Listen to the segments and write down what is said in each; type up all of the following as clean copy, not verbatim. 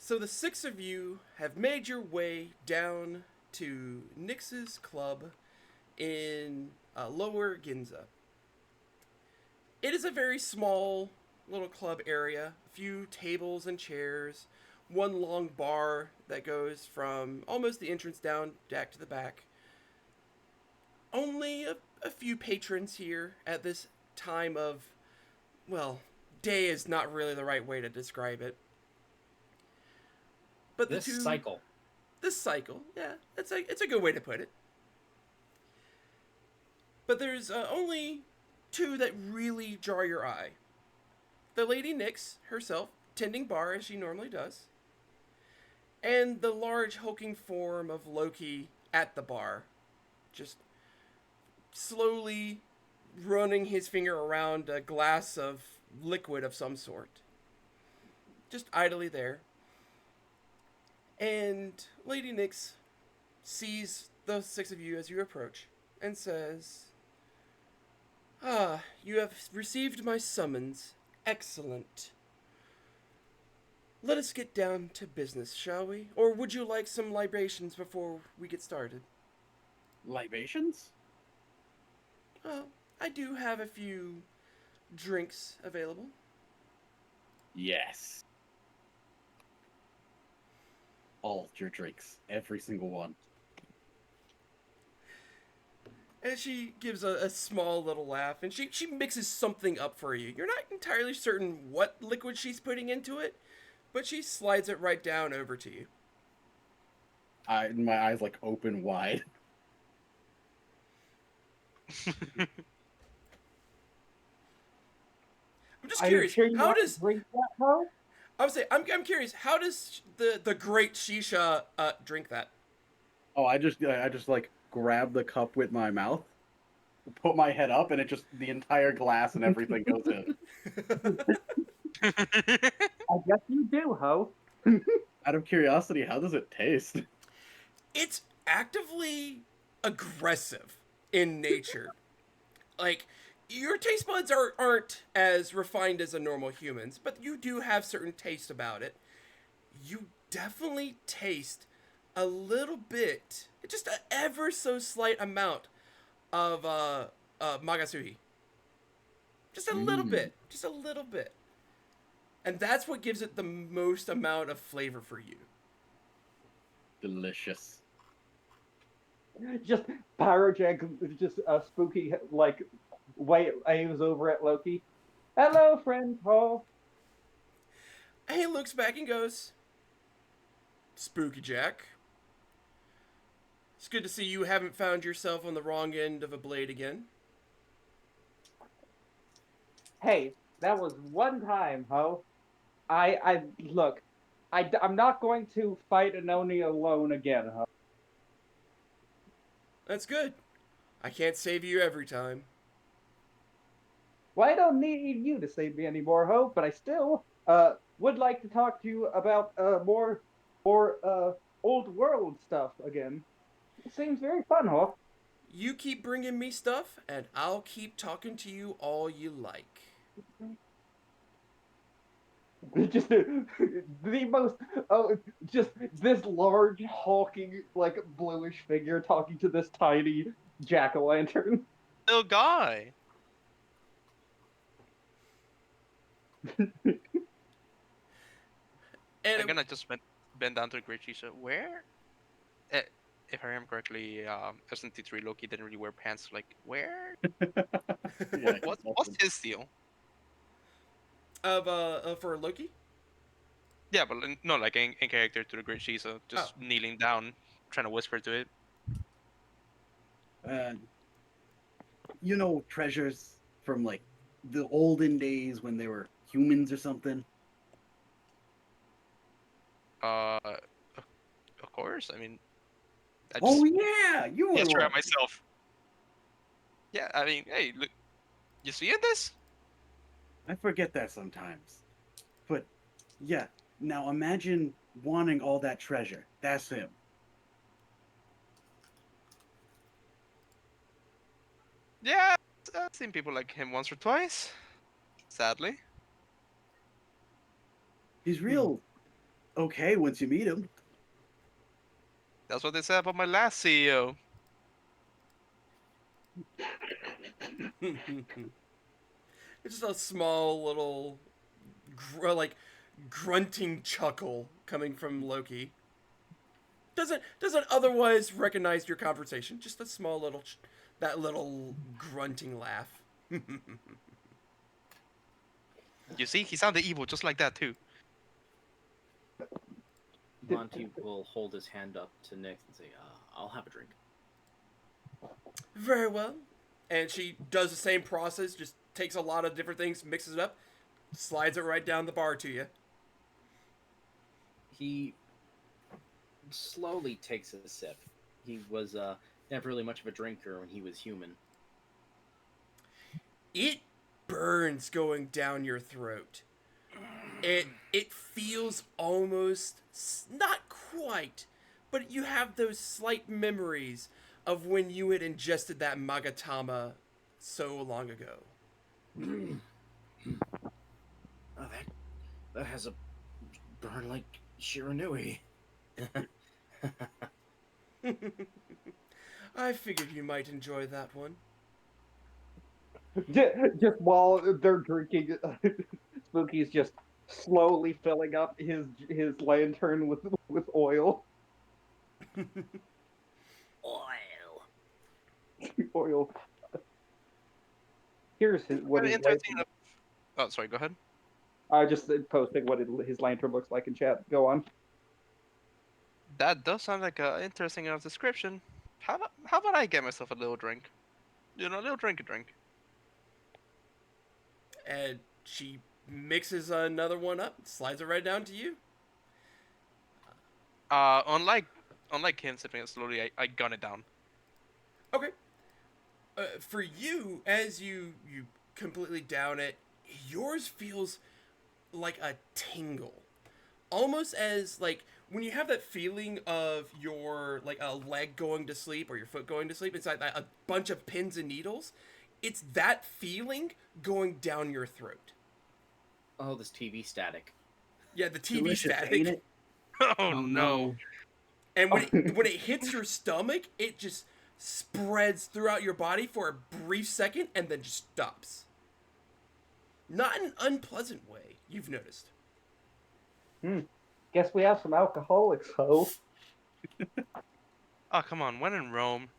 So the six of you have made your way down to Nix's club in Lower Ginza. It is a very small little club area, a few tables and chairs, one long bar that goes from almost the entrance down back to the back. Only a few patrons here at this time of, well, day is not really the right way to describe it. But the This two, cycle. this cycle, yeah, it's a good way to put it. But there's only two that really draw your eye. The Lady Nyx herself, tending bar as she normally does, and the large hulking form of Loki at the bar, just slowly running his finger around a glass of liquid of some sort. Just idly there. And Lady Nyx sees the six of you as you approach and says, "Ah, you have received my summons. Excellent. Let us get down to business, shall we? Or would you like some libations before we get started?" Libations? "Oh, I do have a few drinks available." Yes. All your drinks. Every single one. And she gives a small little laugh, and she mixes something up for you. You're not entirely certain what liquid she's putting into it, but she slides it right down over to you. My eyes like open wide. I'm just Are you curious, sure you how want to does drink that, Ho? I would say I'm curious, how does the great Shisha drink that? Oh, I just like grab the cup with my mouth, put my head up, and it just the entire glass and everything goes in. I guess you do, Ho. Out of curiosity, how does it taste? It's actively aggressive in nature. Like, your taste buds aren't as refined as a normal human's, but you do have certain taste about it. You definitely taste a little bit, just an ever so slight amount of magasuhi. Just a little Mm, bit, just a little bit. And that's what gives it the most amount of flavor for you. delicious. Just Pyrojack, just a spooky, like, way aims over at Loki. Hello, friend Ho. And he looks back and goes, "Spooky Jack. It's good to see you haven't found yourself on the wrong end of a blade again." Hey, that was one time, Ho. Look, I'm not going to fight an Oni alone again, Ho. "That's good. I can't save you every time." Well, I don't need you to save me anymore, Ho, but I still would like to talk to you about more old world stuff again. It seems very fun, Ho. You keep bringing me stuff, and I'll keep talking to you all you like. Just the most just this large hulking like bluish figure talking to this tiny jack-o'-lantern. Little guy. And I'm gonna just bend down to the Great Shisha. Where? Eh, if I remember correctly, SNT3 Loki didn't really wear pants. Like, where? Yeah, What's his deal? for Loki? Yeah, but no, like in character to the Great Shisha, Oh, just kneeling down, trying to whisper to it. uh, treasures from like the olden days when they were humans or something. Of course. I mean, I Oh just yeah, you were gesture at one. myself. Yeah, I mean, hey, look, you seeing this? I forget that sometimes. But yeah, now imagine wanting all that treasure. That's him. Yeah, I've seen people like him once or twice. Sadly. He's hmm. real okay once you meet him. That's what they said about my last CEO. It's just a small little, like, grunting chuckle coming from Loki. Doesn't otherwise recognize your conversation. Just a small little, that little grunting laugh. You see, he sounded evil just like that too. Monty will hold his hand up to Nick and say, I'll have a drink. Very well. And she does the same process, just takes a lot of different things, mixes it up, slides it right down the bar to you. He slowly takes a sip. He was never really much of a drinker when he was human. It burns going down your throat. It feels almost, not quite, but you have those slight memories of when you had ingested that magatama so long ago. Oh, that has a burn like Shiranui. I figured you might enjoy that one. Just while they're drinking, Spooky's just slowly filling up his lantern with oil. Oil. Oil. Here's what Very his interesting lantern. Oh, sorry. Go ahead. I just posting what his lantern looks like in chat. Go on. That does sound like an interesting enough description. How about I get myself a little drink? You know, a little drink. And she mixes another one up, slides it right down to you. Unlike him sipping it slowly, I gun it down. Okay. For you, as you completely down it, yours feels like a tingle, almost as like when you have that feeling of your like a leg going to sleep or your foot going to sleep. It's like a bunch of pins and needles. It's that feeling going down your throat. Oh, this TV static. Yeah, the TV Delicious, static. ain't it? Oh no. And when it hits your stomach, it just spreads throughout your body for a brief second and then just stops. Not in an unpleasant way, you've noticed. Guess we have some alcoholics, ho. Oh come on, when in Rome.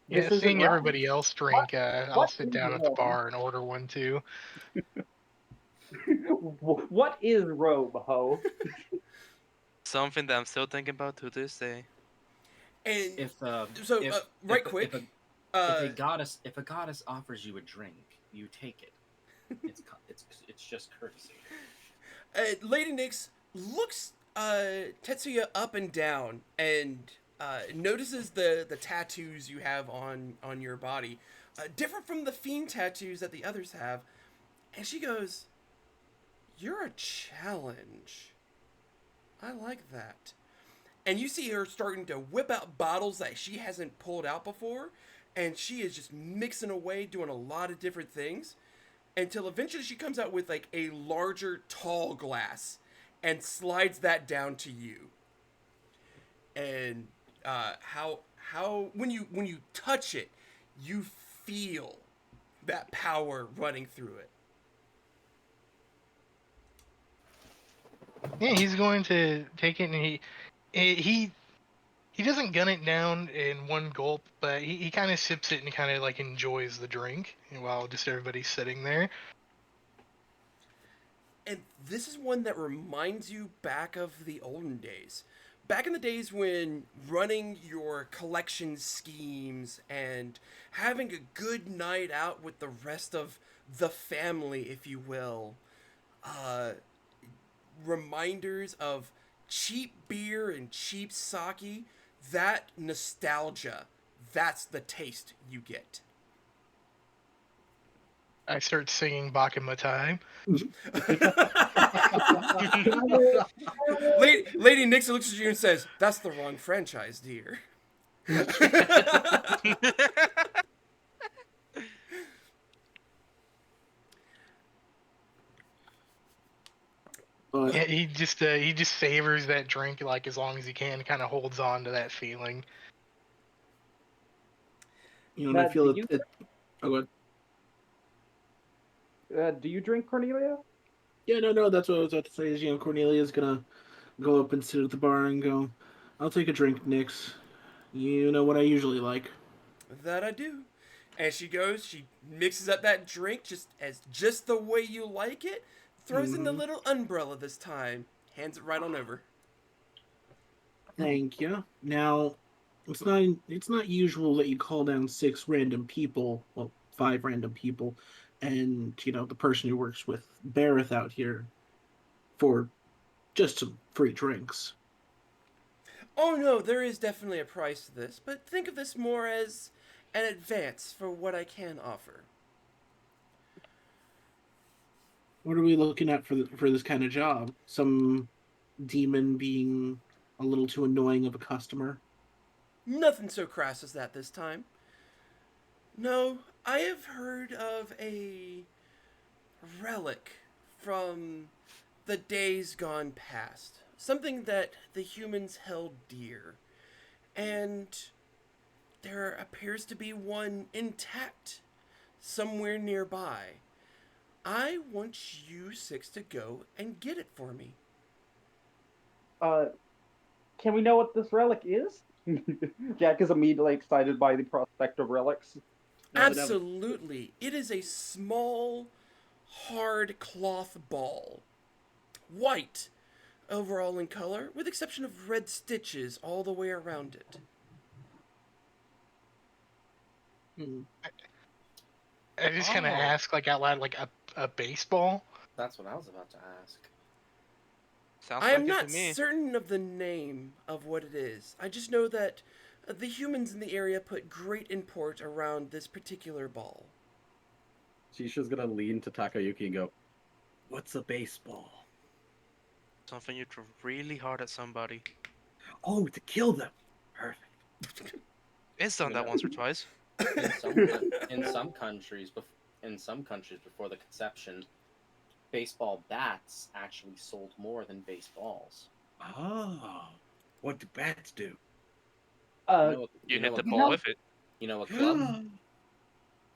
Yeah, This isn't seeing right. everybody else drink, I'll What sit is down at the Rome? bar and order one too. What is Rome, ho? Something that I'm still thinking about to this day. And If so, if, right if, quick, if a goddess offers you a drink, you take it. It's just courtesy. Lady Nyx looks Tetsuya up and down and notices the tattoos you have on your body, different from the fiend tattoos that the others have, and she goes, "You're a challenge. I like that." And you see her starting to whip out bottles that she hasn't pulled out before, and she is just mixing away, doing a lot of different things, until eventually she comes out with like a larger, tall glass, and slides that down to you. And how when you touch it, you feel that power running through it. Yeah, he's going to take it, and he doesn't gun it down in one gulp, but he kind of sips it and kind of like enjoys the drink while just everybody's sitting there. And this is one that reminds you back of the olden days. Back in the days when running your collection schemes and having a good night out with the rest of the family, if you will, reminders of cheap beer and cheap sake, that nostalgia, that's the taste you get. I start singing Bakama Time. Lady Nixon looks at you and says, "That's the wrong franchise, dear." But Yeah, he just savors that drink like as long as he can, kind of holds on to that feeling. and I feel Do it. Oh, go ahead. do you drink, Cornelia? Yeah, no, that's what I was about to say. Is Cornelia's gonna go up and sit at the bar and go, "I'll take a drink, Nix. You know what I usually like." That I do. And she goes, she mixes up that drink just the way you like it, throws in the Mm-hmm. little umbrella this time, hands it right on over. Thank you. Now, it's not usual that you call down 6 random people, well, 5 random people, and the person who works with Bareth out here for just some free drinks. Oh no, there is definitely a price to this, but think of this more as an advance for what I can offer. What are we looking at for this kind of job? Some demon being a little too annoying of a customer? Nothing so crass as that this time. No, I have heard of a relic from the days gone past. Something that the humans held dear. And there appears to be one intact somewhere nearby. I want you 6 to go and get it for me. Uh, can we know what this relic is? Jack is immediately excited by the prospect of relics. No. Absolutely. It is a small, hard cloth ball. White overall in color, with exception of red stitches all the way around it. Hmm. I just kind of Oh, ask like out loud, like a baseball. that's what I was about to ask. Sounds I am like it to not me. certain of the name of what it is. I just know that the humans in the area put great import around this particular ball. Shisha's gonna lean to Takayuki and go, "What's a baseball?" Something you throw really hard at somebody. Oh, to kill them. Perfect. It's done You that know, once or twice. in some countries before the conception, baseball bats actually sold more than baseballs. Oh, what do bats do? You Uh, know, You you hit know a the you ball club. know, with it. You know a club.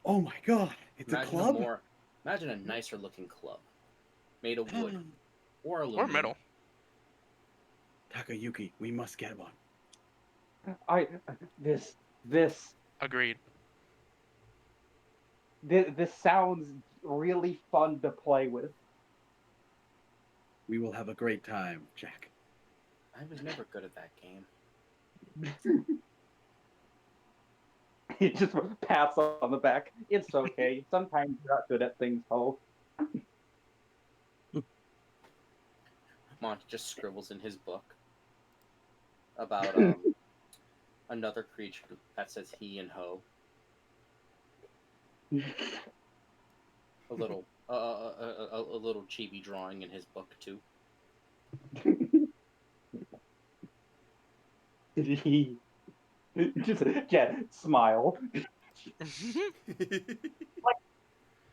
Oh my god, it's a Imagine a club? more, imagine a nicer looking club, made of wood or Or aluminum. metal. Takayuki, we must get one. I this this Agreed. this sounds really fun to play with. We will have a great time, Jack. I was never good at that game. He just pats on the back. It's okay. Sometimes you're not good at things, Ho. Monty just scribbles in his book about another creature that says he and ho. A little chibi drawing in his book too. He just yeah, smile.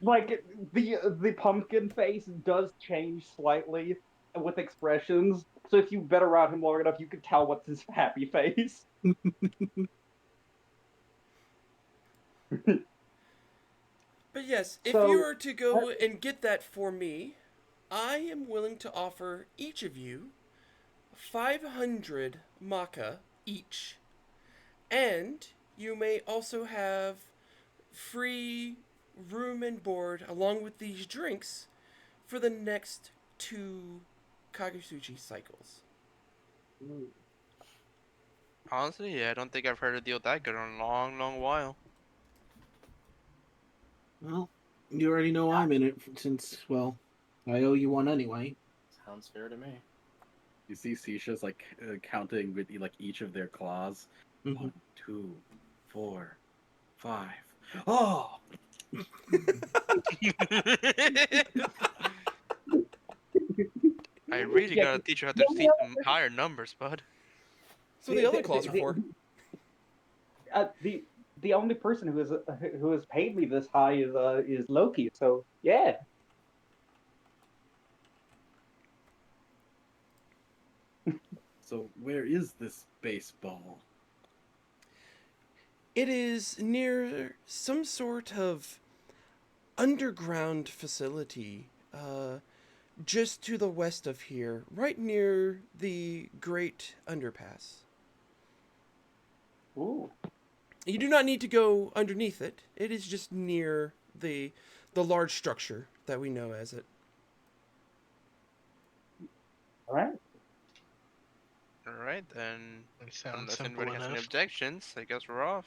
Like the pumpkin face does change slightly with expressions. So if you've been around him long enough, you can tell what's his happy face. But yes, if you So were to go and get that for me, I am willing to offer each of you 500 maca each. And you may also have free room and board along with these drinks for the next 2 Kagesuchi cycles. Honestly, yeah, I don't think I've heard a deal that good in a long, long while. Well, you already know I'm in it since, well, I owe you one anyway. Sounds fair to me. You see Sisha's like counting with like each of their claws. Mhm. 1, 2, 4, 5. Oh, I really yeah, gotta teach you how to see some higher numbers, bud. So the other claws are for. the the only person who has paid me this high is Loki. So yeah, So where is this baseball? It is near some sort of underground facility, just to the west of here, right near the Great Underpass. Ooh. You do not need to go underneath it. It is just near the large structure that we know as it. All right. All right, then. It sounds Unless simple anybody has any enough. objections, I guess we're off.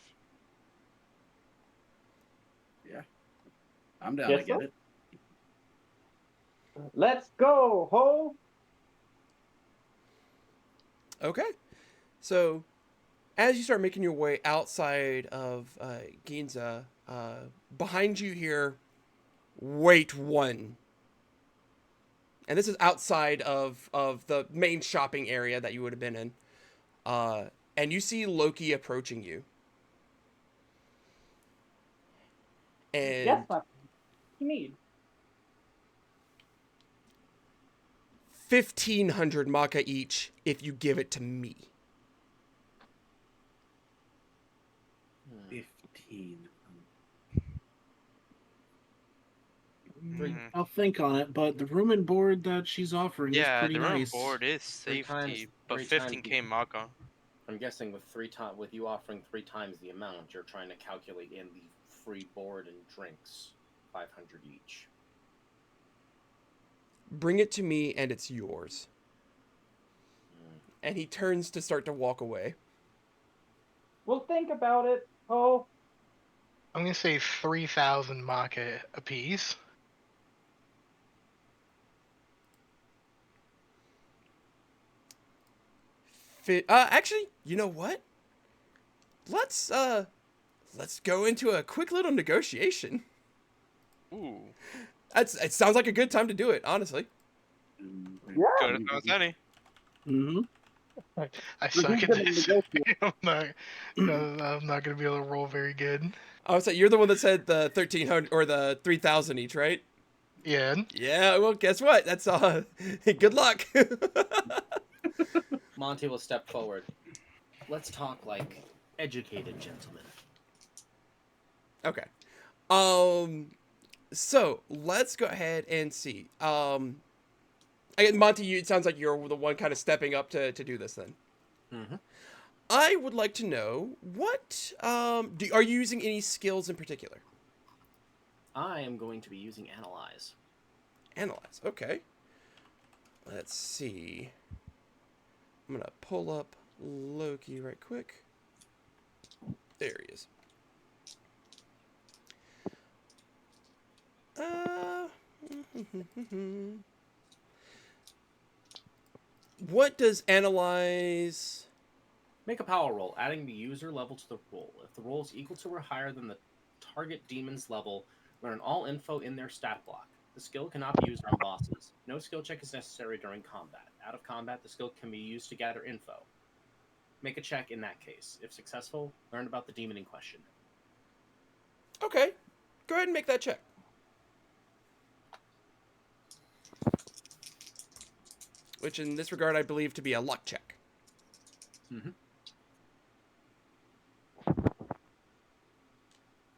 Yeah. I'm down Yes, to get sir. it. Let's go, ho! Okay. So, as you start making your way outside of Ginza, behind you here, wait one. And this is outside of the main shopping area that you would have been in. And you see Loki approaching you. Yes, And my friend. What you need? 1,500 Maka each if you give it to me. 15. Mm. I'll think on it, but the room and board that she's offering is Yeah, pretty the room nice. board is Three times- safety, but three times 15k Maka. I'm guessing with you offering 3 times the amount, you're trying to calculate in the free board and drinks, 500 each. Bring it to me and it's yours. Mm. And he turns to start to walk away. We'll think about it, ho. I'm gonna say 3,000 Maka apiece. Actually, you know what? Let's go into a quick little negotiation. Ooh, It sounds like a good time to do it, honestly. Yeah. good as any. Mm-hmm. I suck at gonna this. negotiate? I'm not gonna be able to roll very good. I was saying you're the one that said the 1,300 or the 3,000 each, right? Yeah. Yeah. Well, guess what? That's good luck. Monty will step forward. Let's talk like educated gentlemen. Okay. So let's go ahead and see. Monty, it sounds like you're the one kind of stepping up to do this then. Mm-hmm. I would like to know what are you using any skills in particular? I am going to be using Analyze. Analyze. Okay. Let's see. I'm gonna pull up Loki right quick. There he is. What does analyze? Make a power roll, adding the user level to the roll. If the roll is equal to or higher than the target demon's level, learn all info in their stat block. The skill cannot be used on bosses. No skill check is necessary during combat. Out of combat, the skill can be used to gather info. Make a check in that case. If successful, learn about the demon in question. Okay. Go ahead and make that check. Which in this regard I believe to be a luck check. Mm-hmm.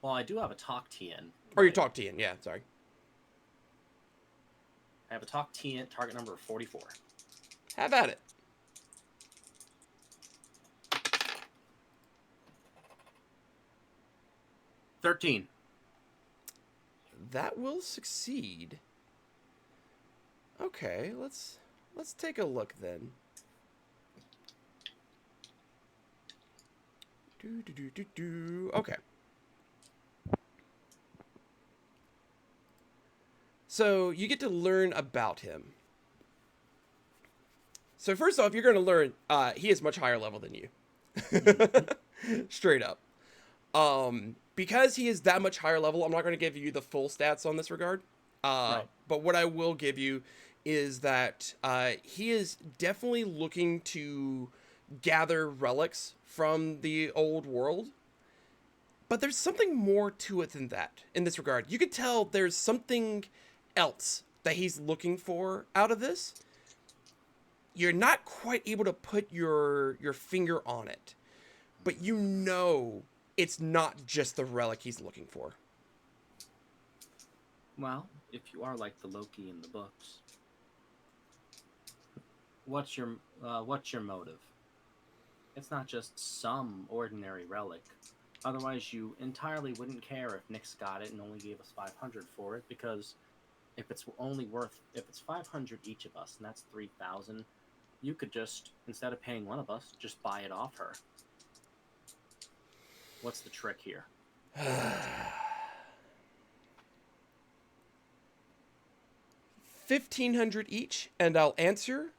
Well, I do have a talk TN. Or you but talk to Ian, yeah, sorry. I have a talk TN, target number 44. Have at it. $13. That will succeed. Okay, let's take a look then. Okay. So you get to learn about him. So first off, you're going to learn he is much higher level than you. Straight up. Because he is that much higher level, I'm not going to give you the full stats on this regard. Right. But what I will give you is that he is definitely looking to gather relics from the old world. But there's something more to it than that in this regard. You could tell there's something else that he's looking for out of this. you're not quite able to put your finger on it, but you know it's not just the relic he's looking for. Well, if you are like the Loki in the books, what's your motive? It's not just some ordinary relic. Otherwise, you entirely wouldn't care if Nyx got it and only gave us 500 for it, because if it's 500 each of us, and that's 3,000, you could just, instead of paying one of us, just buy it off her. What's the trick here? 1,500 each, and I'll answer,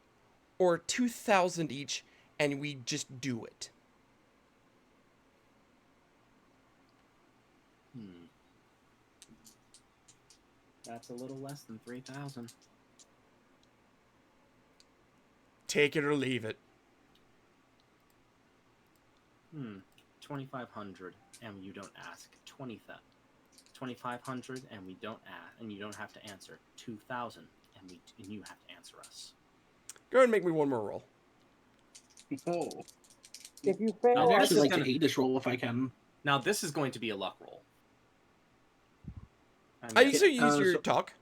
or 2,000 each, and we just do it. That's a little less than 3,000. Take it or leave it. 2,500, and you don't ask. 2,500, and we don't ask, and you don't have to answer. 2,000, and you have to answer us. Go ahead and make me one more roll. Oh. If you fail, No, I'd this actually is like gonna- to aid this roll if I can. Now, this is going to be a luck roll. I used to use so- your talk.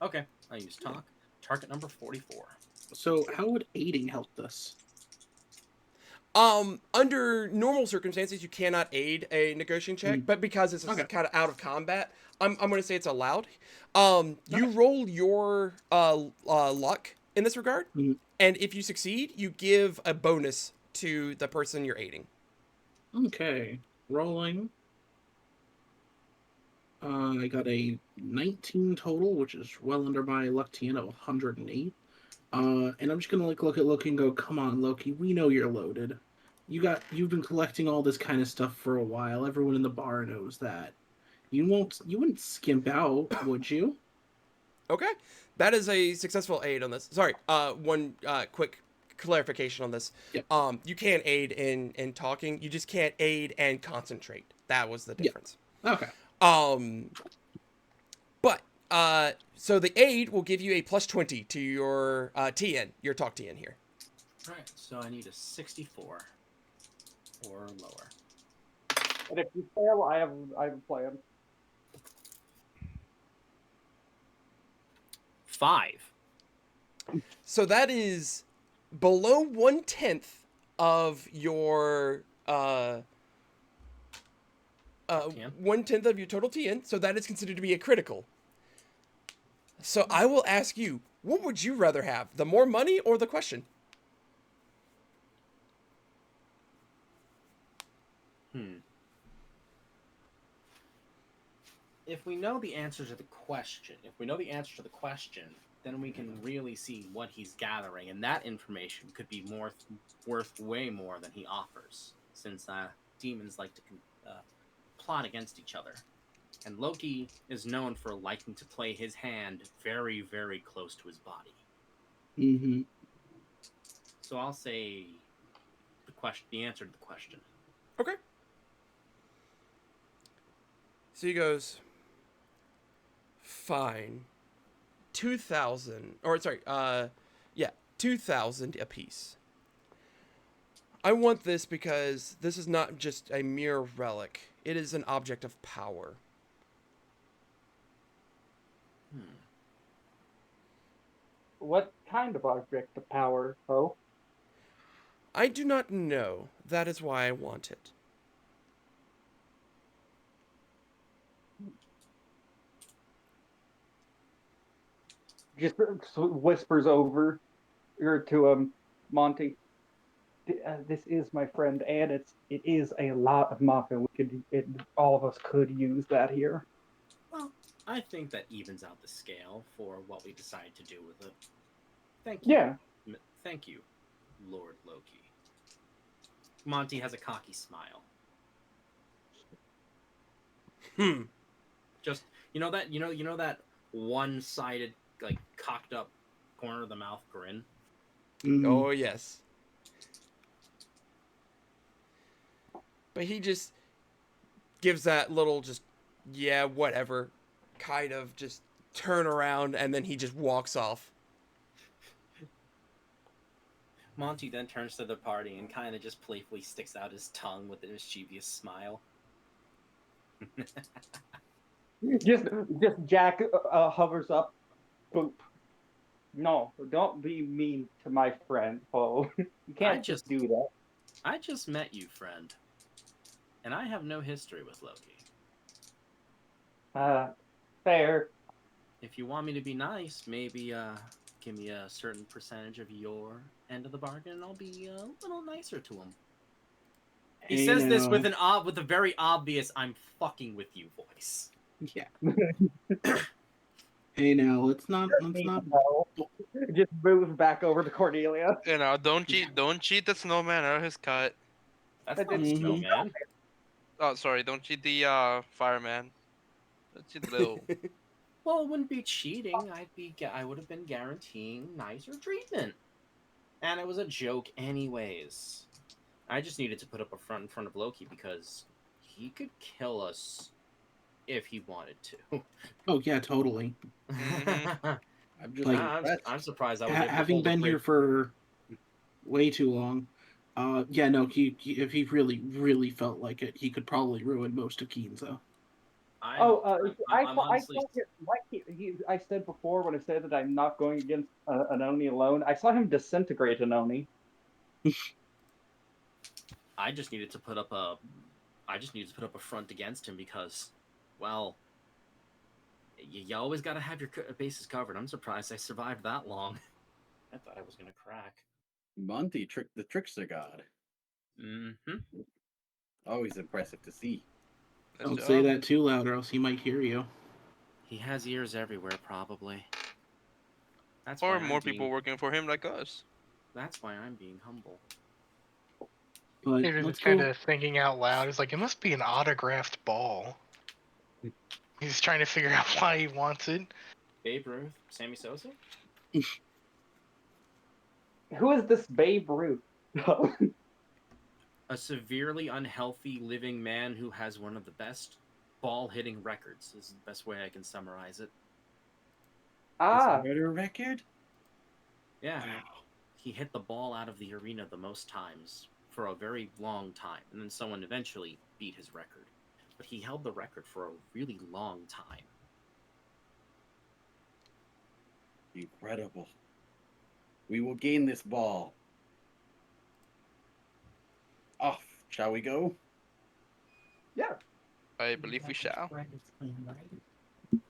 Okay, I use talk. Target number 44. So how would aiding help this? Under normal circumstances, you cannot aid a negotiating check, but because this is Okay. kind of out of combat, I'm going to say it's allowed. You roll your luck in this regard, and if you succeed, you give a bonus to the person you're aiding. Okay, rolling. I got a 19 total, which is well under my luck TN of 108. And I'm just gonna look at Loki and go, "Come on, Loki, we know you're loaded. You've been collecting all this kind of stuff for a while. Everyone in the bar knows that. You wouldn't skimp out, would you?" Okay, that is a successful aid on this. Sorry, one quick clarification on this. Yep. You can aid in talking. You just can't aid and concentrate. That was the difference. Okay. But so the aid will give you a plus 20 to your TN, your talk TN here. All right, so I need a 64 or lower. and if you fail, I have a plan. 5. So that is below 1/10 of your 1/10 of your total TN. So that is considered to be a critical. So I will ask you, what would you rather have, the more money or the question? If we know the answer to the question, then we can really see what he's gathering, and that information could be worth way more than he offers, since demons like to plot against each other. And Loki is known for liking to play his hand very, very close to his body. Mm-hmm. So I'll say the answer to the question. Okay. So he goes, fine. 2,000, or sorry, 2,000 apiece. I want this because this is not just a mere relic. It is an object of power. What kind of object of power, Ho? I do not know. That is why I want it. Just whispers over to Monty. This is my friend, and it is a lot of muffin. All of us could use that here. Well, I think that evens out the scale for what we decide to do with it. Thank you. Yeah. Thank you, Lord Loki. Monty has a cocky smile. Just you know that one-sided, like, cocked up corner of the mouth grin. Mm-hmm. Oh, yes. But he just gives that little yeah, whatever, kind of just turn around, and then he just walks off. Monty then turns to the party and kind of just playfully sticks out his tongue with a mischievous smile. Just Jack hovers up. Boop. No, don't be mean to my friend, Poe. You can't just do that. I just met you, friend. And I have no history with Loki. Fair. If you want me to be nice, maybe give me a certain percentage of your end of the bargain, and I'll be a little nicer to him. He Hey, says this now. with with a very obvious "I'm fucking with you" voice. Yeah. Hey, now let's not. No. Just move back over to Cordelia. You know, don't cheat the snowman out of his cut. That's But not a Mhm. snowman. Oh, sorry, don't cheat the fireman. Don't cheat the little. Well, it wouldn't be cheating. I would have been guaranteeing nicer treatment, and it was a joke, anyways. I just needed to put up a front in front of Loki because he could kill us if he wanted to. Oh yeah, totally. Mhm. I'm just Like, impressed. I'm surprised I was able to Having hold a been here break. for way too long, yeah, no, if he really felt like it, he could probably ruin most of Ginza. I'm I honestly. saw him, like I said before when I said that I'm not going against Anoni alone. I saw him disintegrate Anoni. I just needed to put up a. I just needed to put up a front against him because, well, you always got to have your bases covered. I'm surprised I survived that long. I thought I was gonna crack. Monty tricked the trickster god. Mm-hmm. Always impressive to see. Nice Don't say job. that too loud, or else he might hear you. He has ears everywhere, probably. That's Or why more people working for him like us. That's why I'm being humble. But David let's is kind go. of thinking out loud. He's like, it must be an autographed ball. He's trying to figure out why he wants it. Babe Ruth, Sammy Sosa. Who is this Babe Ruth? A severely unhealthy living man who has one of the best ball hitting records is the best way I can summarize it. Ah, Is there a record? Yeah, Wow. he hit the ball out of the arena the most times for a very long time, and then someone eventually beat his record. But he held the record for a really long time. Incredible. We will gain this ball. Off, shall we go? yeah. I believe we shall.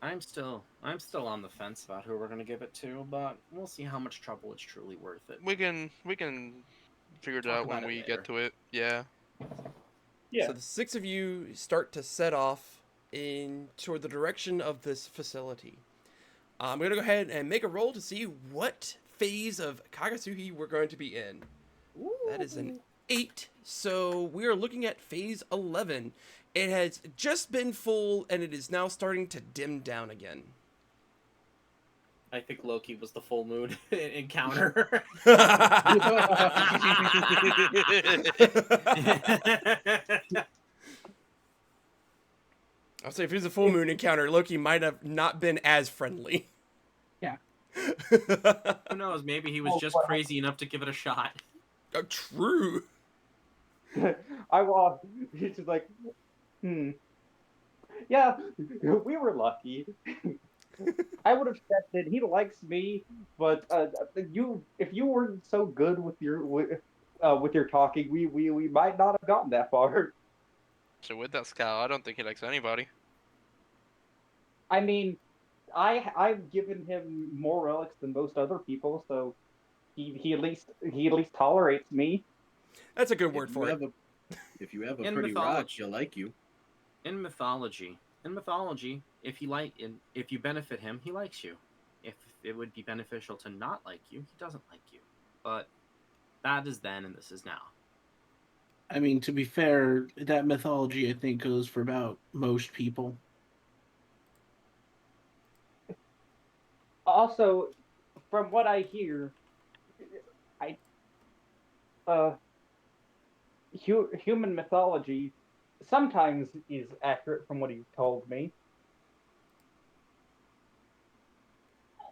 I'm still on the fence about who we're gonna give it to, but we'll see how much trouble it's truly worth it. We can figure it Talk out when about it we later. get to it. Yeah. Yeah. So the six of you start to set off in toward the direction of this facility. I'm gonna go ahead and make a roll to see what phase of Kagasuhi we're going to be in. That is an 8. So we are looking at phase 11. It has just been full and it is now starting to dim down again. I think Loki was the full moon encounter. I'll say if it was a full moon encounter, Loki might have not been as friendly. Yeah. Who knows? Maybe he was just crazy enough to give it a shot. Oh, true. I walked. He's just like, yeah, we were lucky. I would have said that he likes me, but if you weren't so good with your talking, we might not have gotten that far. So with that scout, I don't think he likes anybody. I mean, I've given him more relics than most other people, so he at least tolerates me. That's a good If word you for it. have a if you have a In pretty rock, mythology. he'll like you. In mythology, if you benefit him, he likes you. If it would be beneficial to not like you, he doesn't like you. But that is then, and this is now. I mean, to be fair, that mythology I think goes for about most people. Also, from what I hear, I human mythology sometimes is accurate from what he told me.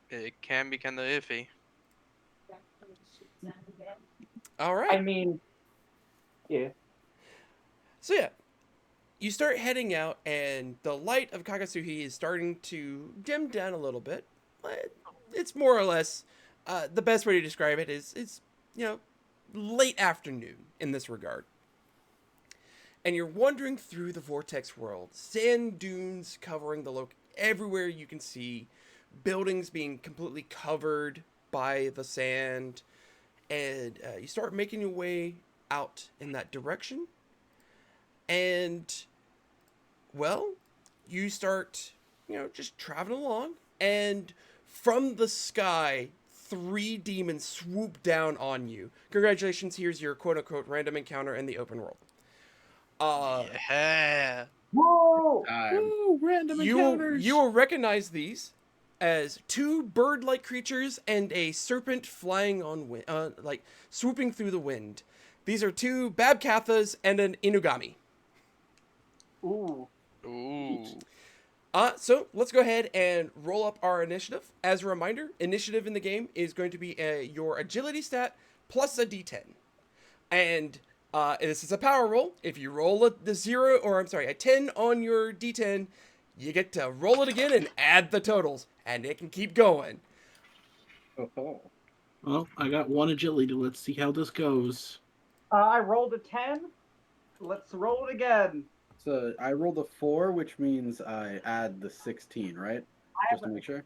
It can be kind of iffy. All I right. mean, yeah. So yeah, you start heading out, and the light of Kakasuhi is starting to dim down a little bit. It's more or less the best way to describe it is it's late afternoon in this regard, and you're wandering through the vortex world. Sand dunes covering the everywhere you can see, buildings being completely covered by the sand, and you start making your way out in that direction, and well, you start, just traveling along, and from the sky, three demons swoop down on you. Congratulations, here's your quote unquote random encounter in the open world. Yeah. Whoa! Woo, random encounters. You will recognize these as two bird-like creatures and a serpent flying on like swooping through the wind. These are two Babkathas and an Inugami. Ooh. Ooh. So let's go ahead and roll up our initiative. As a reminder, initiative in the game is going to be your agility stat plus a d10. And this is a power roll. If you roll a 10 on your d10, you get to roll it again and add the totals, and it can keep going. Oh. Well, I got one agility. Let's see how this goes. I rolled a 10. Let's roll it again. So I rolled a 4, which means I add the 16, right? Just to make sure.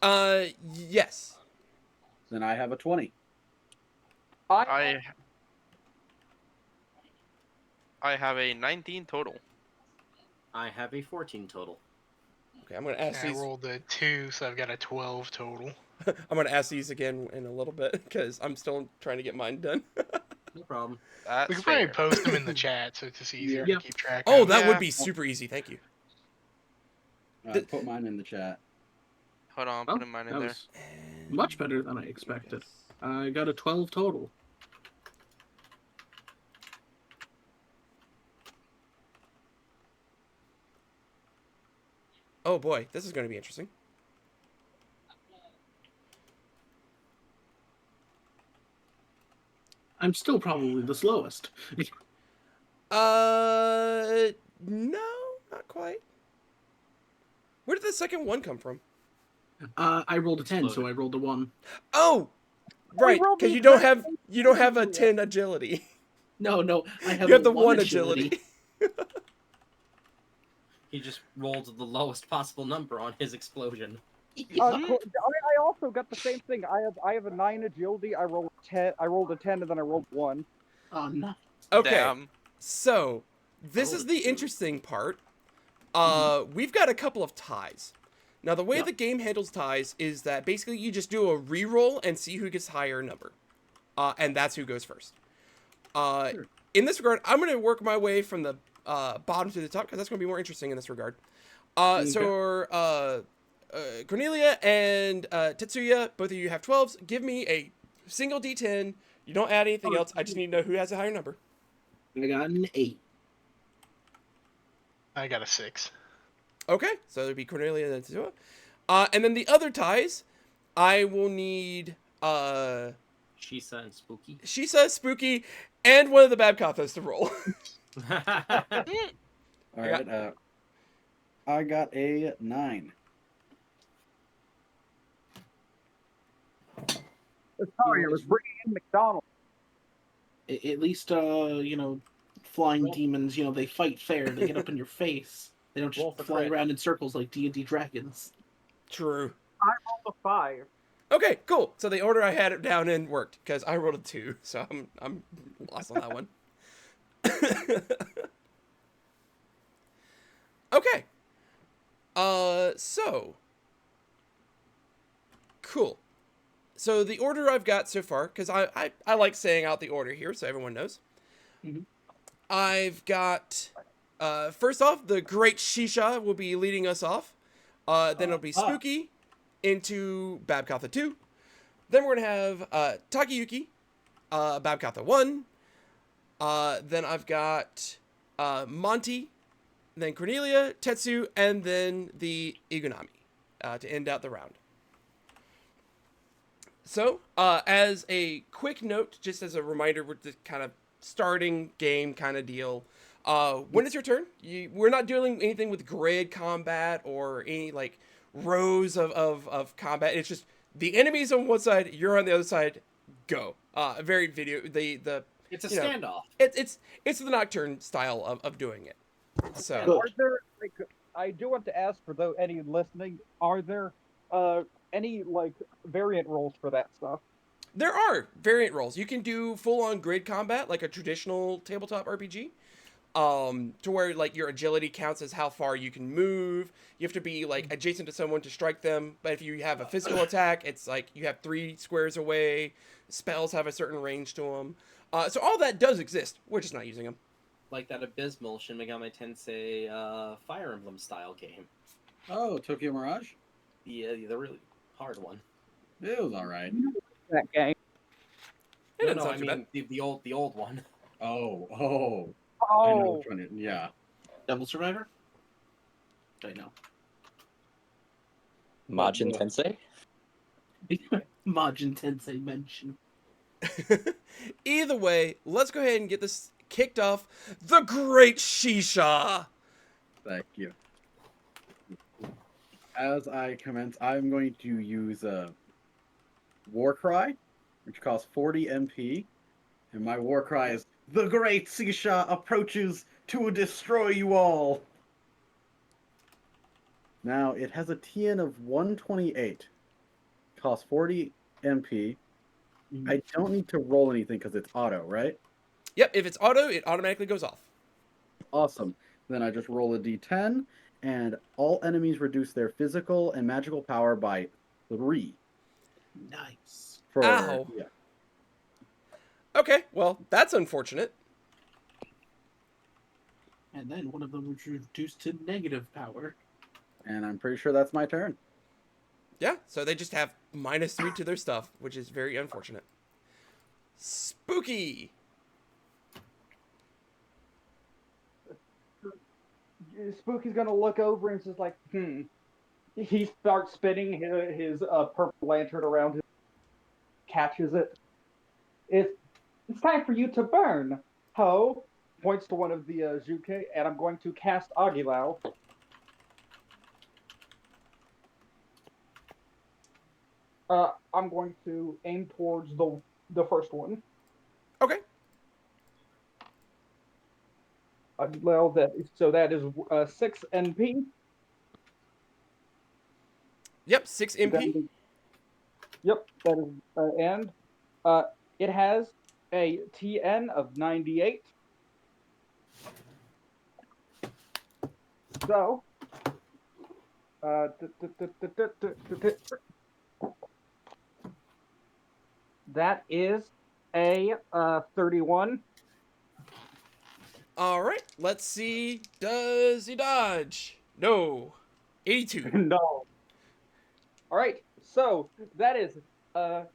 All right. Yes. Then I have a 20. I have a 19 total. I have a 14 total. Okay, I'm gonna ask I these. rolled a 2, so I've got a 12 total. I'm gonna ask these again in a little bit because I'm still trying to get mine done. No problem. That's We could probably fair. post them in the chat so it's just easier Yeah. to keep track Oh, of. that would Yeah. be super easy. Thank you. I put mine in the chat. Hold on, I'm Well, putting mine in that there. was much better than I expected. I got a 12 total. Oh boy, this is going to be interesting. I'm still probably the slowest. No, not quite. Where did the second one come from? I rolled a 10, so Exploded. I rolled a 1. Oh, right, rolled the because you don't exact have a same 10 agility. No, I have, You have a the 1 one agility. agility. He just rolled the lowest possible number on his explosion. I also got the same thing. I have a 9 agility. I rolled 10. I rolled a 10, and then I rolled 1. Oh, no. Okay, Damn. so this Oh, is the shoot. interesting part. We've got a couple of ties. Now, the way Yep. the game handles ties is that basically you just do a re-roll and see who gets higher number. And that's who goes first. Sure. In this regard, I'm going to work my way from the bottom to the top because that's going to be more interesting in this regard. So, Cornelia and Tetsuya, both of you have 12s. Give me a single D10. You don't add anything else. I just need to know who has a higher number. I got an 8. I got a 6. Okay, so it'd be Cornelia and Tetsuya. And then the other ties, I will need Shisa and Spooky. Shisa, Spooky, and one of the Babkathos to roll. All right. I got a 9. Sorry, I was bringing in McDonald's. At least, flying demons, they fight fair. They get up in your face. They don't Roll just for fly crit. around in circles like D&D dragons. True. I rolled a 5. Okay, cool. So the order I had it down in worked because I rolled a 2, so I'm lost on that one. Okay. So cool. So the order I've got so far, because I like saying out the order here so everyone knows. Mhm. I've got first off, the Great Shisha will be leading us off. Then it'll be Spooky into Babkatha 2. Then we're gonna have Takayuki, Babkatha 1. Then I've got Monty, then Cornelia, Tetsu, and then the Igunami to end out the round. So, as a quick note, just as a reminder, we're just kind of starting game kind of deal. When it's your turn, we're not doing anything with grid combat or any like rows of combat. It's just the enemy's on one side, you're on the other side. Go. Very video. The It's a you know, standoff. it's the Nocturne style of doing it. So Are there like I do want to ask for though any listening, are there any like variant roles for that stuff? there are variant roles. You can do full on grid combat like a traditional tabletop RPG. To where like your agility counts as how far you can move. You have to be like adjacent to someone to strike them. But if you have a physical attack, it's like you have 3 squares away. Spells have a certain range to them. So all that does exist. We're just not using them. Like that abysmal Shin Megami Tensei Fire Emblem style game. Oh, Tokyo Mirage? Yeah, the really hard one. It was all right. That game. It No, doesn't no, sound I too mean bad. the old one. Oh. I know Oh, which one it, yeah. Devil Survivor? I know. Majin Tensei? Majin Tensei mention. Either way, let's go ahead and get this kicked off. The Great Shisha. Thank you. As I commence, I'm going to use a War Cry, which costs 40 MP. And my War Cry is, "The Great Sisha approaches to destroy you all." Now, it has a TN of 128. Costs 40 MP. I don't need to roll anything because it's auto, right? Yep, if it's auto, it automatically goes off. Awesome. Then I just roll a d10, and all enemies reduce their physical and magical power by 3. Nice. Ow. Yeah. Okay, well, that's unfortunate. And then one of them was reduced to negative power. And I'm pretty sure that's my turn. Yeah, so they just have -3 to their stuff, which is very unfortunate. Spooky. Spooky's gonna look over and just like, He starts spinning his purple lantern around him, catches it. It's time for you to burn. Ho points to one of the Juke, and I'm going to cast Aguilau. I'm going to aim towards the first one. Okay. Aguilau, that is 6 NP. Yep, 6 MP. Yep, that is, and it has a TN of 98. So, that is a 31. All right, let's see. Does he dodge? No. 82. No. All right, so that is I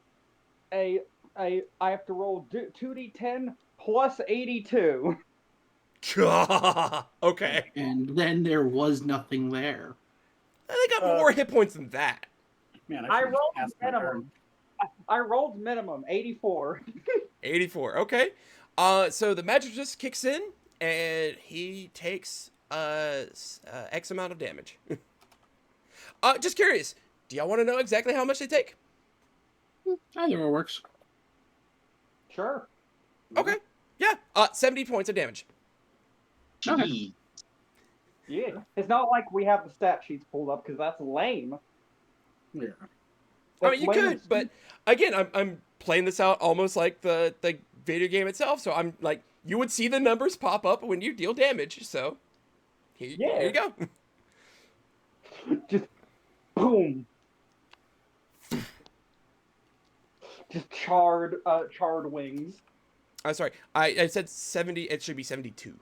have to roll 2d10 plus 82. Okay. And then there was nothing there. They got more hit points than that. Man, I should've rolled asked my minimum. turn. I rolled minimum 84. 84. Okay. So the magic just kicks in, and he takes X amount of damage. Just curious. Do y'all want to know exactly how much they take? Either or works. Sure. Okay. Yeah. 70 points of damage. Okay. Yeah. It's not like we have the stat sheets pulled up because that's lame. Yeah. I mean, you could, but again, I'm playing this out almost like the video game itself. So I'm like, you would see the numbers pop up when you deal damage. So here you go. Just boom. Just charred wings. I'm sorry. I said 70. It should be 72.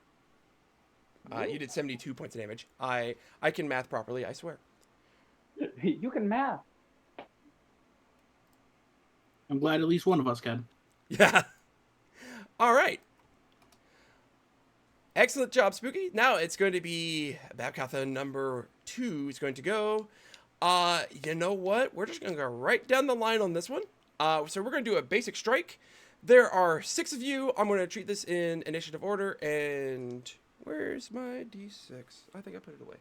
You did 72 points of damage. I can math properly, I swear. You can math. I'm glad at least one of us can. Yeah. All right. Excellent job, Spooky. Now it's going to be Babkatha number 2 is going to go. You know what? We're just going to go right down the line on this one. So we're going to do a basic strike. There are 6 of you. I'm going to treat this in initiative order. And where's my d6? I think I put it away.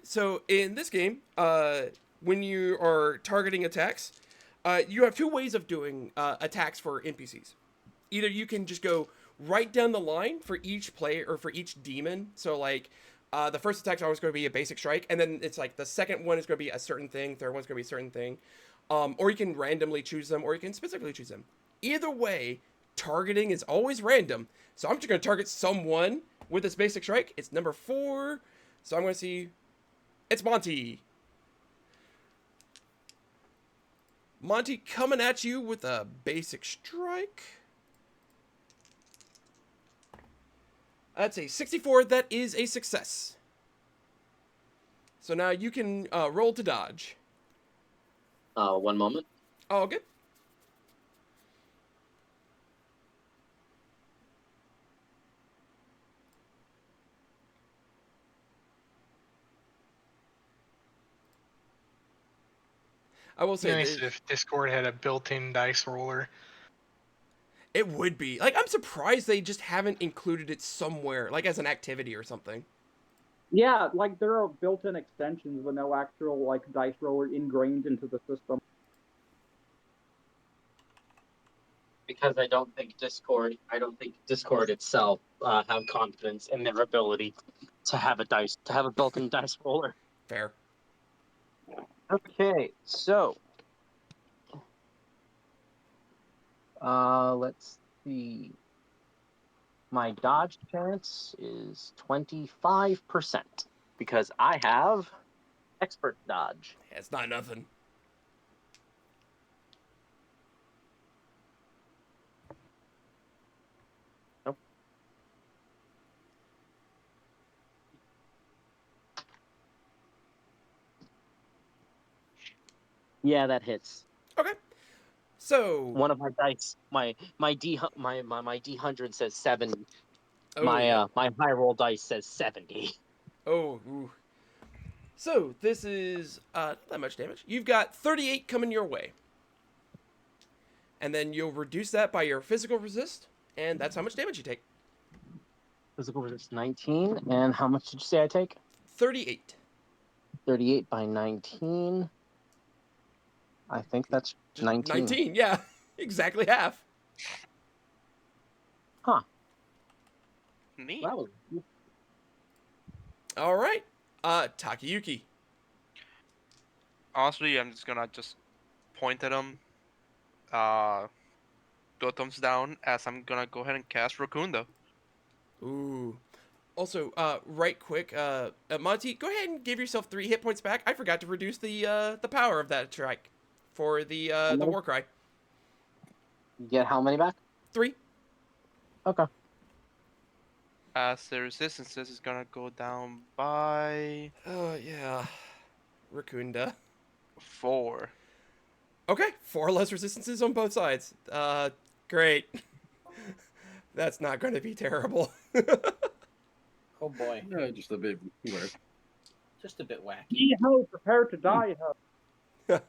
So in this game, when you are targeting attacks, you have 2 ways of doing attacks for NPCs. Either you can just go right down the line for each player or for each demon. So like the first attack's always going to be a basic strike, and then it's like the second one is going to be a certain thing, third one's going to be a certain thing. Or you can randomly choose them, or you can specifically choose them. Either way, targeting is always random. So I'm just going to target someone with this basic strike. It's number 4. So I'm going to see... It's Monty. Monty coming at you with a basic strike. That's a 64. That is a success. So now you can roll to dodge. One moment. Oh, good. I will say Nice if Discord had a built-in dice roller. it would be. Like, I'm surprised they just haven't included it somewhere, like as an activity or something. Yeah, like there are built-in extensions with no actual like dice roller ingrained into the system. Because I don't think Discord itself have confidence in their ability to have a built-in dice roller. Fair. Okay, so let's see. My dodge chance is 25% because I have expert dodge. Yeah, it's not nothing. Nope. Yeah, that hits. Okay. So One of my dice, my D100 says 70. oh, my yeah. my high roll dice says 70. Oh, ooh. So this is not that much damage. You've got 38 coming your way. And then you'll reduce that by your physical resist, and that's how much damage you take. Physical resist 19, and how much did you say I take? 38. 38 by 19. I think that's Just 19. 19, yeah. Exactly half. Huh. Neat. That was... All right. Takayuki. Honestly, I'm just gonna point at him. Go thumbs down as I'm gonna go ahead and cast Raccoon. Ooh. Also, right quick, Monty, go ahead and give yourself 3 hit points back. I forgot to reduce the power of that strike for the war cry. Get how many back? 3. Okay. As the resistances is gonna go down by Oh, yeah. Raccoonda. 4. Okay, 4 less resistances on both sides. Great. That's not going to be terrible. Oh boy. Just a bit weird. Just a bit wacky. Ho, prepare to die, ho.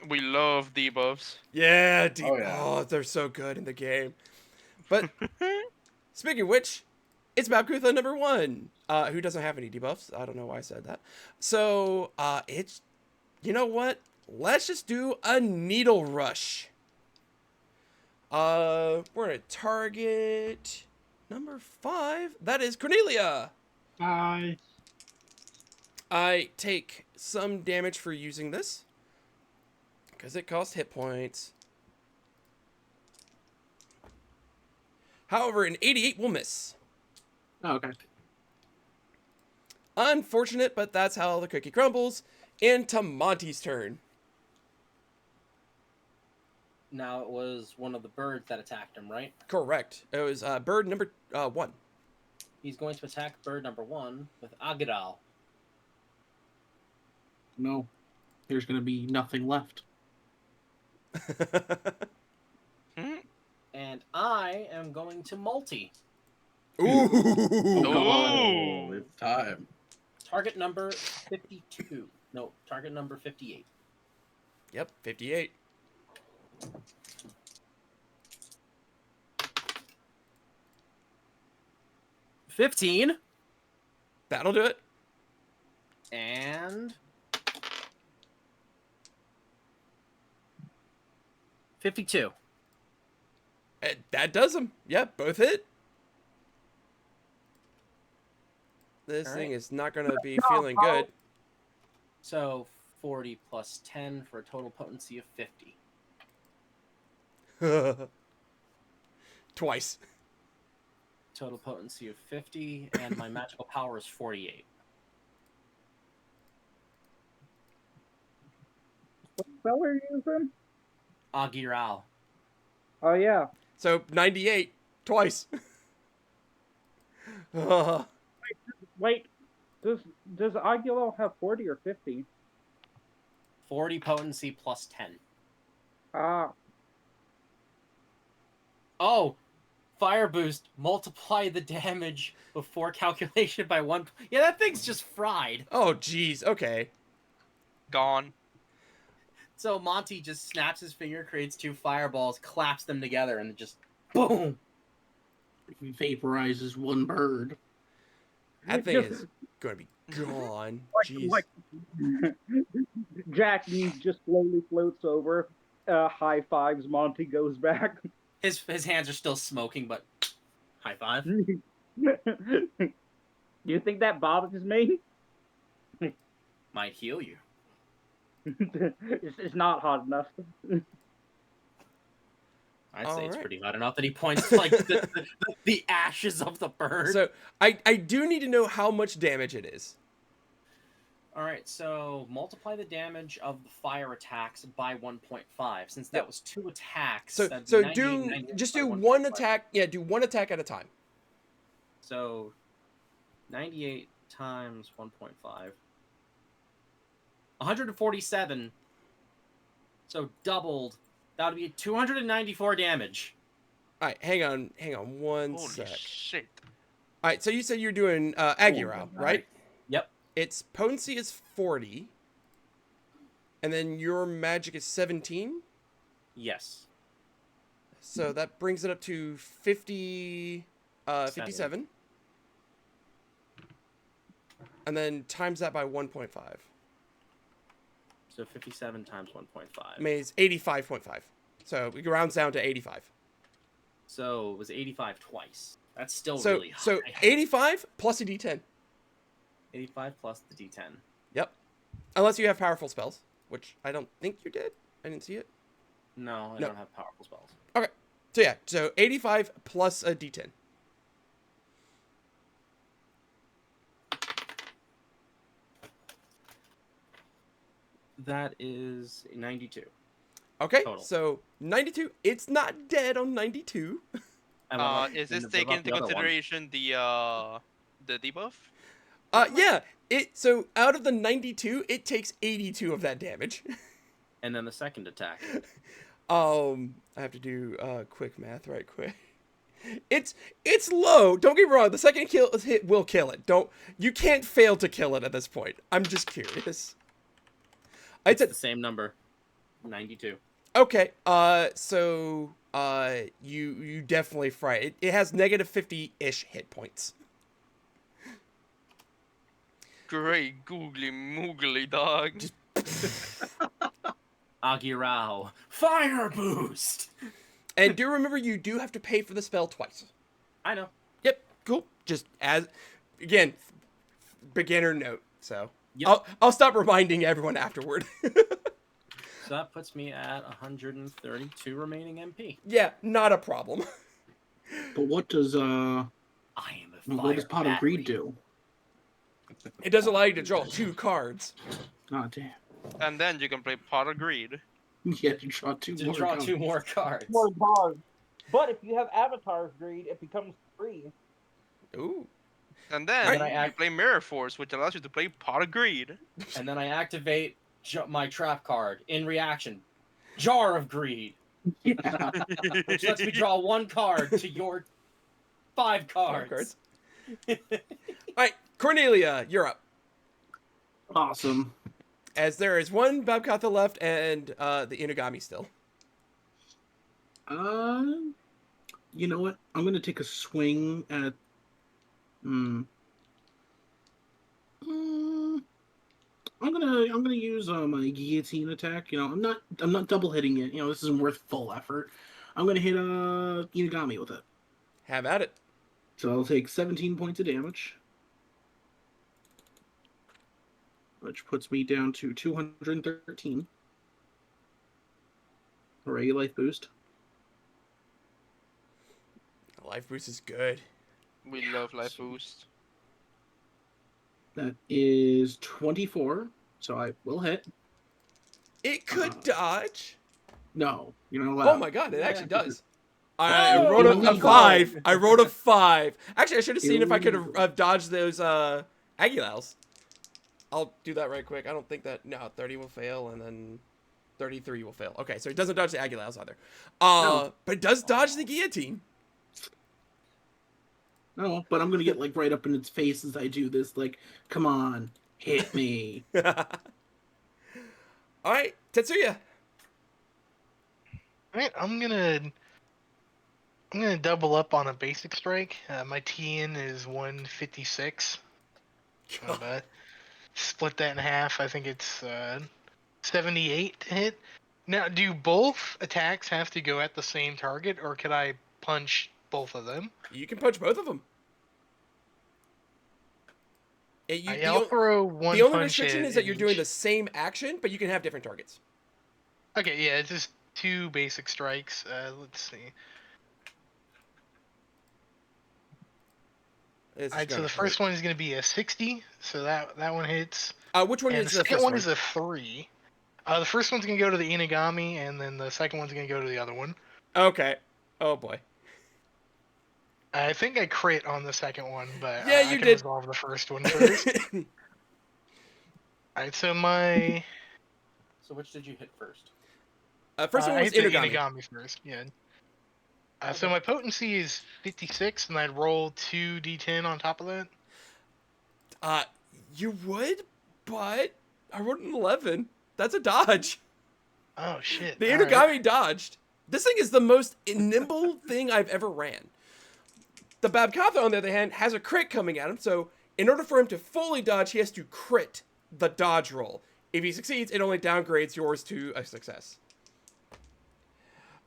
We love debuffs. Yeah, Oh, yeah. Oh, they're so good in the game. But speaking of which, it's Malkutha number 1, who doesn't have any debuffs. I don't know why I said that. So, it's, you know what? Let's just do a needle rush. We're gonna target number 5. That is Cornelia. Hi. I take some damage for using this because it costs hit points. However, an 88 will miss. Oh, okay. Unfortunate, but that's how the cookie crumbles. Into Monty's turn. Now it was one of the birds that attacked him, right? Correct. It was bird number 1. He's going to attack bird number 1 with Agidal. No. There's going to be nothing left. And I am going to multi. Ooh. Oh, come on. Ooh. It's time. Target number 52. No, target number 58. Yep, 58. $15 That'll do it. and 52. That does them. Yep, both hit. This All thing right. is not going to be feeling good. So 40 plus 10 for a total potency of 50. Twice. Total potency of 50, and my magical power is 48. What spell are you using? Agiral. Oh yeah. So 98 twice. Wait. Does Aguilo have 40 or 50? 40 potency plus 10. Ah. Oh, fire boost. Multiply the damage before calculation by 1. Yeah, that thing's just fried. Oh, jeez. Okay. Gone. So Monty just snaps his finger, creates 2 fireballs, claps them together, and just boom. Vaporizes one bird. That thing is going to be gone. Jeez. Jack just slowly floats over. High fives. Monty goes back. His hands are still smoking, but high five. You think that bothers me? Might heal you. It's not hot enough. I'd say All it's right. pretty hot enough that he points to, like, the ashes of the bird. So I do need to know how much damage it is. All right, so multiply the damage of the fire attacks by 1.5. Since that was 2 attacks. So that'd be so 98, do 98 just by do 1.5. one attack. Yeah, do one attack at a time. So 98 times 1.5. 147. So doubled. That would be 294 damage. All right, hang on one Holy sec. shit. All right, so you said you're doing Agurao, right? Yep. Its potency is 40, and then your magic is 17. Yes. So that brings it up to 57. And then times that by 1.5. So 57 times 1.5. Means 85.5. So it rounds down to 85. So it was 85 twice. That's still So really high. so 85 plus a d10. 85 plus the d10. Yep. Unless you have powerful spells, which I don't think you did. I didn't see it. No, I No. don't have powerful spells. Okay. So yeah, so 85 plus a d10. That is 92. Okay, Total. so 92. It's not dead on 92. And what Is this about taking the into other one? consideration the debuff? Yeah. So out of the 92, it takes 82 of that damage. And then the second attack. I have to do quick math right quick. It's low. Don't get me wrong. The second hit will kill it. You can't fail to kill it at this point. I'm just curious. It's the same number. 92. Okay. So you definitely fry it. It has negative 50-ish hit points. Great googly moogly dog. Agirao. Fire boost! And do remember, you do have to pay for the spell twice. I know. Yep. Cool. Just again, beginner note. So Yep. I'll stop reminding everyone afterward. So that puts me at 132 remaining MP. Yeah, not a problem. But what does I am a fire what does Pot of Greed battery. do? It does allow you to draw 2 cards. Oh damn. And then you can play Pot of Greed. You have to draw two To more. draw cards. 2 more cards. More bars. But if you have Avatar's Greed, it becomes free. Ooh. And then Right. you play Mirror Force, which allows you to play Pot of Greed. And then I activate my trap card in reaction. Jar of Greed. Yeah. Which lets me draw 1 card to your 5 cards. All right, Cornelia, you're up. Awesome. As there is 1 Babkatha left and the Inugami still. Uh, you know what? I'm gonna take a swing at. Hmm. Mm, I'm gonna use my guillotine attack. I'm not double hitting it. This isn't worth full effort. I'm gonna hit Inagami with it. Have at it. So I'll take 17 points of damage, which puts me down to 213 for a life boost. Life boost is good. We love life boost. That is 24, so I will hit. It could dodge. No, you're not Oh allowed. my god, it actually Yeah. does. I Oh, rolled a illegal. 5. I rolled a 5. Actually, I should have seen if I could Illegal. have dodged those Aguilals. I'll do that right quick. I don't think that... No, 30 will fail, and then 33 will fail. Okay, so it doesn't dodge the Aguilals either. No. But it does dodge the guillotine. No, but I'm gonna get like right up in its face as I do this. Like, come on, hit me. Alright, Tetsuya. Alright, I'm gonna double up on a basic strike. My TN is 156. Split that in half. I think it's 78 to hit. Now, do both attacks have to go at the same target, or could I punch both of them? You can punch both of them. I'll throw one. The only punch restriction at is that you're doing each. the same action, but you can have different targets. Okay, yeah, it's just 2 basic strikes. Let's see. Alright, so the first one is going to be a 60, so that one hits. Which one And is the the second first one one? is a 3. The first one's going to go to the Inagami, and then the second one's going to go to the other one. Okay. Oh boy. I think I crit on the second one, but Yeah, I you can did. resolve the first one first. Alright, so my... So which did you hit first? First one I was hit the Inugami. Inagami first, yeah. So my potency is 56, and I'd roll 2d10 on top of that. You would, but I rolled an 11. That's a dodge. Oh, shit. The Alright. Inugami dodged. This thing is the most nimble thing I've ever ran. The Babkatha, on the other hand, has a crit coming at him, so in order for him to fully dodge, he has to crit the dodge roll. If he succeeds, it only downgrades yours to a success.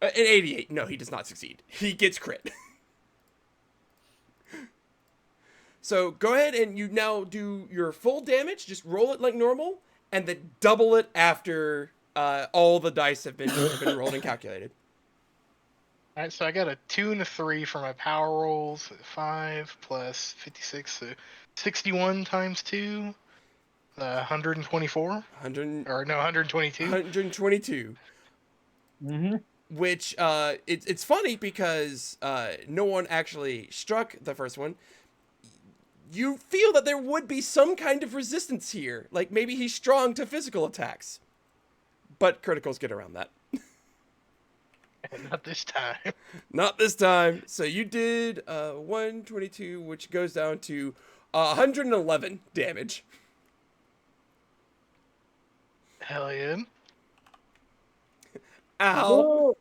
An 88. No, he does not succeed. He gets crit. So go ahead and you now do your full damage. Just roll it like normal, and then double it after all the dice have been rolled and calculated. Alright, so I got a 2 and a 3 for my power rolls. 5 plus 56, so 61 times 2. 124? 100, Or no, 122. 122. Mm-hmm. Which, it's funny because no one actually struck the first one. You feel that there would be some kind of resistance here. Like, maybe he's strong to physical attacks. But criticals get around that. Not this time. Not this time. So you did 122, which goes down to 111 damage. Hell yeah. Ow.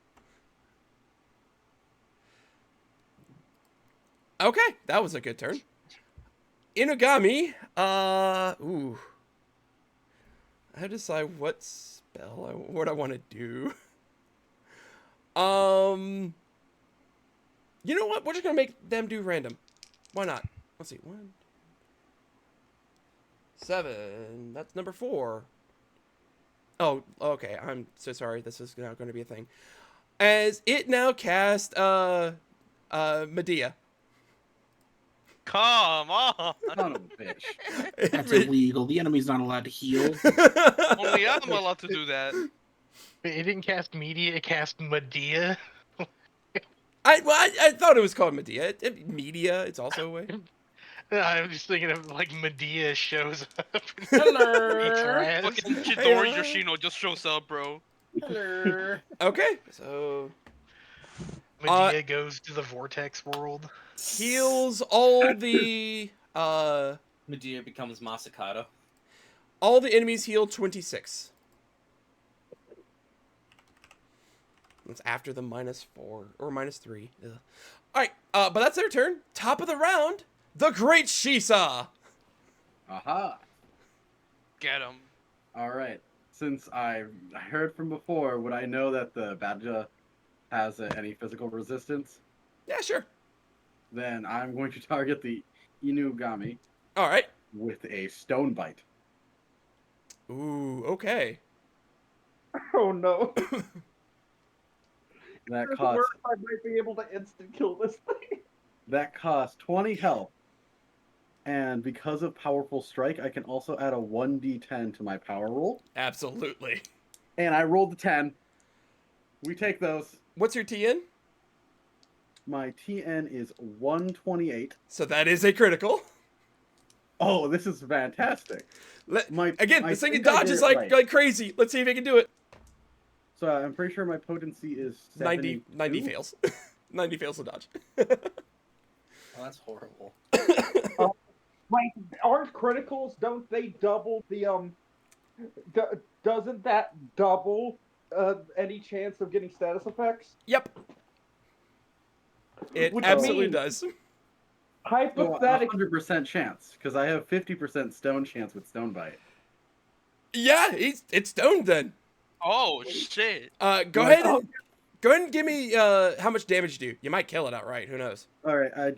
Okay, that was a good turn. Inugami, ooh. I have to decide what spell what I want to do. You know what? We're just gonna make them do random. Why not? Let's see. 1, 7. That's number 4. Oh, okay. I'm so sorry. This is not going to be a thing. As it now cast Medea. Come on. Son of a bitch. That's illegal. The enemy's not allowed to heal. Only I'm allowed to do that. It didn't cast Media, it cast Medea. I thought it was called Medea. Media, it's also a way. I'm just thinking of like Medea shows up. Hello. Fucking Chidori Yoshino just shows up, bro. Hello. Okay, so Medea goes to the vortex world. heals all the Medea becomes Masakata. all the enemies heal 26. That's after the -4 or -3. Ugh. All right, but that's their turn. Top of the round, the Great Shisa. Aha! Get him. All right. Since I heard from before, would I know that the Badja has any physical resistance? Yeah, sure. Then I'm going to target the Inugami All right. with a stone bite. Ooh, okay. Oh no. That There's costs worse, I might be able to instant kill this thing. 20 health. And because of Powerful Strike, I can also add a 1d10 to my power roll. Absolutely. And I rolled the 10. We take those. What's your TN? My TN is 128. So that is a critical. Oh, this is fantastic. Again, I this thing can think I dodge did is it like, right. like crazy. Let's see if he can do it. So I'm pretty sure my potency is 90 72. fails. 90 fails to dodge. Oh, that's horrible. Like, aren't criticals? Don't they double the doesn't that double any chance of getting status effects? Yep. It Which absolutely means- does. So Hypothetically, 100% chance, because I have 50% stone chance with stone bite. Yeah, it's stoned then. Oh shit. Go Right. ahead and give me how much damage you do. You might kill it outright. Who knows? All right, I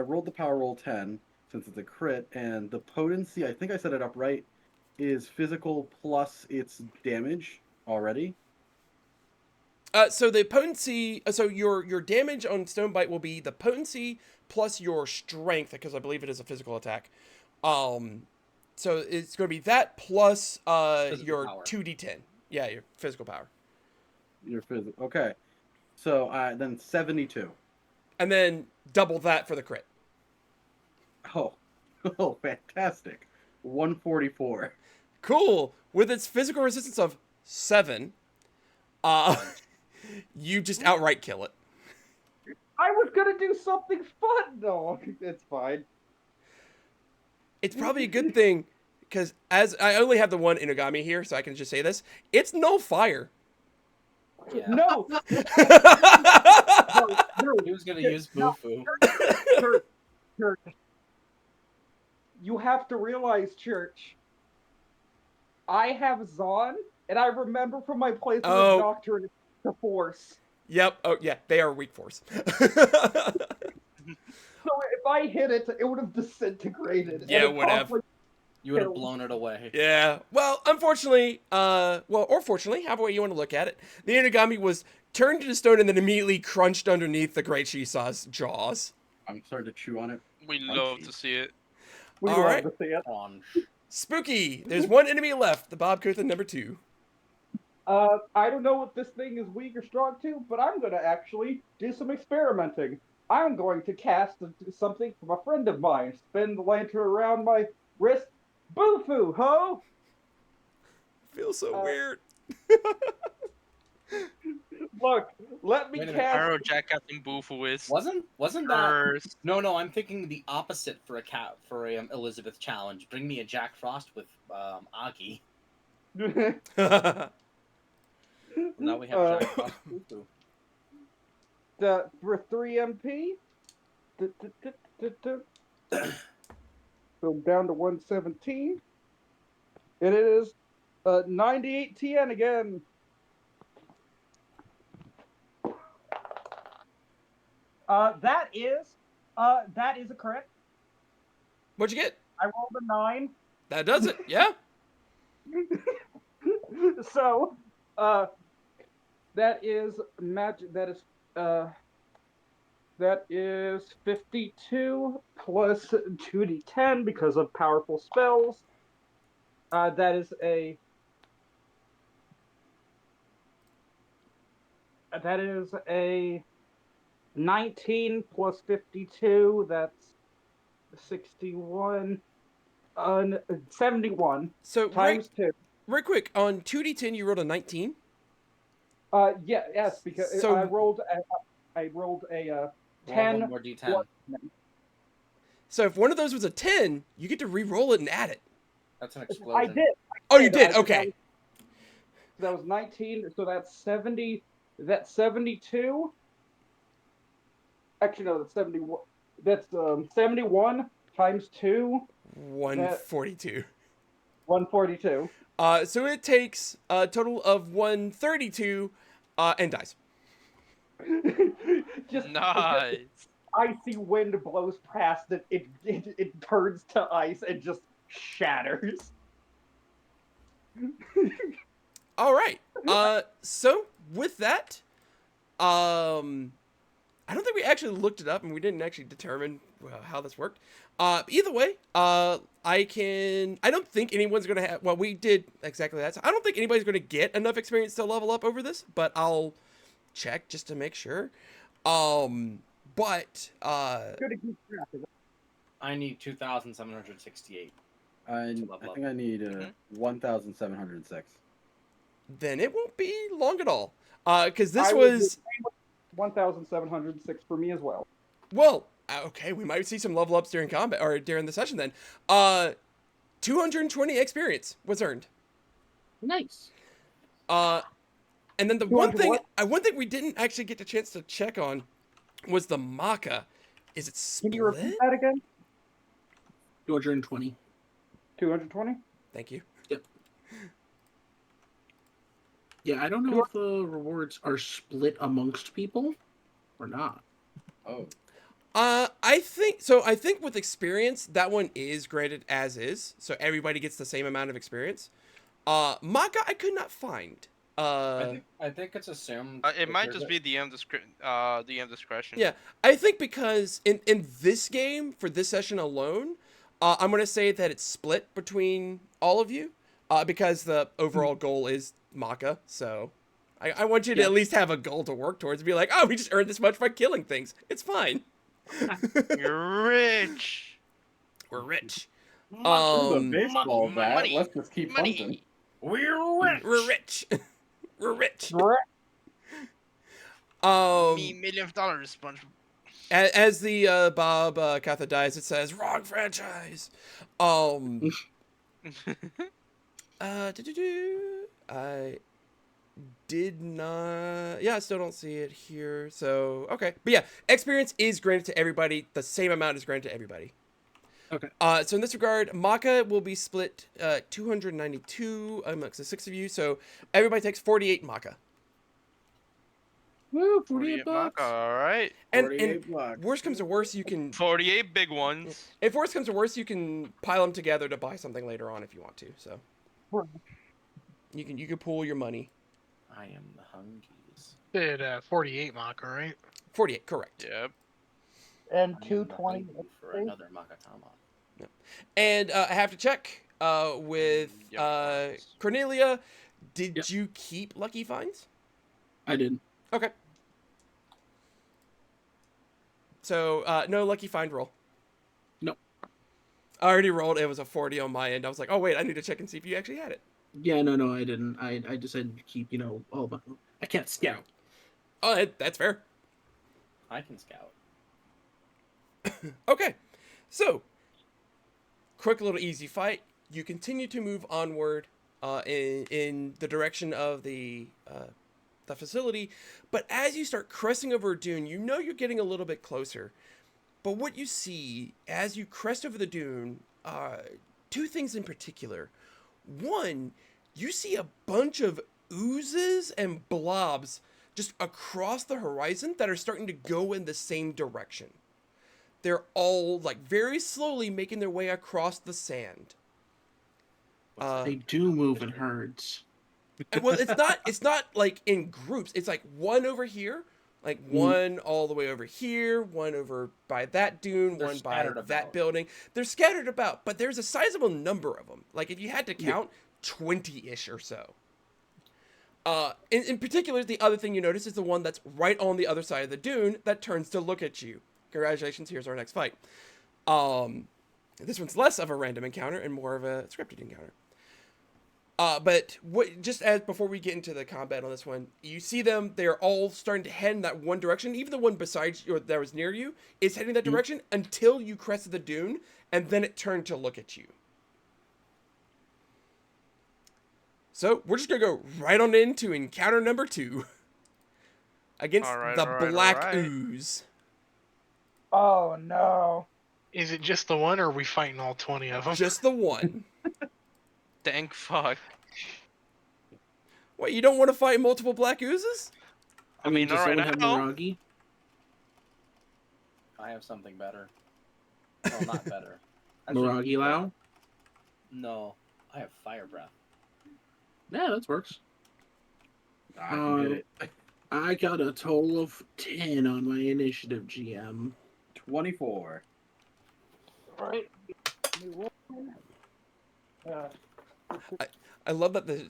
rolled the power roll 10 since it's a crit, and the potency, I think I set it up right, is physical plus its damage already. So the potency, so your damage on stone bite will be the potency plus your strength, because I believe it is a physical attack. So it's going to be that plus your power. 2d10. Yeah, your physical power. Your physical. Okay, so then 72. And then double that for the crit. Oh, oh, fantastic! 144. Cool. With its physical resistance of 7, you just outright kill it. I was gonna do something fun. No, it's fine. It's probably a good thing, because as I only have the one Inugami here, so I can just say this. It's no fire. Yeah. No, no, He was gonna use Bufu. Church. You have to realize, Church. I have Zon, and I remember from my playthrough of Doctrine the Force. Yep. Oh, yeah. They are weak force. So if I hit it, it would have disintegrated. Yeah, and it would have. probably- You would have blown it away. Yeah. Well, unfortunately, or fortunately, however way you want to look at it, the Inugami was turned into stone and then immediately crunched underneath the Great Shisa's jaws. I'm starting to chew on it. We love to see it. We All love right. to see it. On. Spooky. There's one enemy left. The Bob Kuthan number 2. I don't know if this thing is weak or strong too, but I'm gonna actually do some experimenting. I'm going to cast something from a friend of mine. Spin the lantern around my wrist. Boo-foo, ho! Feels so weird. Look, let me Wait a minute, cast. Arrow Jack Captain Bufu is Wasn't that? first. No, I'm thinking the opposite for a Elizabeth challenge. Bring me a Jack Frost with Aki. Now we have Jack Frost Bufu. For 3 MP. So down to 117. It is 98 TN again. That is a crit. What'd you get? I rolled a 9. That does it. Yeah. So, that is magic. That is 52 plus 2d10 because of powerful spells. That is a 19 plus 52. That's 61. 71 So times 2. Real quick, on 2d10 you rolled a 19. Yes, because So- I rolled a Roll 10. one more D10. plus- So if one of those was a 10, you get to re-roll it and add it. That's an I explosion. did. Oh, you did. Okay. That was 19. So that's 70. That's 72. Actually, no, that's 71. That's 71 times 2. That 142. 142. So it takes a total of 132 and dies. just Nice. icy wind blows past it. It turns to ice and just shatters. All right. So with that, I don't think we actually looked it up and we didn't actually determine how this worked. Either way, I don't think anyone's going to have, well, we did exactly that. So I don't think anybody's going to get enough experience to level up over this, but I'll check just to make sure. But, Good to keep track of it. I need 2,768. I think I need 1,706. then it won't be long at all. Cause this I would was, 1,706 for me as well. well, okay, we might see some level ups during combat or during the session then. 220 experience was earned. Nice. And then the 200 what? one thing we didn't actually get a chance to check on was the maca. Is it split? Can you repeat that again? 220. 220? Thank you. Yeah, I don't know if the rewards are split amongst people or not. Oh. I think so. I think with experience, that one is graded as is, so everybody gets the same amount of experience. Maca, I could not find. I think it's assumed. It might because just be DM discretion. Yeah, I think because in this game for this session alone, I'm gonna say that it's split between all of you, because the overall goal is Maca. So, I want you to at least have a goal to work towards. Be like, oh, we just earned this much by killing things. It's fine. You're rich. We're rich. Screw the baseball bat. money, Let's just keep money. hunting. We're rich. We're rich. We're rich. $million, SpongeBob. As the Bob Catha dies, it says wrong franchise. I did not. Yeah, I still don't see it here. So okay, but yeah, experience is granted to everybody. The same amount is granted to everybody. Okay. So in this regard, Maca will be split 292 amongst the 6 of you. So everybody takes 48 Maca. Woo, 48 $48. All right. And 48 bucks. worst comes to worst, you can. 48 big ones. If worst comes to worst, you can pile them together to buy something later on if you want to. So you can pool your money. I am the hungies. Did 48 Maka, right? 48, correct. Yep. And I am the 220 hungy for another Makatama. And I have to check with Cornelia. Did Yep. you keep lucky finds? I didn't. Okay. So no lucky find roll. Nope. I already rolled. It was a 40 on my end. I was like, oh wait, I need to check and see if you actually had it. Yeah, no, I didn't. I decided to keep, all my. I can't scout. Oh, that's fair. I can scout. Okay, so quick little easy fight. You continue to move onward in the direction of the facility, but as you start crossing over a dune, you know you're getting a little bit closer. But what you see as you crest over the dune, two things in particular. One, you see a bunch of oozes and blobs just across the horizon that are starting to go in the same direction. They're all like very slowly making their way across the sand. They do move in herds. Well, it's not like in groups. It's like one over here, like one all the way over here, one over by that dune, They're one by scattered that about. building. They're scattered about, but there's a sizable number of them. Like if you had to count, 20-ish or so. In particular, the other thing you notice is the one that's right on the other side of the dune that turns to look at you. Congratulations, here's our next fight. This one's less of a random encounter and more of a scripted encounter. But just as before we get into the combat on this one, you see them, they're all starting to head in that one direction. Even the one beside you or that was near you is heading that direction until you crested the dune, and then it turned to look at you. So we're just gonna go right on into encounter number 2. against Alright, the alright, black alright. ooze. Oh no. Is it just the one, or are we fighting all 20 of them? Just the one. Thank fuck. What, you don't want to fight multiple black oozes? I mean, does not right someone have now. Miragi? I have something better. Well, not better. Miragi Lao? No, I have fire breath. Yeah, that works. I can get it. I got a total of 10 on my initiative, GM. 24. Right. I love that the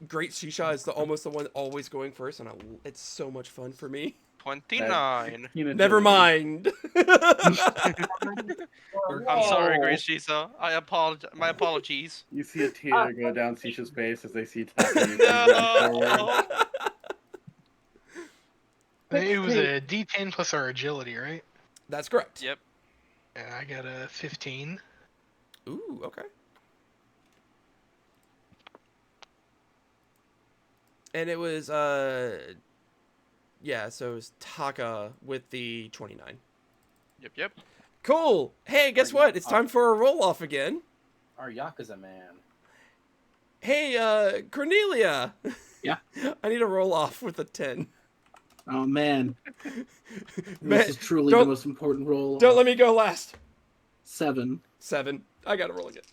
Great Shisha is almost the one always going first, and it's so much fun for me. 29. Never mind. I'm sorry, Great Shisa. I apologize. My apologies. You see a tear go down Sisha's face as they see Takayuki run forward. No. It was a D10 plus our agility, right? That's correct. Yep. Yeah, I got a 15. Ooh, okay. And it was yeah, so it was Taka with the 29. Yep. Cool. Hey, guess what? It's time for a roll off again. Our Yakuza man. Hey, Cornelia. Yeah? I need a roll off with a 10. Oh, man. Man, This is truly the don't- most important roll. Don't let me go last. 7. 7. I gotta roll again.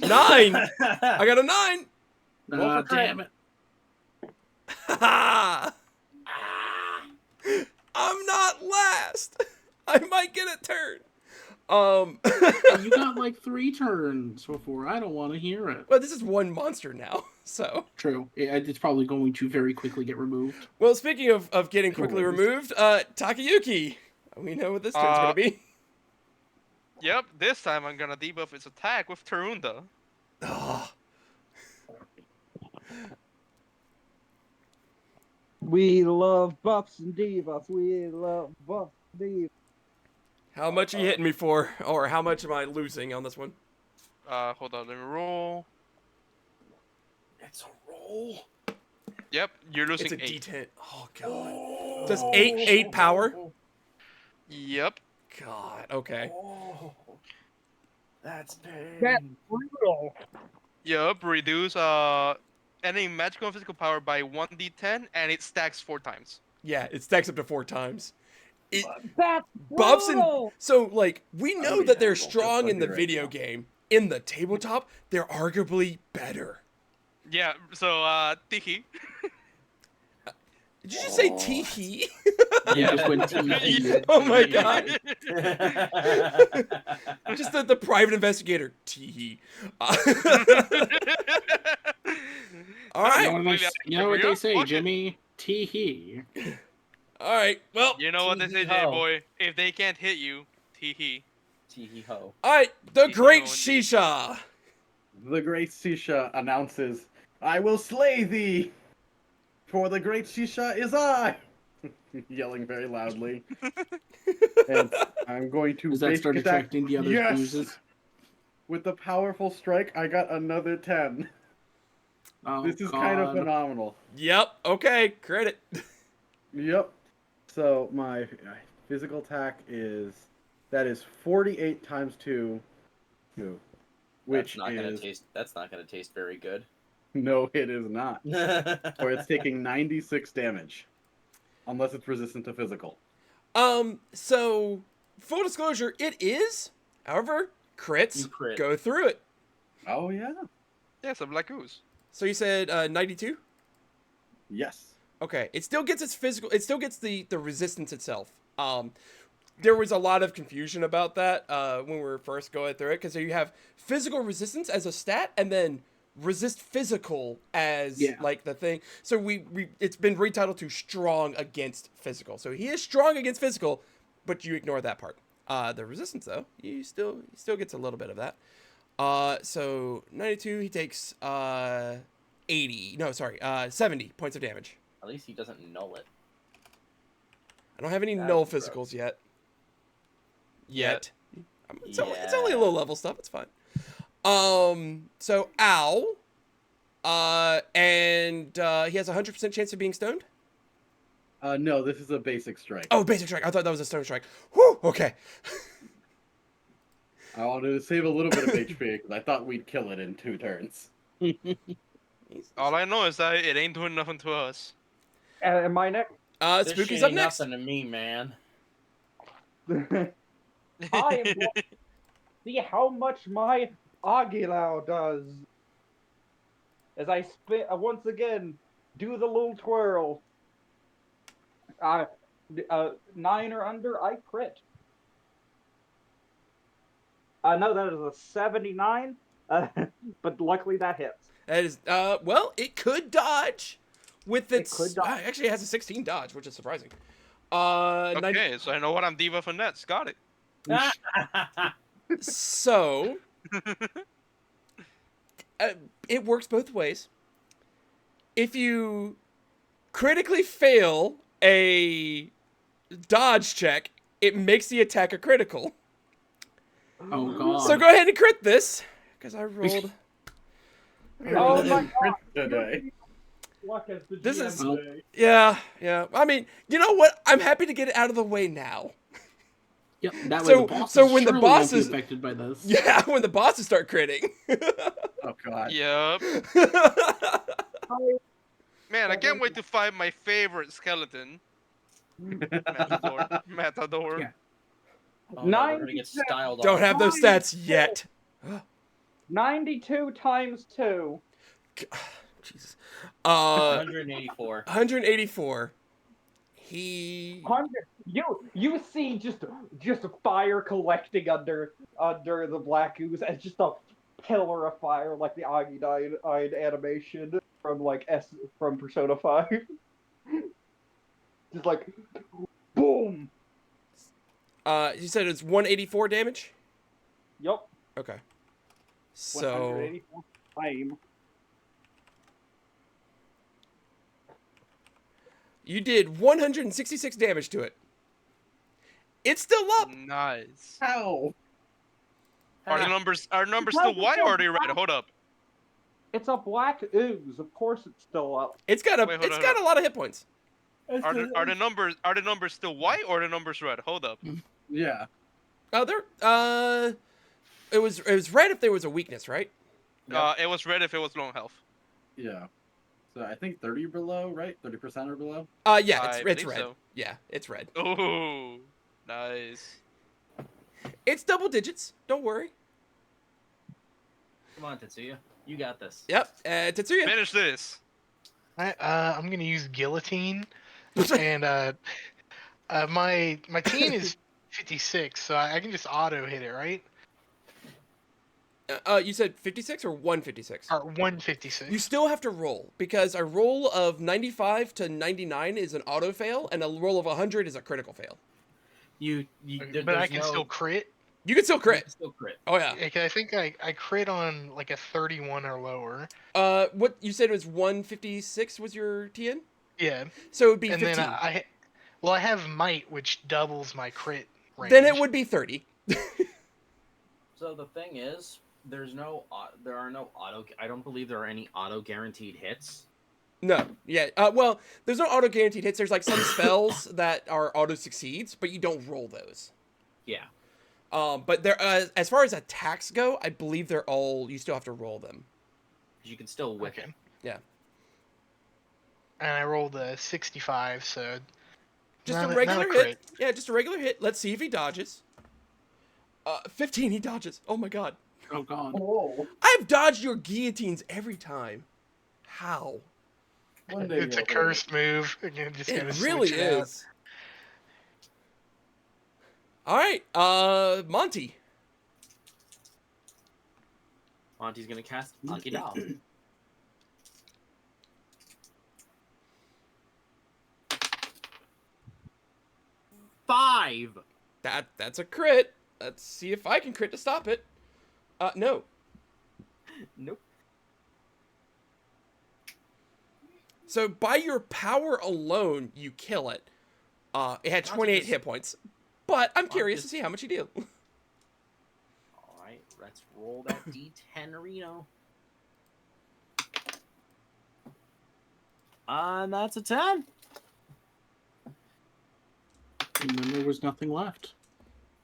9. I got a 9. Ah, damn it. I'm not last. I might get a turn. You got like 3 turns before. I don't want to hear it. Well, this is one monster now, so. True. It's probably going to very quickly get removed. Well, speaking of getting quickly Cool. removed, Takayuki. We know what this turn's gonna be. Yep. This time I'm gonna debuff its attack with Tarunda. Oh, We love buffs and debuffs. We love buffs and debuffs. how much are you hitting me for? Or how much am I losing on this one? Hold on. Let me roll. It's a roll. Yep. You're losing It's a 8. D10. Oh, God. Does 8 power? Yep. God, okay. Oh, that's pain. That's brutal. Yep. Reduce any magical and physical power by 1d10, and it stacks 4 times. Yeah, it stacks up to 4 times. It That's buffs and brutal. so like we know be that they're terrible, strong just in the like you right video now. game. In the tabletop, they're arguably better. Yeah. So Tiki. Did you just say tee-hee? You just went tee-hee. Oh my God. Just the private investigator. Tee-hee. All right. You know what they say, Fuck it. Jimmy? Tee-hee. All right. Well, You know what they say, Jay Tee-hee-ho. boy. If they can't hit you, tee-hee. Tee-hee-ho. all right. The Tee-hee Great ho, indeed. Shisha. The great Sisha announces, I will slay thee! For the great Sisha is I! Yelling very loudly. And I'm going to Does that basic start attack. attracting the other Yes! oozes? With the powerful strike, I got another 10. Oh, This is kind of God. phenomenal. Yep. Okay. Credit. Yep. So my physical attack is 48 times 2, which That's not gonna taste very good. no, it is not. Or it's taking 96 damage, unless it's resistant to physical. So full disclosure, it is. However, crits You crit. go through it. Oh yeah. Yeah, some black ooze. So you said 92? Yes. Okay, it still gets its physical. It still gets the resistance itself. There was a lot of confusion about that when we were first going through it, because you have physical resistance as a stat, and then resist physical as like the thing. So we it's been retitled to strong against physical. So he is strong against physical, but you ignore that part. The resistance though, he still gets a little bit of that. So 92, he takes 70 points of damage. At least he doesn't null it. I don't have any That's null gross. Physicals yet. It's, it's Yeah. only low level stuff. It's fine. So Owl, and he has a 100% chance of being stoned. No, this is a basic strike. Oh, basic strike. I thought that was a stone strike. Whew, okay. I wanted to save a little bit of HP because I thought we'd kill it in 2 turns. All I know is that it ain't doing nothing to us. Am I next? This Spooky's shit up ain't next. nothing to me, man. I am going to see how much my Aguilar does. As I spin once again, do the little twirl. 9 or under, I crit. I know that is a 79, but luckily that hits. That is, well, it could dodge with its. It could dodge. Actually, it has a 16 dodge, which is surprising. Okay, so I know what I'm diva for next. Got it. So, it works both ways. If you critically fail a dodge check, it makes the attack a critical. Oh god. So go ahead and crit this, because I rolled. Oh my god! Today. Luck as the This GM is- today. Yeah. I mean, you know what? I'm happy to get it out of the way now. Yep, that way So- the bosses so when the surely won't be bosses- affected by this. Yeah, when the bosses start critting. Oh god. Yup. Man, I can't wait to find my favorite skeleton. Matador. Yeah. Oh, no, we're gonna get styled Don't on. have those stats yet. 92 times 2. Jesus. 184. 184. He. 100. You see just fire collecting under the black ooze as just a pillar of fire like the Aggie animation from Persona 5. Just like boom. You said it's 184 damage? Yup. Okay. So. 184 flame. You did 166 damage to it. It's still up. Nice. How? Are the numbers still white or are they red? Hold up. It's a black ooze. Of course, it's still up. It's got a. Wait, hold it's on, got a lot of hit points. Are the numbers still white or are the numbers red? Hold up. Yeah. Oh, there. It was red if there was a weakness, right? It was red if it was long health. Yeah. So I think 30 or below, right? 30% or below? Yeah, I it's believe red. so. Yeah, it's red. Oh, nice. It's double digits. Don't worry. Come on, Tetsuya. You got this. Yep. Tetsuya. Finish this. I'm gonna use guillotine, and my teen is 56, so I can just auto hit it, right? You said 56 or 156? Or 156. You still have to roll, because a roll of 95 to 99 is an auto fail, and a roll of 100 is a critical fail. But I can still crit. You can still You crit. can still crit. Oh yeah. I think I crit on like a 31 or lower. What you said was 156 was your TN? Yeah, So it would be and 15. then I have might, which doubles my crit range. Then it would be 30. So the thing is, there are no auto. I don't believe there are any auto guaranteed hits. No. Yeah. Well, there's no auto guaranteed hits. There's like some spells that are auto succeeds, but you don't roll those. Yeah. But there, as far as attacks go, I believe they're all. You still have to roll them. You can still whip it. Yeah. And I rolled a 65, so Just not a a regular crit. hit. Yeah, just a regular hit. Let's see if he dodges. 15, he dodges. Oh my god. Oh god. Oh. I've dodged your guillotines every time. How? One day It's a you'll cursed move. Again, just It gonna really switch it out. is. All right, Monty. Monty's gonna cast Monkey Doll. Five. That's a crit. Let's see if I can crit to stop it. No. Nope. So by your power alone, you kill it. It had 28 hit points. But I'm curious to see how much you deal. All right, let's roll that D10, Reno. And that's a 10. And then there was nothing left.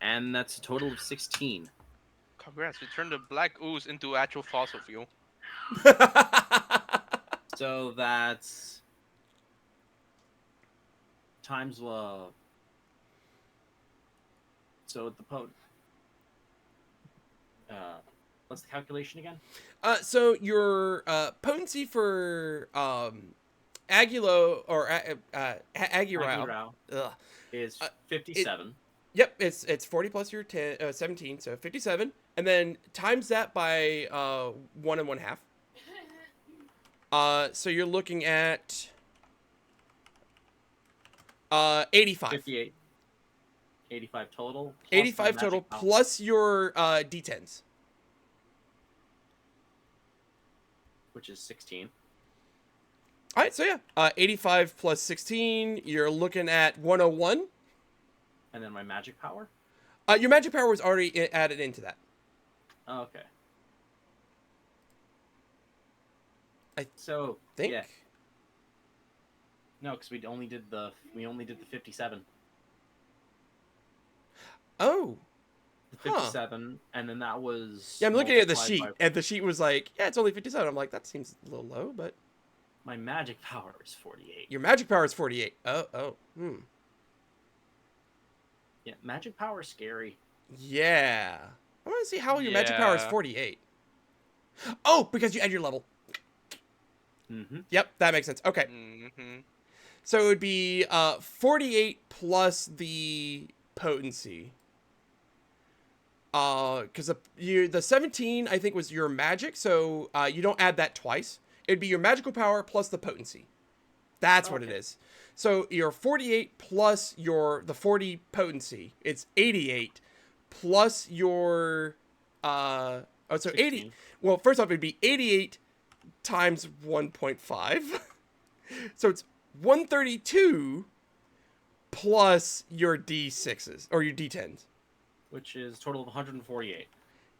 And that's a total of 16. Congrats, we turned the black ooze into actual fossil fuel. So that's times so the what's the calculation again? So your potency for Aguilo or Agurao Agurao ugh, is Uh, 57. Yep, it's 40 plus your 17, so 57, and then times that by 1 1/2. So you're looking at 85. 58. 85 total. Plus 85 my total magic power, plus your D10s. which is 16. All right, so yeah, 85 plus 16, you're looking at 101. And then my magic power? Your magic power was already added into that. Oh, okay. I So Think. yeah. No, because we only did the 57. Oh. The 57, and then that was Yeah, I'm looking at the multiplied sheet, by- and the sheet was like, yeah, it's only 57. I'm like, that seems a little low, but My magic power is 48. your magic power is 48. Yeah, magic power is scary. Yeah. I want to see how your magic power is Yeah. 48. Oh, because you add your level. Mm-hmm. Yep, that makes sense. Okay. Mm-hmm. So it would be 48 plus the potency. Because the 17 I think was your magic, so you don't add that twice. It'd be your magical power plus the potency. That's what it Okay. is. So your 48 plus the 40 potency. It's 88 plus your 80. 16. Well, first off, it'd be 88 times 1.5. So it's 132 plus your D6s or your D10s. Which is a total of 148.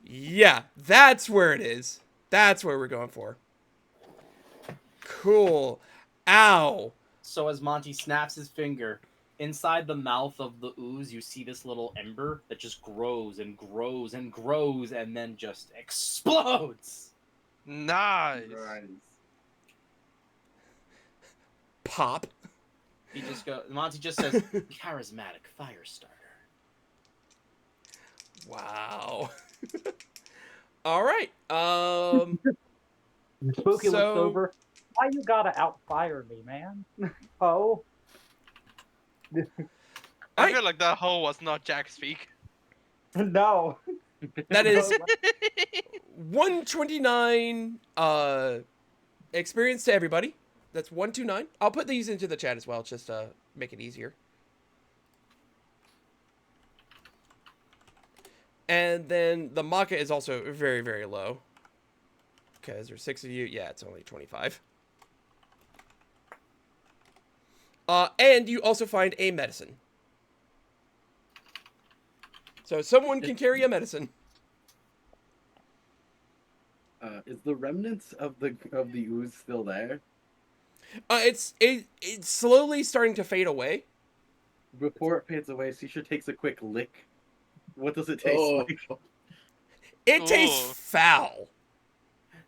Yeah, that's where it is. That's where we're going for. Cool. Ow. So as Monty snaps his finger, inside the mouth of the ooze, you see this little ember that just grows and grows and grows and then just explodes. Nice. Pop. Monty just says, charismatic fire starter. Wow. All right. Spooky So- looks over. Why you gotta outfire me, man? Oh, I feel like that hole was not Jack speak. no. That is No, 129 experience to everybody. That's 129. I'll put these into the chat as well, just to make it easier. And then the Maka is also very, very low. Because there's 6 of you. Yeah, it's only 25. And you also find a medicine. So someone can carry a medicine. Is the remnants of the ooze still there? It's slowly starting to fade away. Before it fades away, Sisha takes a quick lick. What does it taste like? It tastes Ooh. foul.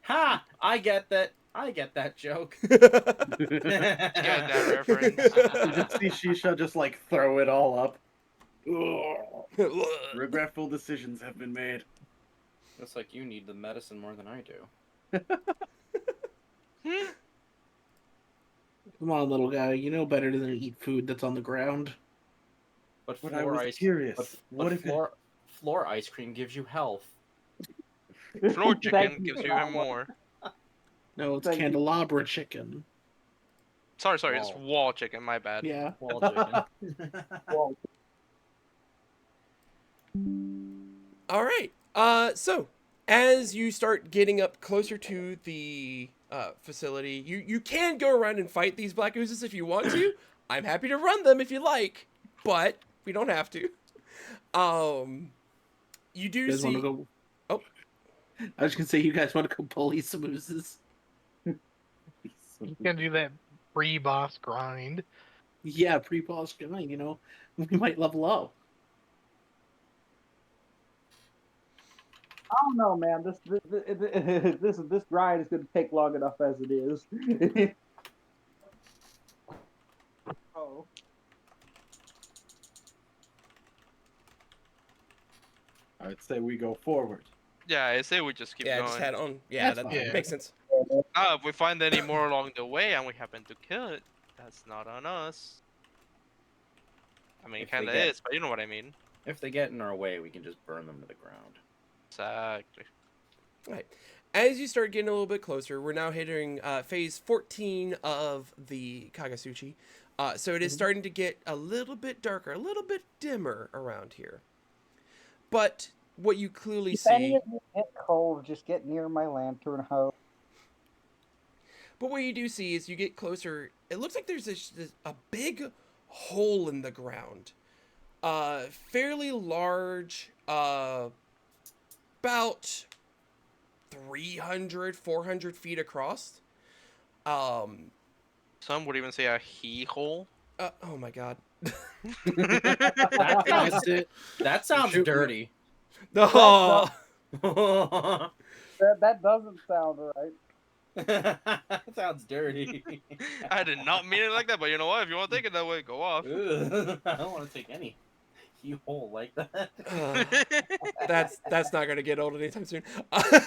Ha! I get that joke. Get that reference. You just see Shisha just like throw it all up. Ugh. Regretful decisions have been made. Looks like you need the medicine more than I do. Come on, little guy. You know better than to eat food that's on the ground. But But I floor was ice curious. But, What but if it- floor ice cream gives you health. Floor Thank chicken you, gives you Mama. even more. No, it's Thank you. candelabra chicken. Sorry, it's Wall. wall chicken. My bad. Yeah. Wall chicken. Well, All right. So as you start getting up closer to the facility, you can go around and fight these black oozes if you want to. I'm happy to run them if you like, but we don't have to. You do You guys want see. to go? Oh. I was gonna say you guys want to go bully some oozes. You can do that pre-boss grind. Yeah, pre-polished guy, we might level up. I don't know, man. This ride is going to take long enough as it is. Oh, I'd say we go forward. Yeah, I say we just keep Yeah, just going. head on. Yeah, That's that fine. Yeah. makes sense. If we find any more along the way and we happen to kill it, that's not on us. I mean, it If they kind of get is, but you know what I mean. if they get in our way, we can just burn them to the ground. Exactly. Right. As you start getting a little bit closer, we're now hitting phase 14 of the Kagasuchi. So it is starting to get a little bit darker, a little bit dimmer around here. But what you clearly if any see, of you get cold, just get near my lantern hose. but what you do see is you get closer, it looks like there's a big hole in the ground. Fairly large, about 300, 400 feet across. Um, Some would even say a he hole. oh my god. That sounds, That's it. that sounds Shoot me. dirty. Oh, That doesn't sound right. That sounds dirty. I did not mean it like that, but you know what? If you want to take it that way, go off. Ugh, I don't want to take any hole like that. that's not gonna get old anytime soon. That's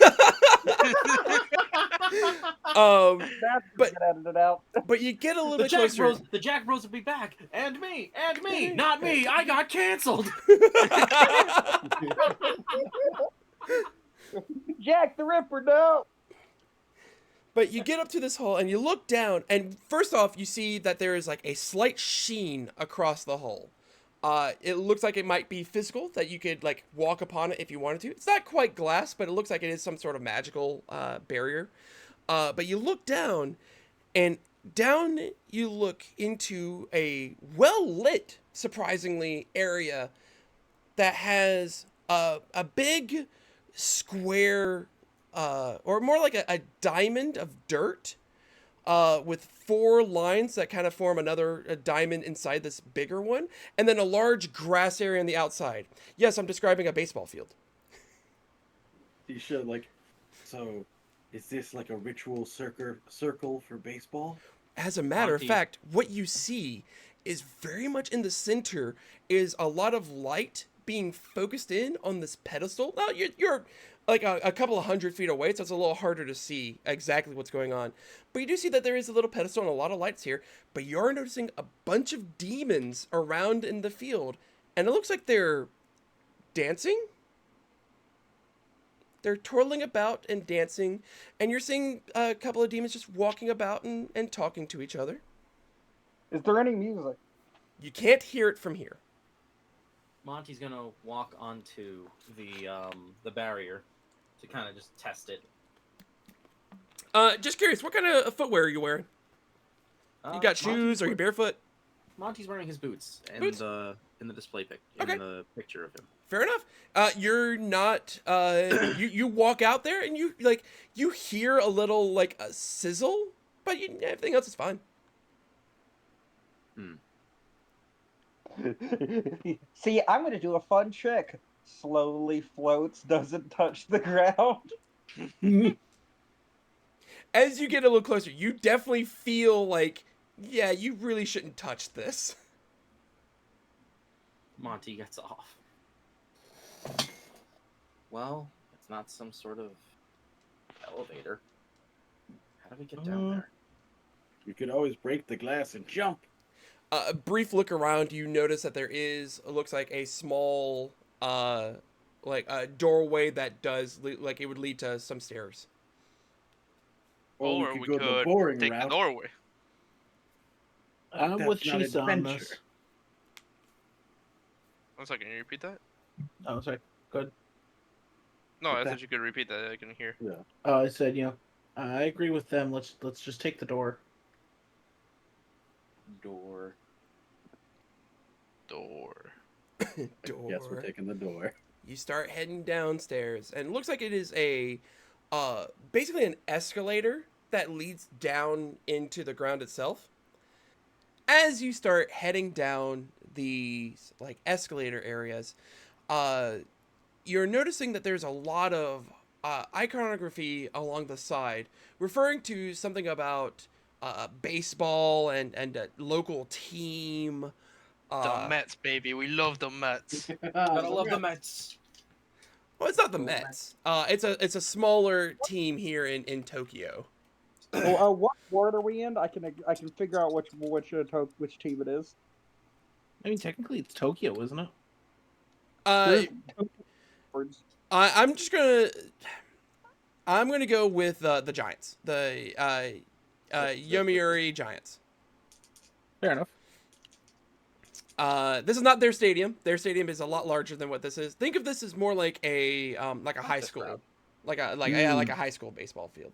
But- get edited out. but you get a little bit closer. The Jack Bros will be back, and me, not me. I got canceled. Jack the Ripper, no. But you get up to this hole and you look down, and first off, you see that there is like a slight sheen across the hull. It looks like it might be physical, that you could like walk upon it if you wanted to. It's not quite glass, but it looks like it is some sort of magical barrier. But you look down, and down you look into a well-lit, surprisingly, area that has a big square, or more like a diamond of dirt, with 4 lines that kind of form a diamond inside this bigger one, and then a large grass area on the outside. Yes, I'm describing a baseball field. You should So, is this like a ritual circle for baseball? As a matter Monty. of fact, what you see is very much in the center is a lot of light being focused in on this pedestal. Now, you're like a couple of 100 feet away, so it's a little harder to see exactly what's going on. But you do see that there is a little pedestal and a lot of lights here. But you're noticing a bunch of demons around in the field, and it looks like they're dancing. They're twirling about and dancing, and you're seeing a couple of demons just walking about and talking to each other. Is there any music? You can't hear it from here. Monty's gonna walk onto the barrier to kind of just test it. Just curious, what kind of footwear are you wearing? You got shoes? Are you barefoot? Monty's wearing his boots in Boots? the display pic Okay. in the picture of him. Fair enough. You're not. You walk out there and you hear a little like a sizzle, but everything else is fine. See, I'm gonna do a fun trick. Slowly floats, doesn't touch the ground. As you get a little closer, you definitely feel like, yeah, you really shouldn't touch this. Monty gets off. Well, it's not some sort of elevator. How do we get down there? You could always break the glass and jump. A brief look around, you notice that there is, it looks like a small, like a doorway that does, like it would lead to some stairs. Or Or we we could go the could boring take the route. doorway. I'm That's with not Shisa on adventure. this. 1 second, can you repeat that? Oh, sorry. Good. No, But I that- thought you could repeat that. I can hear. Yeah. I said, I agree with them. Let's just take the door. Door. Door. Door. Yes, we're taking the door. You start heading downstairs, and it looks like it is basically an escalator that leads down into the ground itself. as you start heading down these like escalator areas, uh, you're noticing that there's a lot of iconography along the side, referring to something about baseball and a local team. The Mets, baby. We love the Mets. Gotta love the Mets. Mets. Well, it's not the Go Mets. It's a smaller team here in Tokyo. Well, what ward are we in? I can figure out which team it is. I mean, technically, it's Tokyo, isn't it? Uh, There's words. I'm just gonna go with the Giants, the Yomiuri Giants. Fair enough. This is not their stadium. Their stadium is a lot larger than what this is. Think of this as more like a high this school, crowd. like a high school baseball field.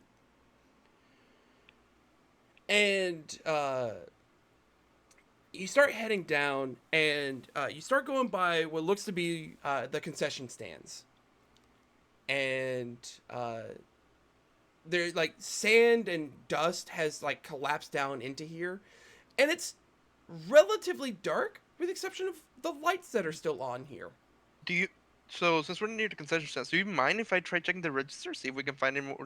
And you start heading down, and you start going by what looks to be the concession stands, and there like sand and dust has like collapsed down into here, and it's relatively dark with the exception of the lights that are still on here. Do you? So since we're near the concession stand, do you mind if I try checking the register, see if we can find any more,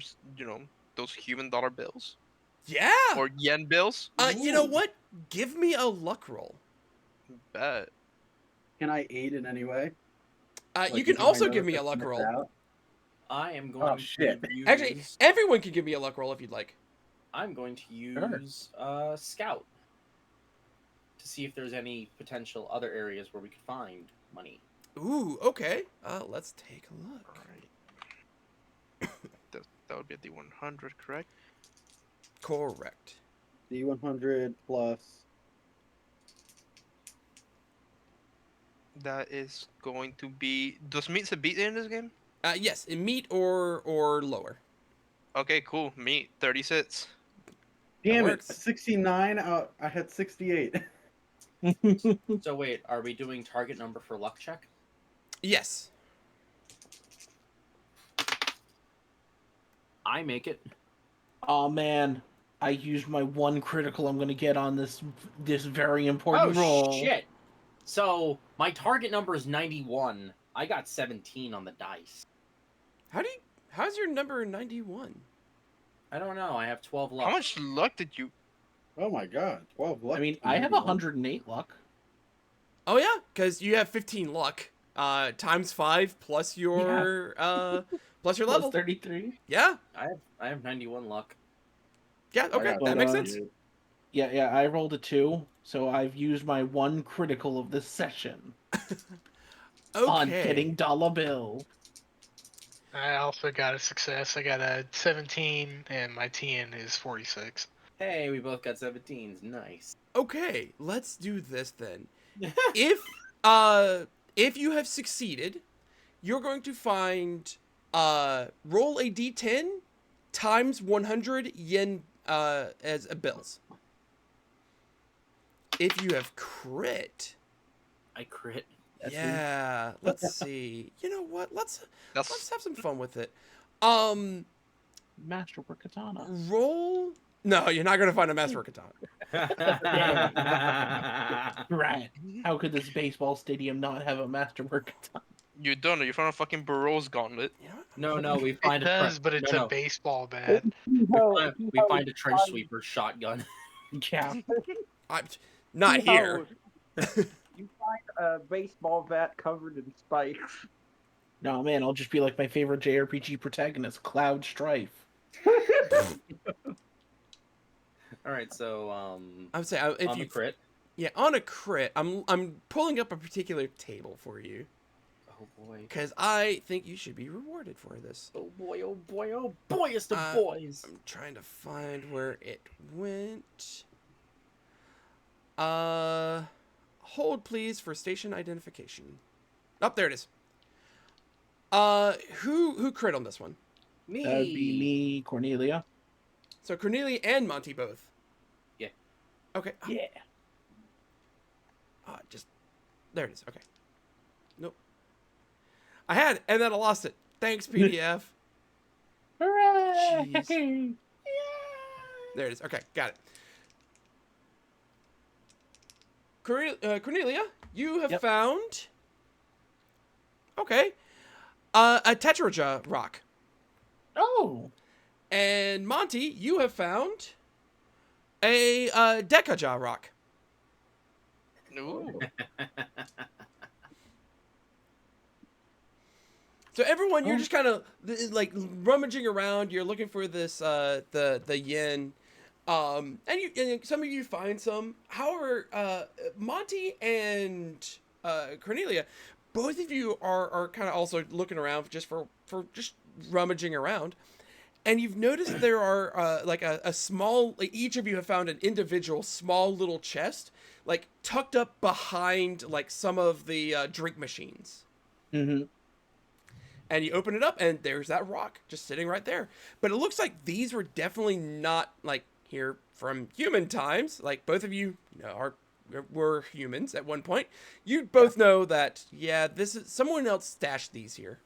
those human dollar bills Yeah. or yen bills? You know what? Give me a luck roll. Bet. Can I aid in any way? You Like, can if I also know give that me a this luck missed roll. out? I am Oh, going shit. to use. Actually, everyone can give me a luck roll if you'd like. I'm going to use Scout to see if there's any potential other areas where we could find money. Ooh, okay. Let's take a look. Alright. That would be a D100, correct? Correct. D100 plus. That is going to be. Does meat a beat in this game? Yes, in meat or lower. Okay, cool. Meat 36. Damn it! works. 69 out. I had 68. So wait, are we doing target number for luck check? Yes. I make it. Oh man, I used my one critical I'm gonna get on this very important Oh roll. shit! So my target number is 91. I got 17 on the dice. How's your number 91? I don't know. I have 12 luck. How much luck did you? Oh my god, 12 luck. I mean, I have 108 luck. Oh yeah, because you have 15 luck. Times 5 plus your plus your level. Plus 33. Yeah. I have 91 luck. Yeah, okay. got That makes 12. sense. Yeah, I rolled a 2, so I've used my one critical of this session on Okay. getting dollar bill. I also got a success. I got a 17, and my TN is 46. Hey, we both got 17s. Nice. Okay, let's do this then. If you have succeeded, you're going to find roll a d10 times 100 yen as bills. If you have crit, I crit. yeah, let's see. You know what? Let's That's have some fun with it. Masterwork katana. Roll. No, you're not gonna find a masterwork katana. Right. How could this baseball stadium not have a masterwork katana? you don't know. You found a fucking Burroughs gauntlet. You know what? No, we It find does, but it's no. a baseball bat. We find a trench sweeper shotgun. Yeah. I'm not here. You find a baseball bat covered in spikes. No, man, I'll just be like my favorite JRPG protagonist, Cloud Strife. All right, so I would say if on you the crit. yeah, on a crit, I'm pulling up a particular table for you Oh boy. because I think you should be rewarded for this. Oh boy. Oh boy. Oh boyest of Uh, boys. I'm trying to find where it went. Hold please for station identification. Oh, there it is. Who crit on this one? Me. That would be me, Cornelia. So Cornelia and Monty both. Yeah. Okay. Yeah. Just there it is. Okay. Nope. I had it, and then I lost it. Thanks, PDF. Hooray! Jeez. There it is. Okay, got it. Cornelia, you have Yep. found okay a Tetraja rock, Oh, and Monty, you have found a Decaja rock. Ooh. So everyone, you're Oh. just kind of like rummaging around. You're looking for this the yin, and some of you find some. However, Monty and Cornelia, both of you are kind of also looking around just for just rummaging around. And you've noticed there are like a small, like each of you have found an individual small little chest, like tucked up behind like some of the drink machines. mm-hmm. And you open it up, and there's that rock just sitting right there. But it looks like these were definitely not like here from human times. Like both of you were humans at one point. You both know that this is someone else stashed these here.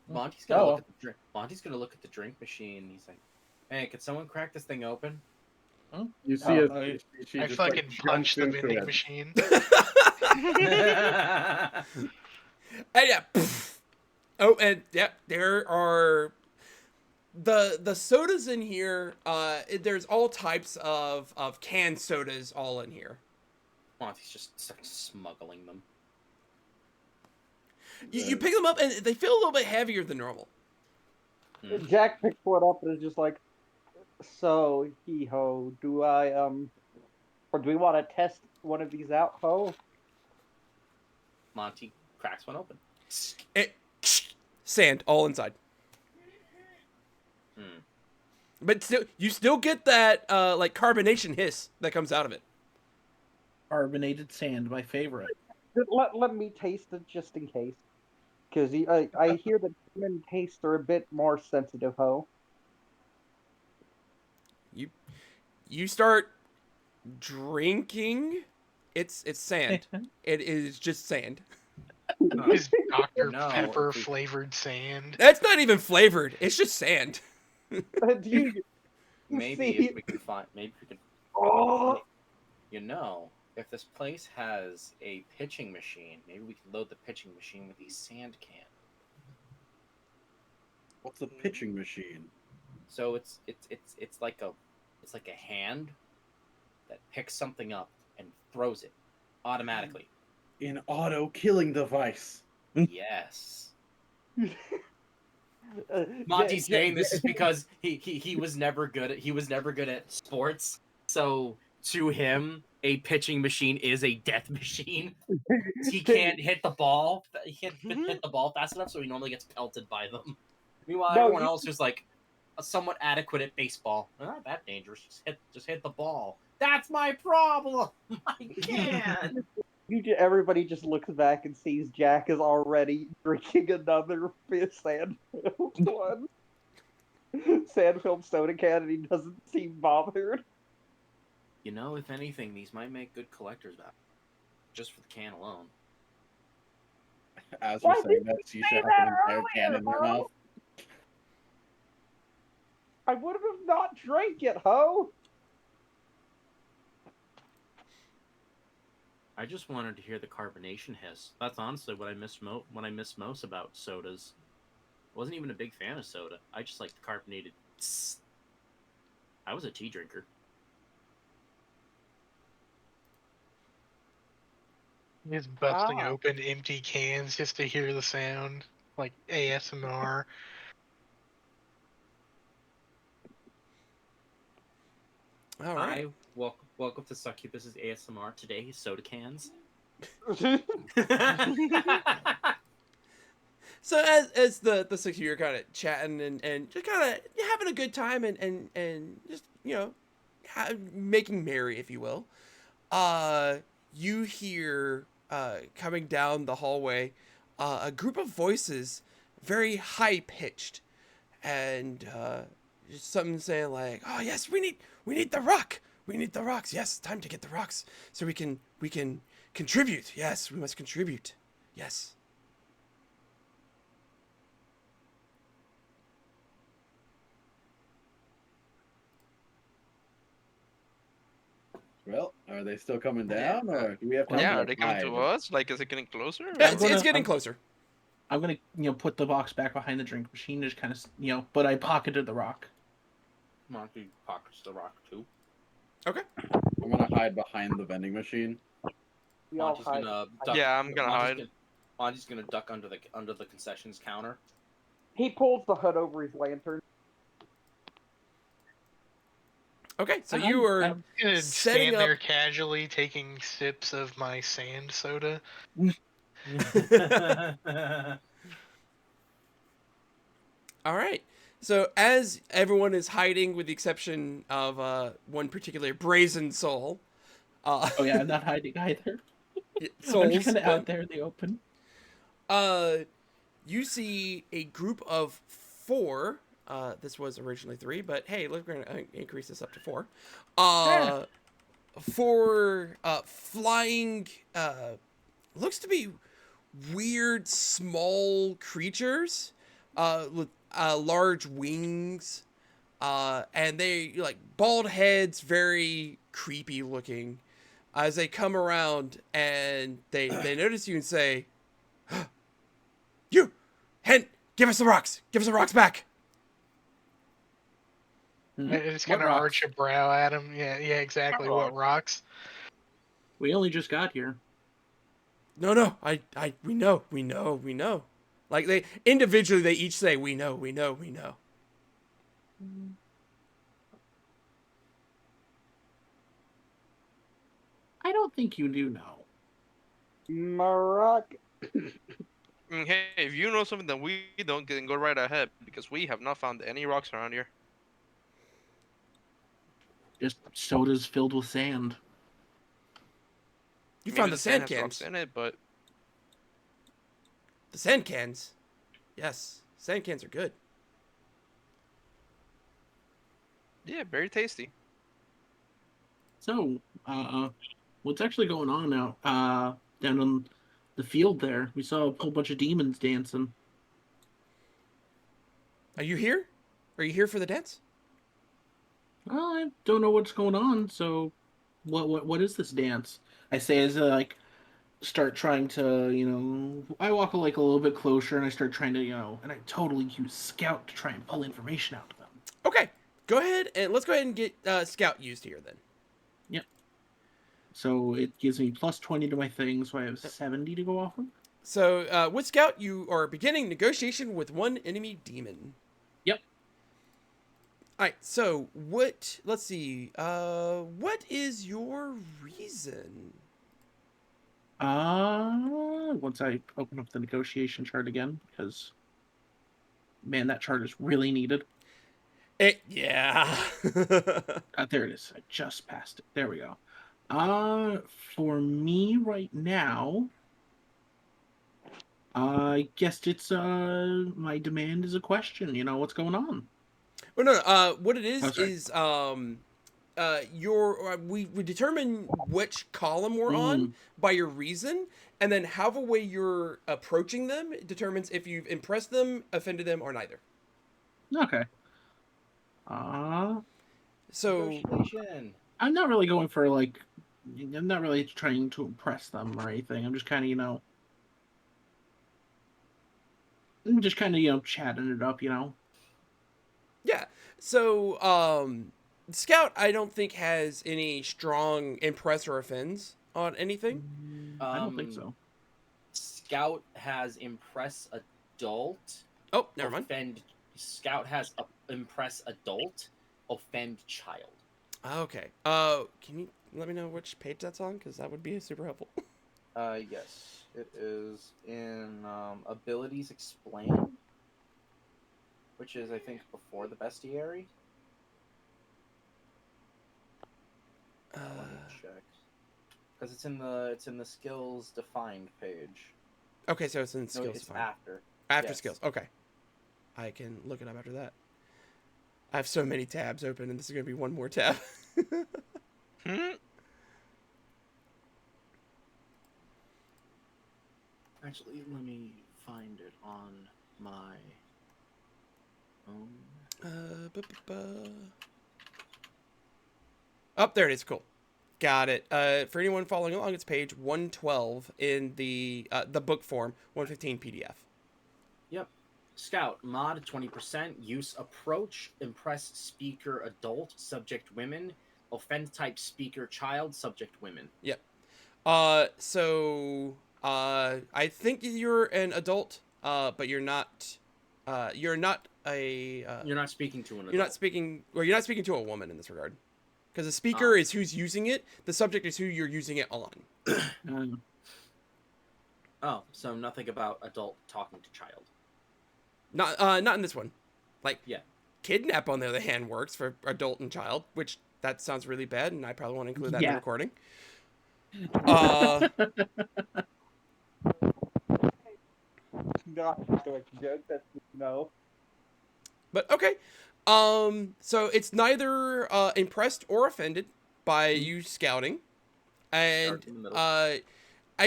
Monty's gonna look Oh. at the drink. Monty's gonna look at the drink machine. He's like, "Hey, could someone crack this thing open?" You see Oh, it. She I just fucking like punched jumps the into vending it. machine. And yeah. Oh, and yep, there are the sodas in here. There's all types of canned sodas all in here. Monty's just starts smuggling them. You pick them up, and they feel a little bit heavier than normal. Jack picks one up and is just like, so, hee ho, do I, or do we want to test one of these out, ho? Monty cracks one open. It, sand all inside. Hmm. But still, you still get that like carbonation hiss that comes out of it. Carbonated sand, my favorite. Let me taste it just in case. Because I hear that human tastes are a bit more sensitive, ho. You start drinking. It's sand. It is just sand. Is Dr. No, Pepper if we- flavored sand? It's not even flavored. It's just sand. Do you Maybe see? if we can find, maybe we could, Oh, you know, if this place has a pitching machine, maybe we could load the pitching machine with these sand cans. What's a pitching machine? So it's like a hand that picks something up and throws it automatically. An auto killing device. Yes. Monty's Ja- saying this is because he was never good at sports. So to him, a pitching machine is a death machine. He can't hit the ball. He can't hit the ball fast enough, so he normally gets pelted by them. Meanwhile, No, everyone you- else who's like somewhat adequate at baseball, they're not that dangerous. Just hit the ball. That's my problem. I can't. Everybody just looks back and sees Jack is already drinking another sand-filled one. Sand-filled soda can, and he doesn't seem bothered. You know, if anything, these might make good collector's value. Just for the can alone. As Why you're saying that, you should have an entire can in your earlier, mouth. I would have not drank it, ho! I just wanted to hear the carbonation hiss. That's honestly what I miss most about sodas. I wasn't even a big fan of soda. I just like the carbonated. Tss. I was a tea drinker. Just busting open empty cans just to hear the sound, like ASMR. All right. Hi, welcome to Succubus's ASMR. Today, soda cans. So as the six of you are kind of chatting and just kind of having a good time and just making merry, if you will, you hear coming down the hallway a group of voices, very high pitched, and just something saying like, "Oh yes, we need the rock. We need the rocks. Yes, time to get the rocks so we can contribute. Yes, we must contribute. Yes." Well, are they still coming Yeah. down, or do we have time Yeah, to are they coming hide? to us? Like, is it getting closer? Yeah, I'm it's gonna- getting I'm- closer. I'm gonna, put the box back behind the drink machine, just kind of, but I pocketed the rock. Monty pockets the rock too. Okay. I'm gonna hide behind the vending machine. We all Monty's hide. gonna duck. Yeah, I'm gonna hide. Monty's gonna duck under the concessions counter. He pulls the hood over his lantern. Okay, so I'm- you are I'm- Gonna setting stand up. there casually taking sips of my sand soda. All right. So as everyone is hiding, with the exception of one particular brazen soul, Oh yeah, I'm not hiding either. I'm souls, just kind of then, out there in the open. you see a group of 4. This was originally 3, but hey, we're going to increase this up to 4. 4 flying, looks to be weird small creatures with large wings, and they like bald heads, very creepy looking. As they come around and they notice you and say, "You, Hen, give us the rocks! Give us the rocks back!" It's What gonna rocks? arch a brow at him. Yeah, exactly. What rocks? We only just got here. No, we know. Like they individually, they each say, "We know." I don't think you do know. Marak. Hey, if you know something that we don't, then go right ahead, because we have not found any rocks around here. Just sodas filled with sand. You Maybe found the sand has rocks cans. in it, but The sand cans. Yes, sand cans are good. yeah, very tasty. So, what's actually going on out down on the field there? We saw a whole bunch of demons dancing. Are you here? Are you here for the dance? Well, I don't know what's going on. So, what is this dance? I say as I like start trying to, I walk like a little bit closer and I start trying to, and I totally use Scout to try and pull information out of them. Okay, go ahead and let's go ahead and get Scout used here then. Yep. So it gives me plus 20 to my thing, so I have 70 to go off of. So with Scout, you are beginning negotiation with one enemy demon. Yep. All right. So what? Let's see. What is your reason? Once I open up the negotiation chart again, because man, that chart is really needed. Yeah. There it is. I just passed it. There we go. For me right now, I guess it's my demand is a question. What's going on? Well, no. What it Oh, sorry. is your we determine which column we're on by your reason, and then however way you're approaching them determines if you've impressed them, offended them, or neither. Okay. So Negotiation. I'm not really going for like. I'm not really trying to impress them or anything. I'm just kind of, I'm just kind of, chatting it up, yeah. So Scout, I don't think has any strong impress or offends on anything. I don't think so. Scout has impress adult. Oh, never mind. Scout has impress adult, offend child. Okay. Can you let me know which page that's on? Because that would be super helpful. Yes, it is in abilities explained, which is I think before the bestiary. Let me check, because it's in the skills defined page. Okay, so it's in No, skills. it's Fine. after yes. Skills. Okay, I can look it up after that. I have so many tabs open, and this is gonna be one more tab. Actually, let me find it on my own. Oh, there it is. Cool. Got it. For anyone following along, it's page 112 in the book form, 115 PDF. Yep. Scout, mod 20%, use approach, impress speaker adult, subject women, offend type speaker child, subject women. Yep. I think you're an adult, but you're not. You're not a. You're not speaking to an adult. You're not speaking. Well, you're not speaking to a woman in this regard, because the speaker is who's using it. The subject is who you're using it on. Oh, so nothing about adult talking to child. Not in this one. Like, yeah, kidnap on the other hand works for adult and child, which that sounds really bad, and I probably want to include that in the recording. Not doing joke. That's no. But okay. So it's neither impressed or offended by you scouting, and I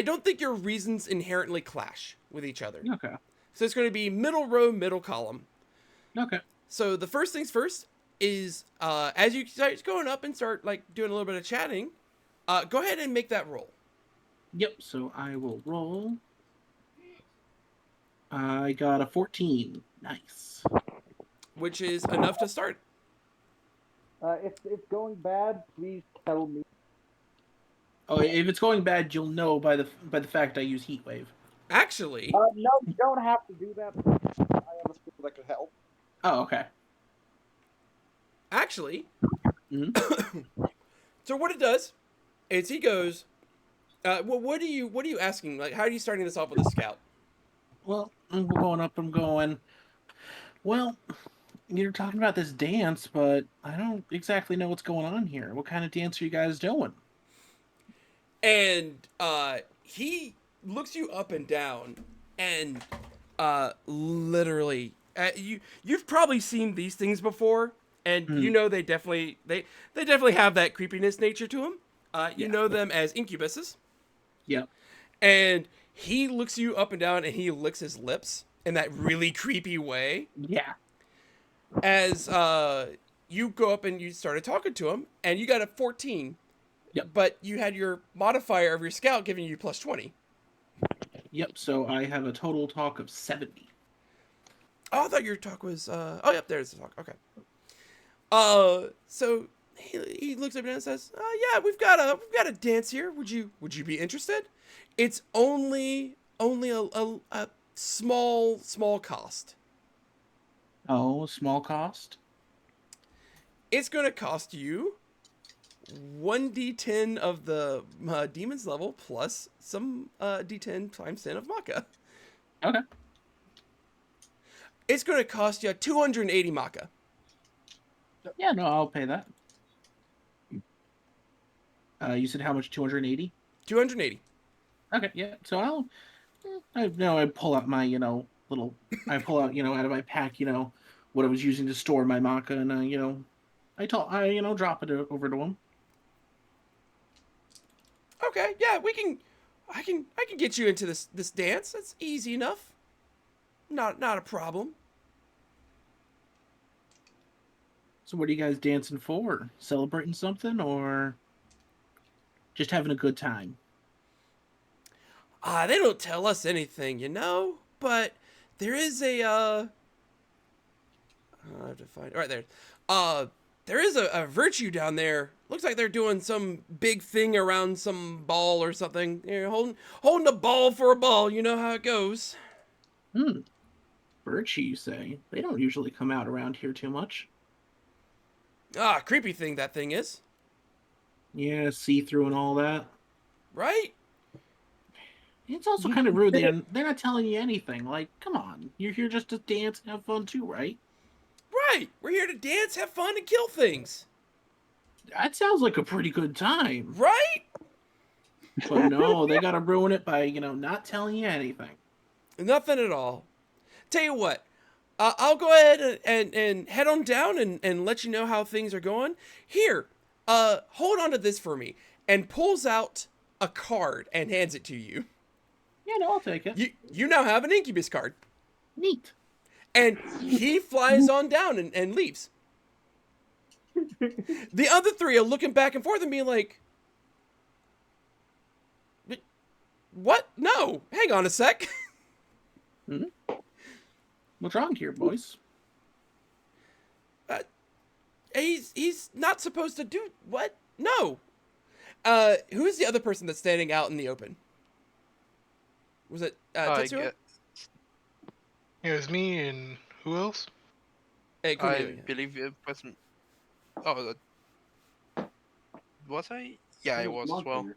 don't think your reasons inherently clash with each other. Okay. So it's going to be middle row, middle column. Okay. So the first things first is as you start going up and start like doing a little bit of chatting, go ahead and make that roll. Yep. So I will roll. I got a 14. Nice. Which is enough to start. If it's going bad, please tell me. Oh, if it's going bad, you'll know by the fact I use heat wave. Actually. No, you don't have to do that. I have a skill that could help. Oh, okay. Actually. So what it does is he goes. Well, what are you asking? Like, how are you starting this off with a scout? Well, I'm going up. I'm going. Well, you're talking about this dance, but I don't exactly know what's going on here. What kind of dance are you guys doing? And he looks you up and down, and literally, you've probably seen these things before, and you know they definitely have that creepiness nature to them. You know them as incubuses. Yeah. And he looks you up and down, and he licks his lips in that really creepy way. Yeah. As you go up and you started talking to him, and you got a 14. Yep. But you had your modifier of your scout giving you plus 20. Yep. So I have a total talk of 70. Oh, I thought your talk was. Oh, yep. There's the talk. Okay. So he looks up and says, "Yeah, we've got a dance here. Would you be interested? It's only a small cost." Oh, small cost. It's gonna cost you 1d10 of the demon's level plus some d10 times 10 of Maka. Okay. It's going to cost you 280 Maka. Yeah, no, I'll pay that. You said how much? 280? 280. Okay, yeah. So I pull out my, I pull out, out of my pack, what I was using to store my Maka, and I drop it over to him. Okay, yeah, I can get you into this dance. That's easy enough. Not a problem. So what are you guys dancing for? Celebrating something or just having a good time? They don't tell us anything, but there is a I have to find right there. There is a virtue down there. Looks like they're doing some big thing around some ball or something. They're holding a ball for a ball. You know how it goes. Virtue, you say? They don't usually come out around here too much. Creepy thing that thing is. Yeah, see-through and all that. Right? It's also kind of rude. They're not telling you anything. Like, come on. You're here just to dance and have fun too, right? Right. We're here to dance, have fun, and kill things. That sounds like a pretty good time. Right? But no, they gotta ruin it by, not telling you anything. Nothing at all. Tell you what, I'll go ahead and head on down and let you know how things are going. Here, hold on to this for me. And pulls out a card and hands it to you. Yeah, no, I'll take it. You now have an incubus card. Neat. And he flies on down and leaves. The other three are looking back and forth and being like, What? No. Hang on a sec. What's wrong here, boys? He's not supposed to do what? No. Who's the other person that's standing out in the open? Was it Tetsuo? It was me and who else? Hey, I Cornelia. believe it was. Oh, was I? Yeah, I was as well.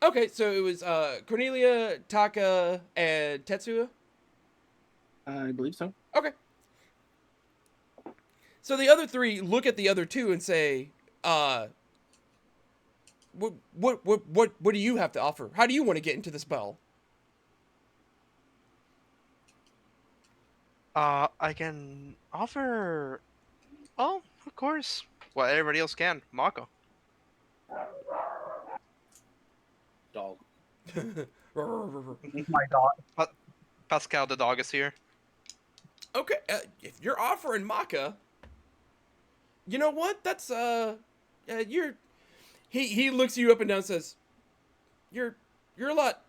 Okay, so it was Cornelia, Taka, and Tetsuo? I believe so. Okay. So the other three look at the other two and say, what do you have to offer? How do you want to get into the spell? I can offer. Oh, of course. Well, everybody else can. Mako. Dog. My dog. Pascal the dog is here. Okay, if you're offering Maka, you know what? That's you're. He looks you up and down and says, "You're a lot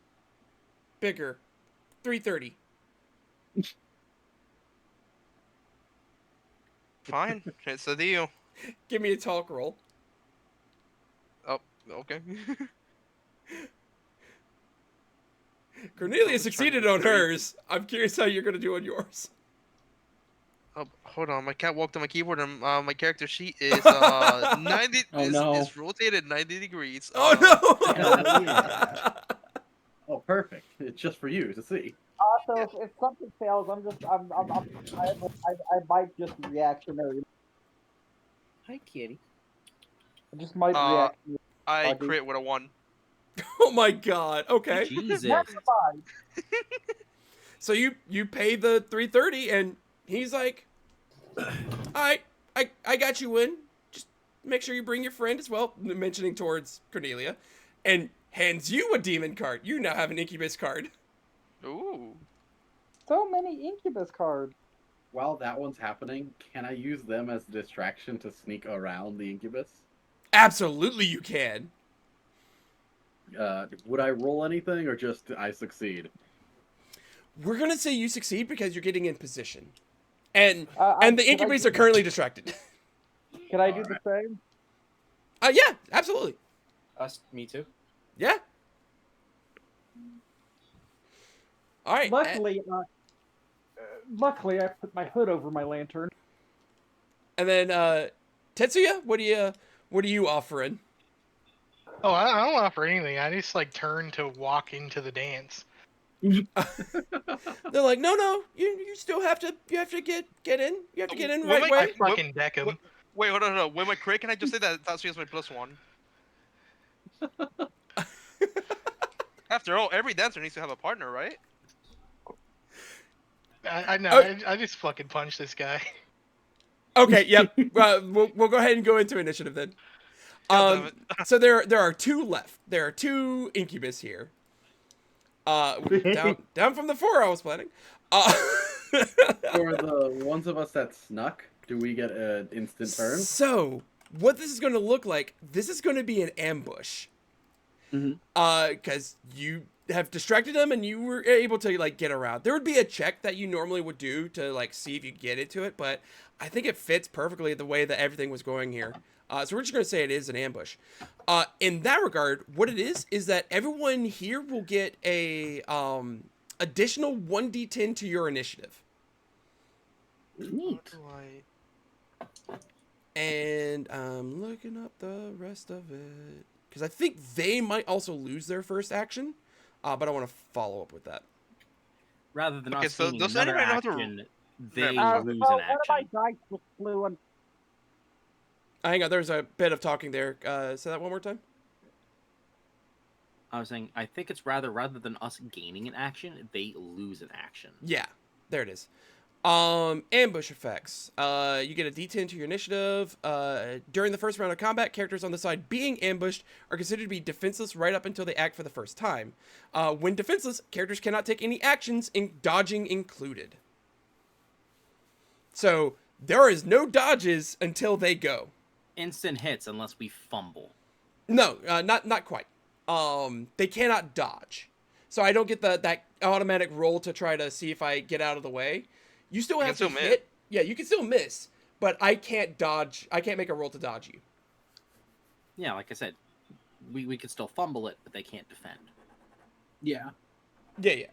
bigger, 330." Fine, it's a deal. Give me a talk roll. Oh, okay. Cornelia was succeeded trying on to- hers. I'm curious how you're gonna do on yours. Oh, hold on, my cat walked on my keyboard and my character sheet is 90 Oh, no. is rotated 90 degrees. Oh Hell no! yeah. Oh, perfect. It's just for you to see. Also, if something fails, I might just reactionary. Hi, kitty. I just might Uh, react. I Buggy. crit with a 1. Oh my god. Okay. Jesus. Never mind. So you pay the 330 and he's like, "All right, I got you in. Just make sure you bring your friend as well," mentioning towards Cornelia, and hands you a demon card. You now have an incubus card. Ooh. So many incubus cards. While that one's happening, can I use them as a distraction to sneak around the incubus? Absolutely you can. Would I roll anything or just I succeed? We're going to say you succeed because you're getting in position. And Can the I incubus do are currently distracted. Can I do the same? Yeah, absolutely. Me too. Yeah. All right. Luckily, I put my hood over my lantern. And then Tetsuya, what are you offering? Oh, I don't offer anything. I just like turn to walk into the dance. They're like, no, you still have to get in. You have to get in the Well, right my- way. I fucking deck him. Wait, hold on. With my crit, can I just say that that's just my +1? After all, every dancer needs to have a partner, right? I know. Oh. I just fucking punch this guy. Okay, yep. We'll go ahead and go into initiative then. God damn it. So there are two left. There are two incubus here. Down from the 4 I was planning. For the ones of us that snuck, do we get an instant turn? So what this is going to look like? This is going to be an ambush. Because you have distracted them and you were able to like get around. There would be a check that you normally would do to like see if you get into it, but I think it fits perfectly the way that everything was going here. So we're just gonna say it is an ambush. In that regard, what it is that everyone here will get a additional 1d10 to your initiative. Neat. How do I- And I'm looking up the rest of it because I think they might also lose their first action, but I want to follow up with that. Rather than Okay, us so gaining does another anybody know how to- action, they Yeah, lose Well, an one of my action. dice was fluent. Hang on, there's a bit of talking there. Say that one more time. I was saying, I think it's rather than us gaining an action, they lose an action. Yeah, there it is. Ambush effects. You get a D10 to your initiative. During the first round of combat, characters on the side being ambushed are considered to be defenseless right up until they act for the first time. When defenseless, characters cannot take any actions, dodging included. So there is no dodges until they go. Instant hits unless we fumble. No, not quite. they cannot dodge. So I don't get that automatic roll to try to see if I get out of the way. You still You have can to still miss. hit. Yeah, you can still miss, but I can't dodge. I can't make a roll to dodge you. Yeah, like I said, we could still fumble it, but they can't defend. Yeah. Yeah.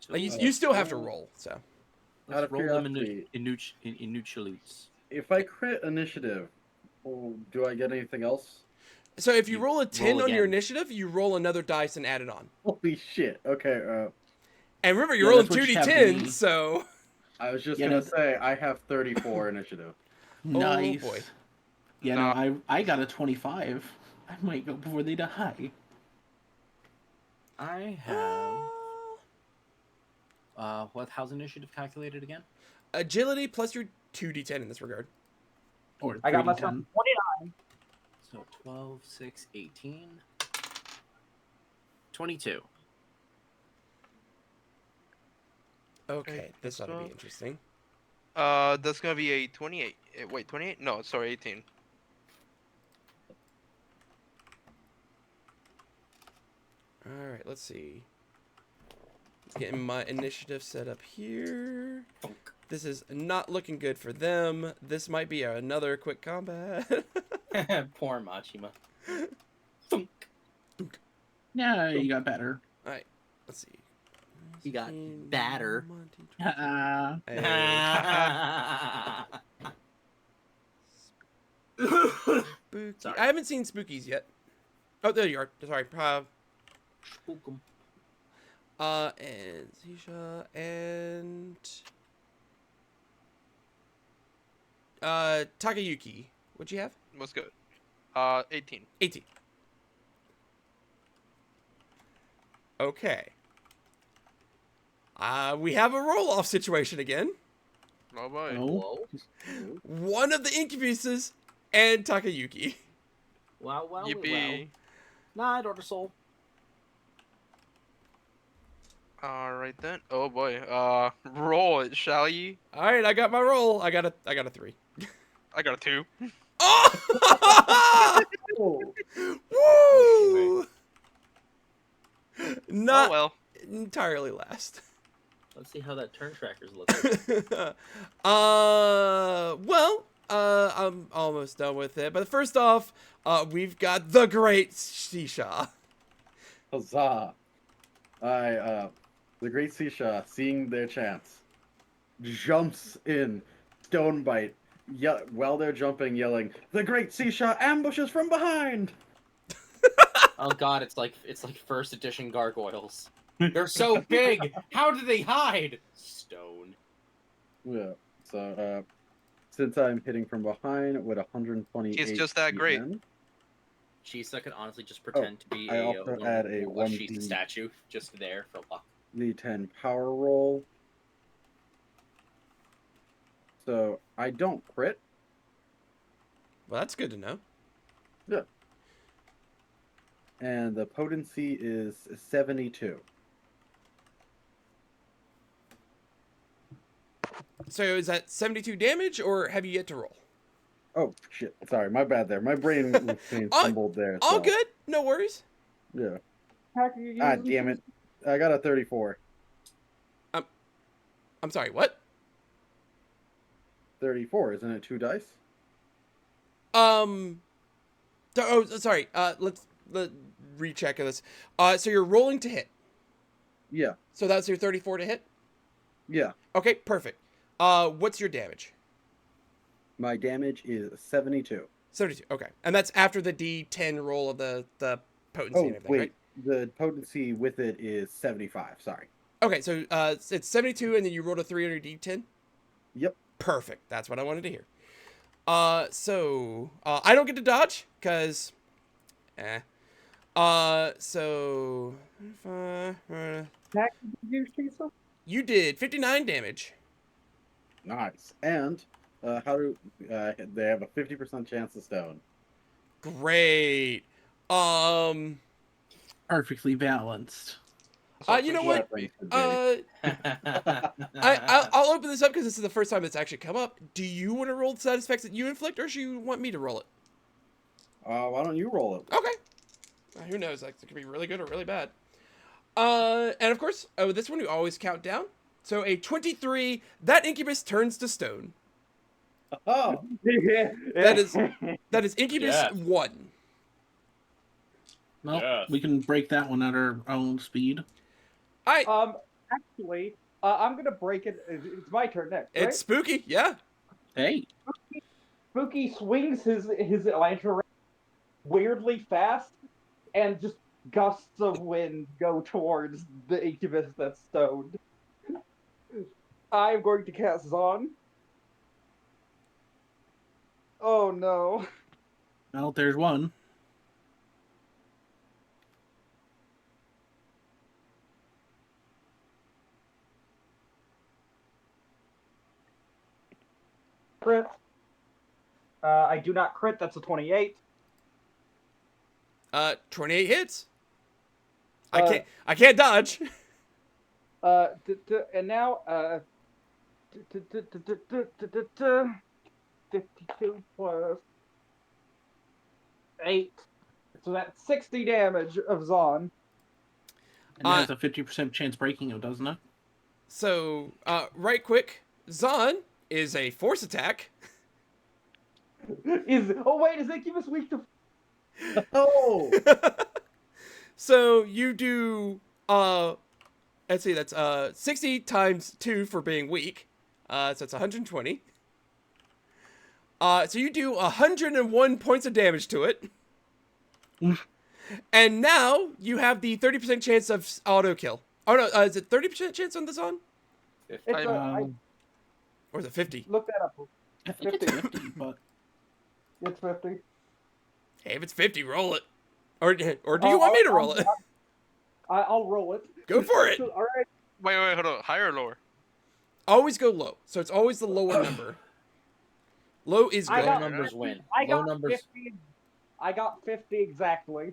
So Like you still have to roll. So Out let's of roll them curiosity, in Nuchalutes. if I crit initiative, do I get anything else? so if you You roll a 10 roll on your again. initiative, you roll another dice and add it on. Holy shit. Okay, And remember, you're Yeah, rolling that's what you have 2d10, the- so I was just Yeah, gonna no- say I have 34 initiative. Nice. boy. Yeah, No. no, I got a 25. I might go before they die. I have how's initiative calculated again? Agility plus your 2d10 in this regard. Or I got myself 30-10. 29. So 12, 6, 18, 22. Okay, this ought to be 12. interesting. That's gonna be a 28. Wait, 28? No, sorry, 18. All right, let's see. Getting my initiative set up here. This is not looking good for them. This might be another quick combat. Poor Machima. Thunk. Yeah, you got better. All right, let's see. You got batter. Hey. Spooky. Sorry. I haven't seen Spookies yet. Oh, there you are. Sorry. Spook 'em. And Zisha and Takayuki. What'd you have? What's good? 18. 18. Okay. We have a roll-off situation again. Oh boy. Oh. Whoa. One of the incubuses and Takayuki. Wow, wow, wow. Yippee. Night, Order Soul. Alright then. Oh boy. Roll it, shall ye? All right, I got my roll. I got a 3. I got a 2. Oh! Oh, Woo! Oh Not well. entirely last. Let's see how that turn tracker's looking. Well, I'm almost done with it. But first off, we've got the great Shisha. Huzzah! The Great Sisha, seeing their chance, jumps in, stone bite, while they're jumping, yelling, "The Great Sisha ambushes from behind!" Oh god, it's like first edition gargoyles. They're so big. How do they hide? Stone. Yeah. So, since I'm hitting from behind with 128, He's just that great. DN, Chisa could honestly just pretend to be I also add a 1d. Shisa statue just there for luck. the 10 power roll. So I don't crit. Well, that's good to know. Yeah. And the potency is 72. So is that 72 damage, or have you yet to roll? Oh shit! Sorry, my bad there. My brain was being All- fumbled there. All so, good, no worries. Yeah. how can you Ah, use damn it! I got a 34. I'm sorry, what? 34, isn't it 2 dice? Sorry. Let's recheck this. So you're rolling to hit. Yeah. So that's your 34 to hit. Yeah. Okay, perfect. What's your damage? My damage is 72. 72. Okay, and that's after the D10 roll of the potency Oh and everything, wait, right? the potency with it is 75. Sorry. Okay, so it's 72, and then you rolled a 3 on your D10. Yep. Perfect. That's what I wanted to hear. So I don't get to dodge because, so How can you use Chisa? you did 59 damage. Nice. And how do they have a 50% chance to stone? Great. Perfectly balanced. You know what? Things could be. I'll open this up because this is the first time it's actually come up. Do you want to roll the side effects that you inflict, or do you want me to roll it? Why don't you roll it? Okay. Who knows? Like, it could be really good or really bad. And of course, this one we always count down. So a 23, that incubus turns to stone. Oh, That is incubus Yes. 1. Well, Yes. we can break that one at our own speed. Actually, I'm gonna break it. It's my turn next, right? It's spooky, yeah. Hey, Spooky swings his lantern around weirdly fast, and just gusts of wind go towards the incubus that's stoned. I'm going to cast Zon. Oh no. well, there's one. Crit. I do not crit. That's a 28. 28 hits. I can't dodge. And now 52 plus 8. So that's 60 damage of Zon. And it has a 50% chance breaking it, doesn't it? So, right quick, Zon is a force attack. Is incubus weak to? oh! So you do let's see, that's 60 times 2 for being weak. So it's 120. So you do 101 points of damage to it. And now you have the 30% chance of auto kill. Oh no, is it 30% chance on the Zon? It's Or is it 50? look that up. I think it's 50, but It's 50. Hey, if it's 50, roll it. Or do you want me to roll it? I'll roll it. Go for it. All right. Wait, hold on. Higher or lower? Always go low. So it's always the lower number. Low is Low good. numbers win. I Low got numbers. 50. I got 50 exactly.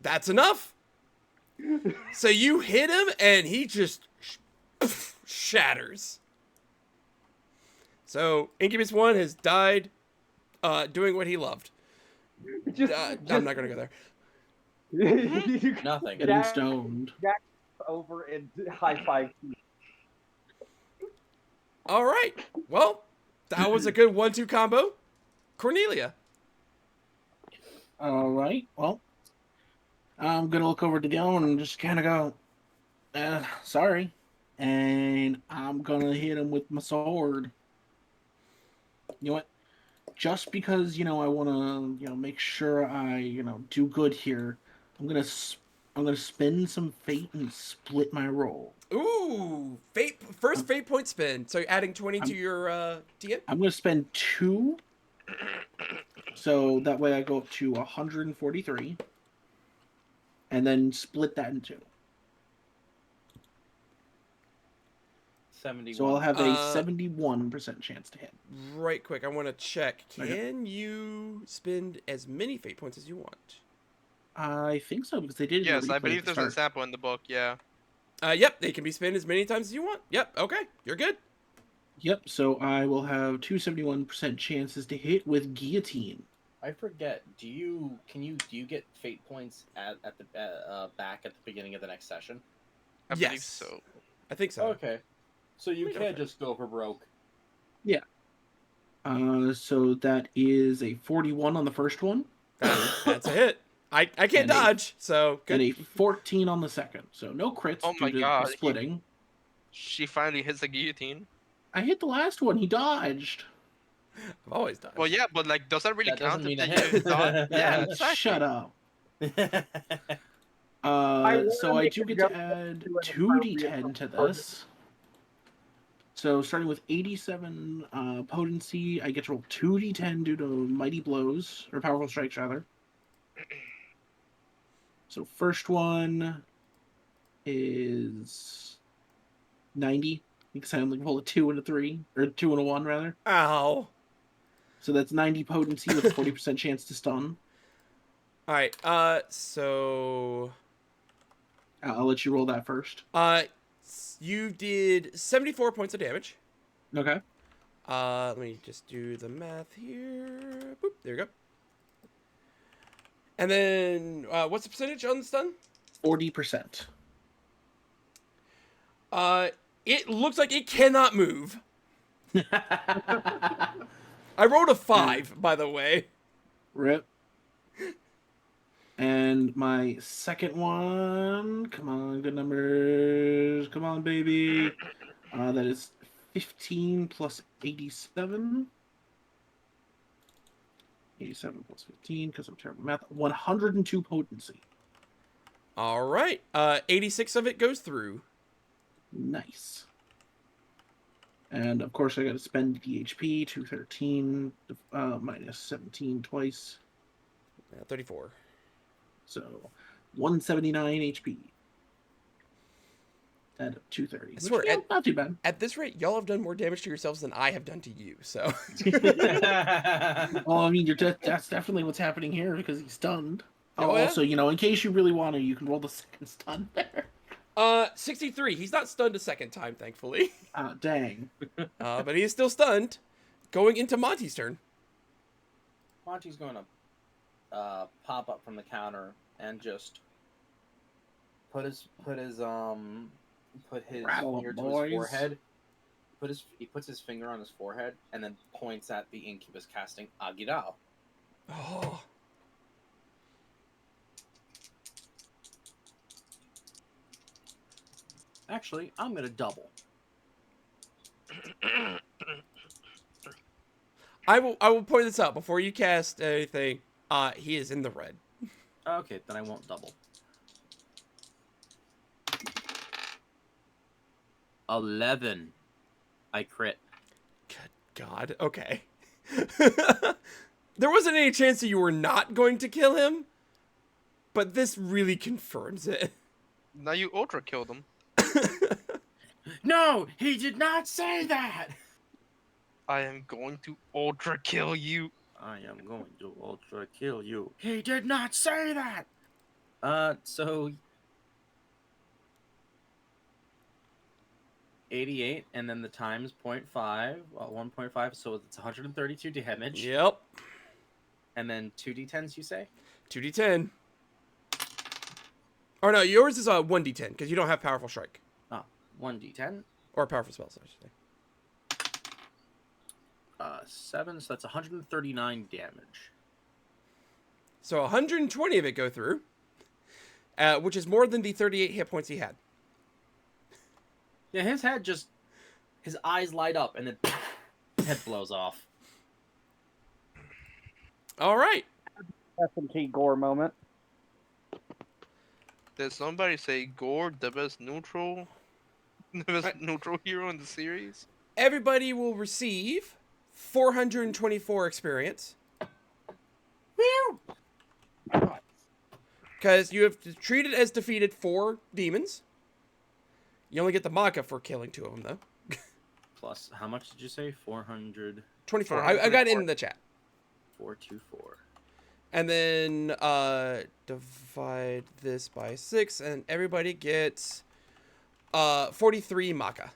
That's enough. So you hit him and he just shatters. So Incubus 1 has died doing what he loved. I'm not going to go there. Nothing. getting stoned. Jack over and high five. All right. Well, that was a good 1-2 combo. Cornelia. All right. Well, I'm gonna look over to Gil and just kind of go, sorry, and I'm gonna hit him with my sword. You know what? Just because I want to make sure I do good here, I'm gonna spend some fate and split my roll. Ooh, first fate point spin. So you're adding 20 to your DM? I'm gonna spend 2, so that way I go up to 143, and then split that in 2. 71. So I'll have a 71% chance to hit. Right quick, I want to check. Can you spend as many fate points as you want? I think so, because they did. Yes, I believe there's an example in the book. Yeah. Yep, they can be spent as many times as you want. Yep, okay, you're good. Yep. So I will have 271% chances to hit with guillotine. I forget. Do you get fate points at the back at the beginning of the next session? I believe so. I think so. Okay. So you can't just go for broke. Yeah. So that is a 41 on the first one. That's a hit. I can't dodge, so good. And a 14 on the second. So no crits due to the splitting. She finally hits the guillotine. I hit the last one. He dodged. I've always dodged. Well, yeah, but like, does that really count? Doesn't mean a if hit. Yeah, exactly. Shut up. So I do get to add 2d10 to this. So starting with 87 potency, I get to roll 2d10 due to mighty blows, or powerful strikes rather. So first one is 90, because I only roll a 2 and a 3, or 2 and a 1 rather. Ow. So that's 90 potency with a 40% chance to stun. Alright, so... I'll let you roll that first. You did 74 points of damage. Okay. Let me just do the math here. Boop, there you go. And then, what's the percentage on the stun? 40%. It looks like it cannot move. I rolled a 5, by the way. Rip. And my second one, come on, good numbers. Come on, baby. That is 15 plus 87. 87 plus 15, because I'm terrible at math. 102 potency. All right. 86 of it goes through. Nice. And of course, I got to spend DHP, 213, minus 17 twice. 34. So 179 HP. And 230. I swear, Which, not too bad. At this rate, y'all have done more damage to yourselves than I have done to you, so. Well, I mean, that's definitely what's happening here because he's stunned. Oh, yeah? Also, in case you really want to, you can roll the second stun there. 63. He's not stunned a second time, thankfully. Dang. But he is still stunned. Going into Monty's turn. Monty's going to pop up from the counter and just put his Rattle finger to boys. his forehead. He puts his finger on his forehead and then points at the incubus casting Agirao. Oh. Actually, I'm gonna double. I will point this out before you cast anything. He is in the red. Okay, then I won't double. 11. I crit. Good God. Okay. There wasn't any chance that you were not going to kill him, but this really confirms it. Now you ultra killed him. No, he did not say that. I am going to ultra kill you. I am going to ultra kill you. He did not say that. So 88, and then the times 0.5, 1.5, so it's 132 damage. Yep. And then 2d10s, you say? 2d10. Or no, yours is a 1d10 because you don't have powerful strike 1d10. or powerful spells. I should say. 7, so that's 139 damage. So 120 of it go through, which is more than the 38 hit points he had. Yeah, his eyes light up, and then head blows off. All right. S&T gore moment. Did somebody say Gore, the best neutral hero in the series? Everybody will receive 424 experience. Because you have treated as defeated 4 demons. You only get the Maka for killing 2 of them, though. Plus, how much did you say? 400... 24. I got it in the chat. 424. And then divide this by 6, and everybody gets 43 Maka.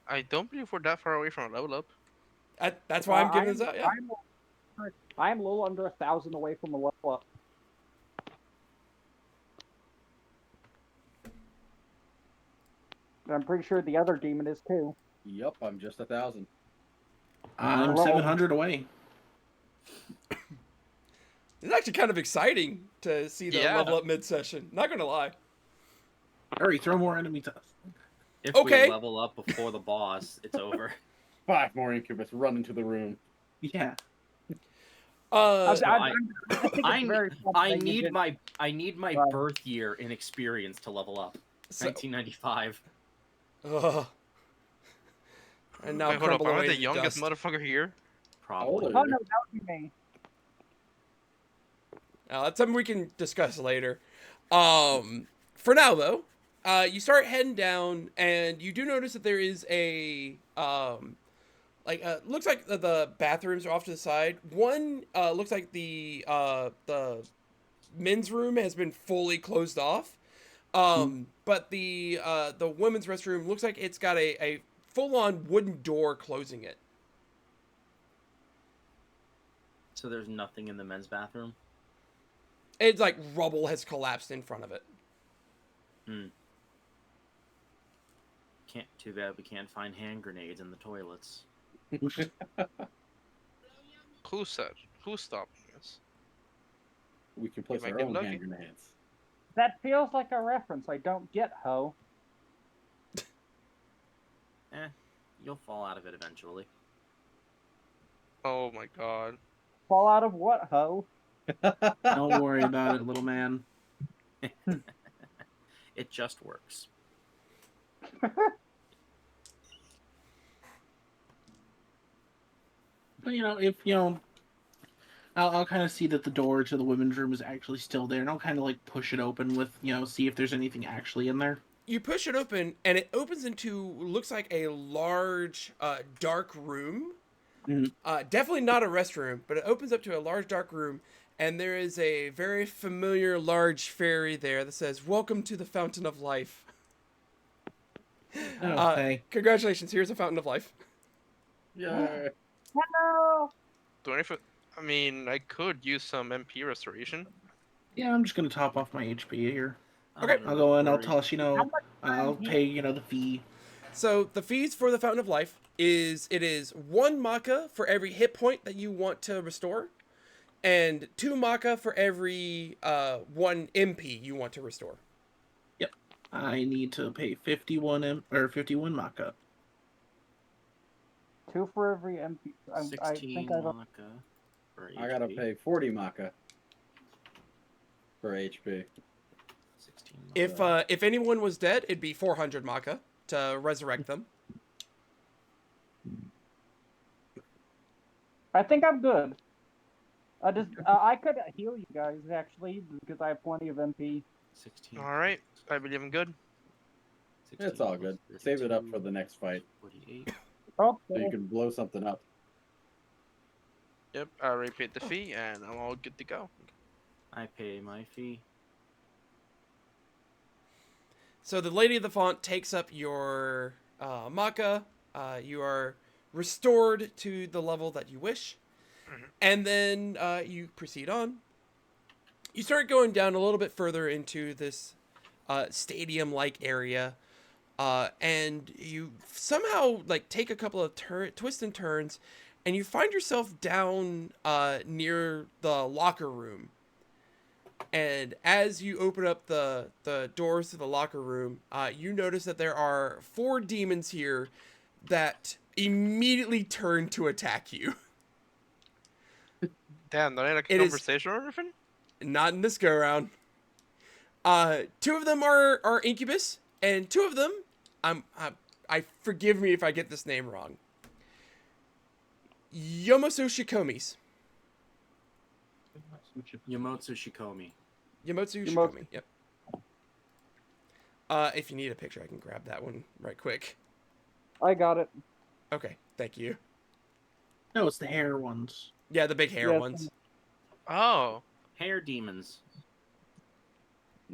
I don't believe we're that far away from a level up. That's why I'm giving this out, yeah. I'm a little under 1,000 away from a level up. I'm pretty sure the other demon is too. Yep, I'm just 1,000. I'm 700 away. It's actually kind of exciting to see the level up mid-session. Not gonna lie. Hurry, throw more enemy to us. If Okay. we level up before the boss, it's over. 5 more incubus run into the room. Yeah. I need need my birth year in experience to level up. So, 1995. and now Wait, hold up. crumble Am I away the into youngest dust. motherfucker here? Probably. Oh no, that would be me. That's something we can discuss later. For now, though, you start heading down, and you do notice that there is a looks like the bathrooms are off to the side. One looks like the men's room has been fully closed off, but the women's restroom looks like it's got a full-on wooden door closing it. So there's nothing in the men's bathroom? It's like rubble has collapsed in front of it. Too bad we can't find hand grenades in the toilets. Who said? Who's stopping us? We can place might our get own lucky. hand grenades. That feels like a reference I don't get, ho. You'll fall out of it eventually. Oh my god. Fall out of what, ho? Don't worry about it, little man. It just works. But, if, I'll kind of see that the door to the women's room is actually still there, and I'll kind of, like, push it open with, see if there's anything actually in there. You push it open, and it opens into, looks like a large, dark room. Definitely not a restroom, but it opens up to a large, dark room, and there is a very familiar large fairy there that says, "Welcome to the Fountain of Life." Hey. Congratulations, here's a Fountain of Life. Yeah. Hello! I mean, I could use some MP restoration. Yeah, I'm just going to top off my HP here. Okay. I'll go in, I'll Worried. toss, I'll pay, the fee. So the fees for the Fountain of Life is 1 maca for every hit point that you want to restore, and 2 maca for every 1 MP you want to restore. Yep. I need to pay 51 maca. 2 for every MP. I 16 think I've... maca for HP. I gotta pay 40 maca for HP. 16 maca. If anyone was dead, it'd be 400 maca to resurrect them. I think I'm good. I could heal you guys, actually, because I have plenty of MP. 16. Alright, I believe I'm good. 16 It's all good. plus Save it up 32, for the next fight, 48. so you Okay. can blow something up. Yep, I already paid the fee, and I'm all good to go. I pay my fee. So the Lady of the Font takes up your maca. You are restored to the level that you wish. And then you proceed on. You start going down a little bit further into this stadium-like area. And you somehow take a couple of twists and turns, and you find yourself down near the locker room. And as you open up the doors to the locker room, you notice that there are 4 demons here that immediately turn to attack you. Damn, not like a It is- conversation or anything? Not in this go round. 2 of them are incubus, and 2 of them, I forgive me if I get this name wrong. Yomotsu Shikomis. Yomotsu Shikomi. Yomotsu Yomotsu. Shikomi. Yep. If you need a picture, I can grab that one right quick. I got it. Okay, thank you. No, it's the hair ones. Yeah, the big hair Yes. ones. Oh. Hair demons.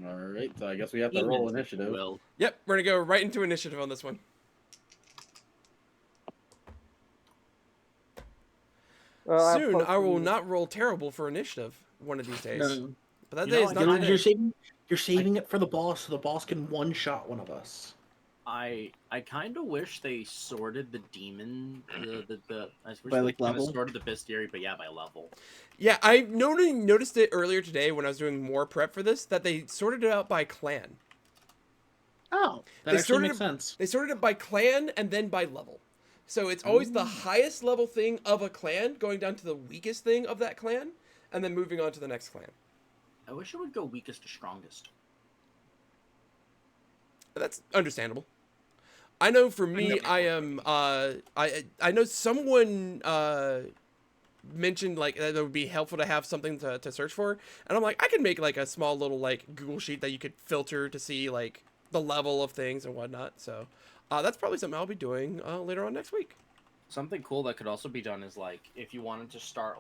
Alright, so I guess we have to Demons, roll if you initiative. will. Yep, we're gonna go right into initiative on this one. Soon, I will not roll terrible for initiative one of these days. No. But that You day know, is I not don't- today. You're saving it for the boss, so the boss can one-shot one of us. I kind of wish they sorted the demon, I wish By, they like, kinda level? sorted the bestiary, but yeah, by level. Yeah, I noticed it earlier today when I was doing more prep for this, that they sorted it out by clan. Oh, that They actually sorted makes it- sense. They sorted it by clan and then by level. So it's always the highest level thing of a clan, going down to the weakest thing of that clan, and then moving on to the next clan. I wish it would go weakest to strongest. That's understandable. I know for me, I am. I know someone mentioned that it would be helpful to have something to search for, and I'm like, I can make a small little Google sheet that you could filter to see the level of things and whatnot. So that's probably something I'll be doing later on next week. Something cool that could also be done is if you wanted to start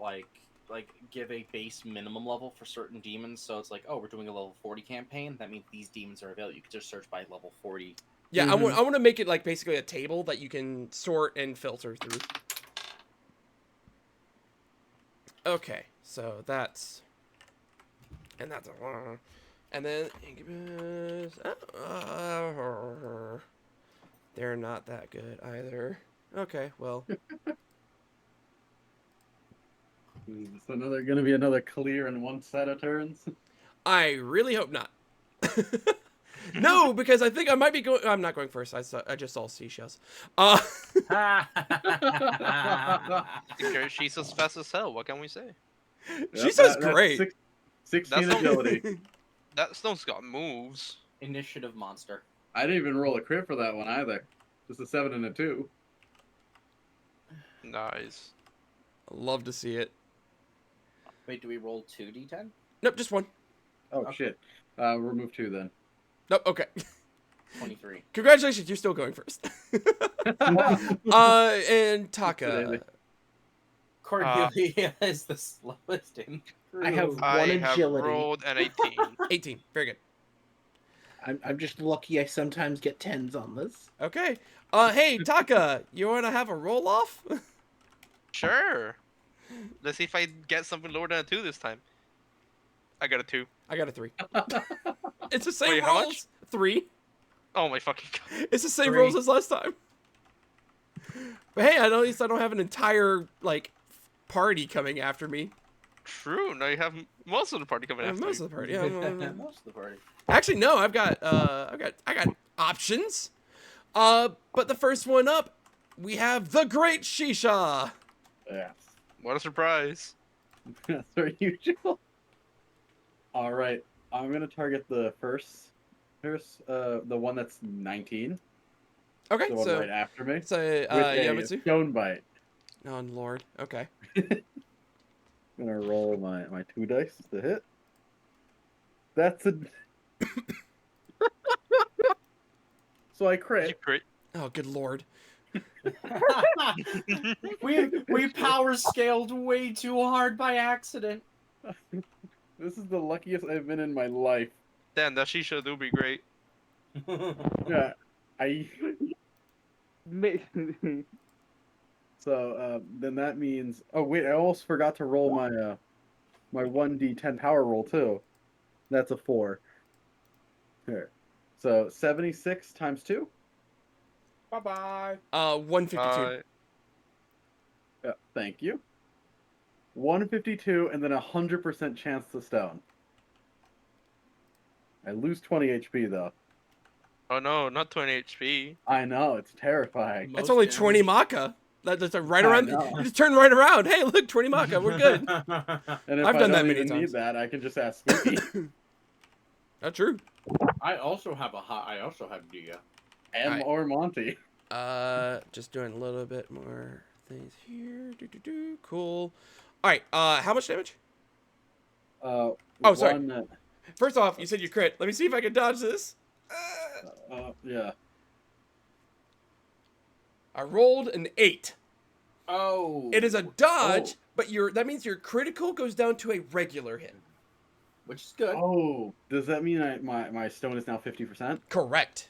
give a base minimum level for certain demons. So it's we're doing a level 40 campaign. That means these demons are available. You could just search by level 40. Yeah, I want to make it basically a table that you can sort and filter through. Okay, so that's And that's and then Incubus. They're not that good either. Okay, well. Is this gonna be another clear in one set of turns? I really hope not. No, because I think I might be going. I'm not going first. I just saw seashells. She's as fast as hell. What can we say? She says That's great. 16 That's agility. That stone's got moves. Initiative monster. I didn't even roll a crit for that one either. Just a 7 and a 2. Nice. Love to see it. Wait, do we roll 2d10? Nope, just one. Oh, Okay. shit. Remove 2 then. Nope, okay. 23. Congratulations, you're still going first. And Taka. Cordelia is the slowest in crew. I have I one have agility. rolled an 18. 18. Very good. I'm just lucky I sometimes get 10s on this. Okay. Hey, Taka, you want to have a roll off? Sure. Let's see if I get something lower than a 2 this time. I got a 2. I got a 3. It's the same Wait, how much? rolls. 3. Oh my fucking god. It's the same 3. rolls as last time. But hey, at least I don't have an entire like party coming after me. True. Now you have most of the party coming after Most you. of the party. Yeah. Most of the party. Actually, no. I got options. But the first one up, we have the Great Shisha. Yes. What a surprise. That's our usual. Alright. I'm gonna target the the one that's 19. Okay, The one so right after me. so With a Yamatsu. stone bite. Oh Lord. Okay. I'm gonna roll my 2 dice to hit. That's a. So I You crit. crit. Oh good Lord. we power scaled way too hard by accident. This is the luckiest I've been in my life. Damn, that shisha do be great. Yeah, I. So then that means. Oh wait, I almost forgot to roll my 1d10 power roll too. That's a 4. Here. So 76 times 2. Bye bye. 152. Yeah, thank you. 152 and then 100% chance to stone. I lose 20 HP though. Oh no, not 20 HP. I know, it's terrifying. That's Most only damage. 20 Maka. That's right I around. know. You just turn right around. Hey, look, 20 Maka. We're good. And if I've I done don't that many even times. need that, I can just ask Spooky. Not true. I also have Dia. M Alright. or Monty. Just doing a little bit more things here. Cool. All right. How much damage? Oh, sorry. First off, you said you crit. Let me see if I can dodge this. Yeah. I rolled an 8. Oh. It is a dodge, Oh. but that means your critical goes down to a regular hit. Which is good. Oh, does that mean my stone is now 50%? Correct.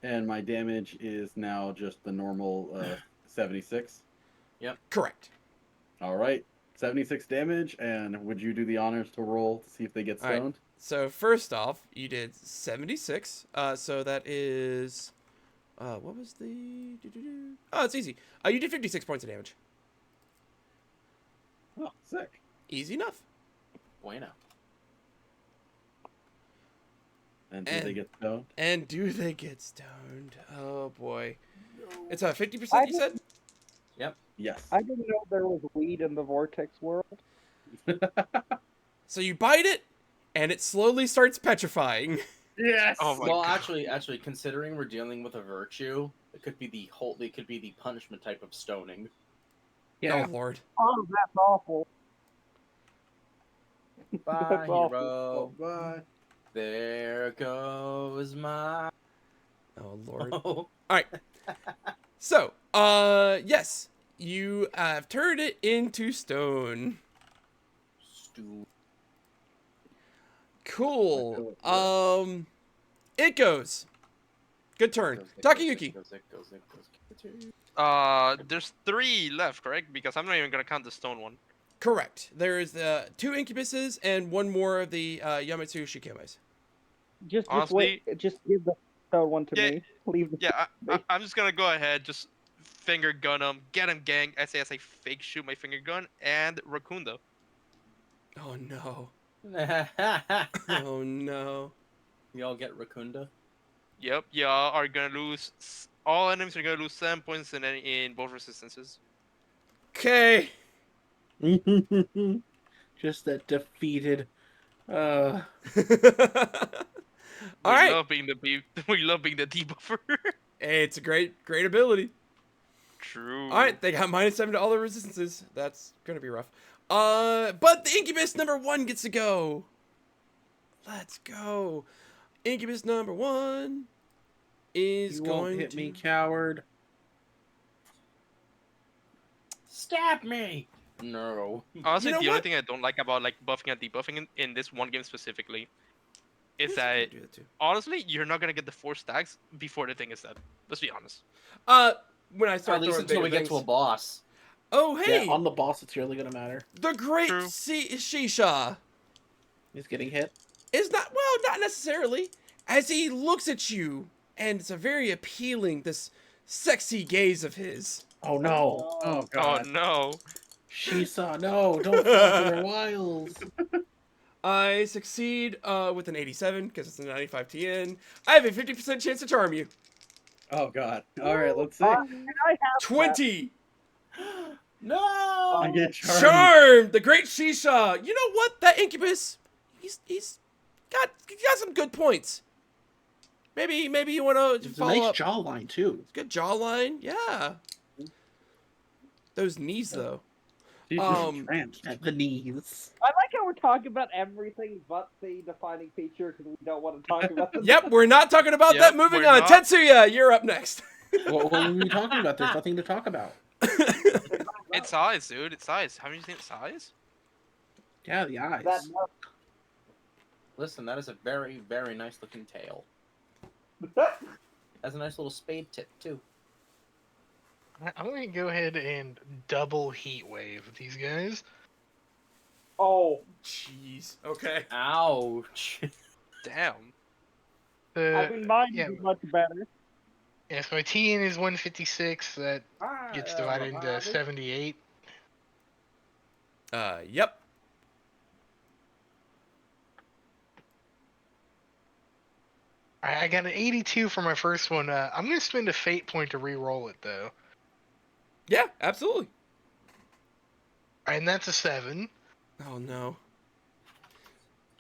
And my damage is now just the normal 76? Correct. All right. 76 damage, and would you do the honors to roll to see if they get All right. stoned? So first off, you did 76. So that is, what was the? Oh, it's easy. You did 56 points of damage. Oh, sick. Easy enough. Bueno. And do they get stoned? And do they get stoned? Oh boy. It's a 50%. You said. Yes. I didn't know there was weed in the Vortex world. So you bite it, and it slowly starts petrifying. Yes. Oh my Well, god. actually, considering we're dealing with a virtue, it could be the punishment type of stoning. Oh lord. Oh, that's awful. Bye, That's awful. hero. Bye. There goes my. Oh lord. Oh. Alright. So, yes. You have turned it into stone. Cool. It goes. Good turn. Takayuki. There's 3 left, correct? Because I'm not even gonna count the stone one. Correct. There is 2 incubuses and 1 more of the Yamatsu Shikemes. Just Honestly, wait. Just give the third one to yeah, me. Leave the yeah. me. I'm just gonna go ahead, just finger gun him, get him, gang. I say as I fake shoot my finger gun and Rakunda. Oh no. Oh no. We all get Rakunda. Yep, y'all are gonna lose. All enemies are gonna lose 7 points in both resistances. Okay. Just that defeated. All We right. love being the we love being the debuffer. Hey, it's a great ability. True. All right, they got -7 to all the resistances. That's gonna be rough. But the Incubus number 1 gets to go. Let's go. Incubus number 1 is You going won't hit to... me, coward. Stab me! No. Honestly, You know the only what? thing I don't like about like buffing and debuffing in this one game specifically is Yes, that you can do that too. honestly you're not gonna get the 4 stacks before the thing is dead. Let's be honest. When I start At least throwing until bigger we get things. to a boss. Oh, Yeah, hey, on the boss, it's really gonna matter. the great True. Shisha He's getting hit. is not necessarily, as he looks at you, and it's a very appealing, this sexy gaze of his. Oh no. Oh Oh god. no. Shisa, no, don't fall for their wiles. I succeed with an 87 because it's a 95 TN. I have a 50% chance to charm you. Oh god. All right, let's see. I have 20. No! I get charmed. Charmed, the great Shisha. You know what? That Incubus, he's got some good points. Maybe you want to It's a follow nice up. jawline too. Good jawline, yeah. Those knees though. She's tranced. At the knees. I like how we're talking about everything but the defining feature because we don't want to talk about the. Yep, we're not talking about Yep, that. Moving we're on. not. Tetsuya, you're up next. What were we talking about? There's nothing to talk about. It's size, dude. It's size. Haven't you seen its size? Yeah, the eyes. That Listen, that is a very, very nice looking tail. Has a nice little spade tip, too. I'm gonna go ahead and double heat wave these guys. Oh, Jeez. Okay. Ouch. Damn. I think mine yeah. is much better. Yeah, so my TN is 156. That gets divided into 78. Yep. I got an 82 for my first one. I'm gonna spend a fate point to re-roll it though, Yeah, absolutely. and that's a 7. Oh no.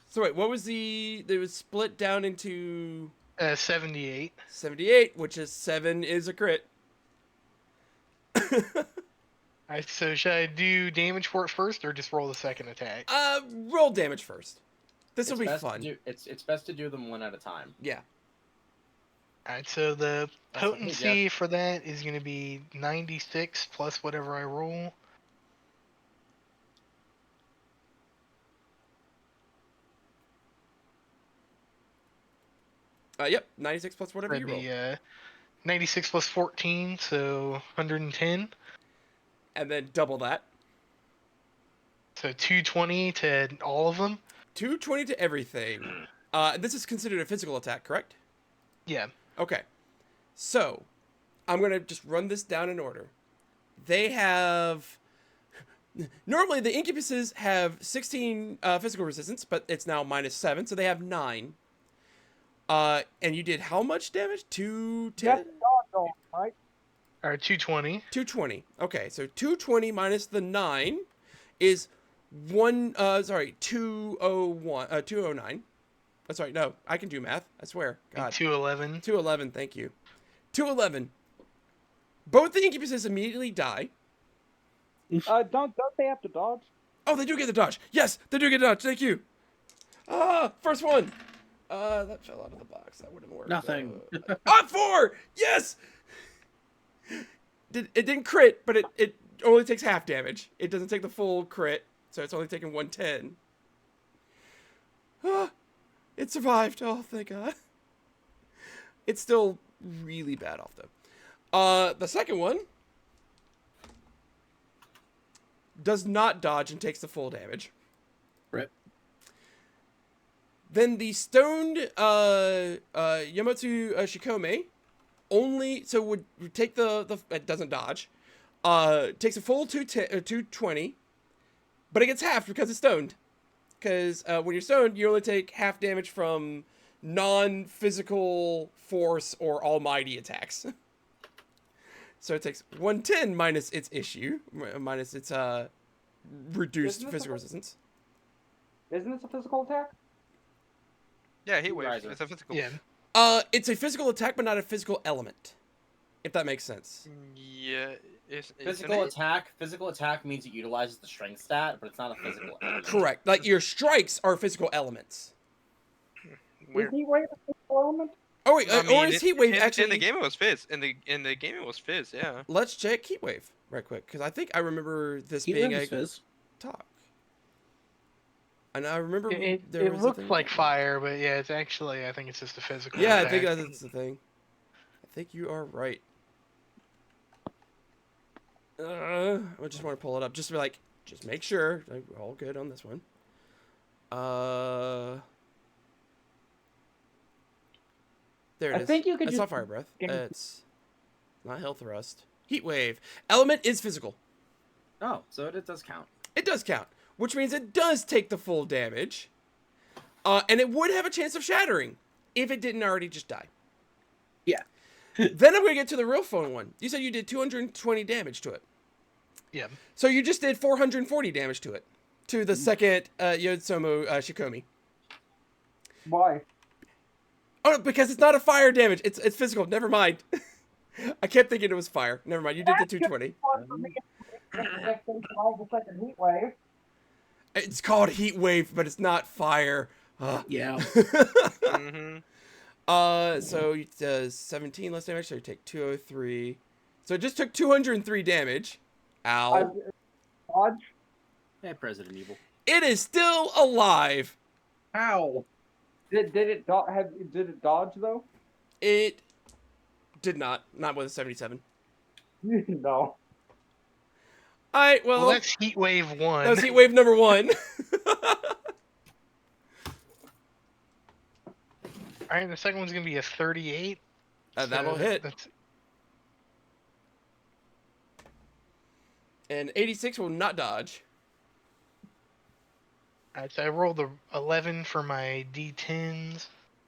So wait, what was it was split down into 78. 78, which is 7 is a crit. Alright, so should I do damage for it first, or just roll the second attack? Roll damage first. This will be best fun. It's best to do them one at a time. Yeah. Alright, so the That's what he potency for that is going to be 96 plus whatever I roll. Yep, 96 plus whatever For you roll. the 96 plus 14, so 110. And then double that. So 220 to all of them. 220 to everything. This is considered a physical attack, correct? Yeah. Okay. So, I'm going to just run this down in order. They have... Normally, the incubuses have 16 physical resistance, but it's now -7, so they have 9. And you did how much damage? 210? Yes, dog, right? Or 220. 220. Okay, so 220 minus the 9 is 201, 209. Oh, sorry, no, I can do math. I swear. God. 211. 211, thank you. 211. Both the incubuses immediately die. Don't they have to dodge? Oh, they do get the dodge. Yes, they do get the dodge. Thank you. First one. That fell out of the box. That wouldn't work. Nothing. On 4. Yes. It didn't crit, but it only takes half damage. It doesn't take the full crit, so it's only taking 110. It survived. Oh, thank God. It's still really bad off though. The second one does not dodge and takes the full damage. Right. Then the stoned Yamotsu Shikome would take the it doesn't dodge. Takes a full 220, but it gets half because it's stoned. Because when you're stoned, you only take half damage from non-physical force or almighty attacks. So it takes 110 minus its minus its reduced physical resistance. Isn't this a physical attack? Yeah, heat wave. Riser. It's a physical. Yeah. It's a physical attack, but not a physical element. If that makes sense. Yeah. Physical attack means it utilizes the strength stat, but it's not a physical element. Correct. Like your strikes are physical elements. Is heat wave a physical element? Oh wait, I mean, or is heat wave actually? In the game it was fizz. In the game it was fizz. Yeah. Let's check heat wave right quick because I think I remember this Heat being wave a is fizz. talk. And I remember It was a looks thing. like fire, but yeah, it's actually I think it's just a physical. Yeah, I attack. think that's the thing. I think you are right. I just want to pull it up just to be like, just make sure like, we're all good on this one. There it is. I think you could It's just not fire breath. get- It's not hell thrust. Heat wave. Element is physical. Oh, so it does count. It does count, which means it does take the full damage. And it would have a chance of shattering if it didn't already just die. Yeah. Then I'm going to get to the real fun one. You said you did 220 damage to it. Yeah. So you just did 440 damage to it. To the second Yotsumu Shikomi. Why? Oh, no, because it's not a fire damage. It's physical. Never mind. I kept thinking it was fire. Never mind. You did the 220. Heat wave. It's called heat wave, but it's not fire. Yeah. Mm-hmm. So it does 17 less damage, so you take 203. So it just took 203 damage. Ow. Dodge. Hey, President Evil. It is still alive. How? Did it dodge though? It did not. Not with a 77. No. Alright, Well, well, that's heat wave 1. that was heat wave number 1. All right, the second one's gonna be a 38. That'll so hit. That's, And 86 will not dodge. all right, so I rolled a 11 for my D10s.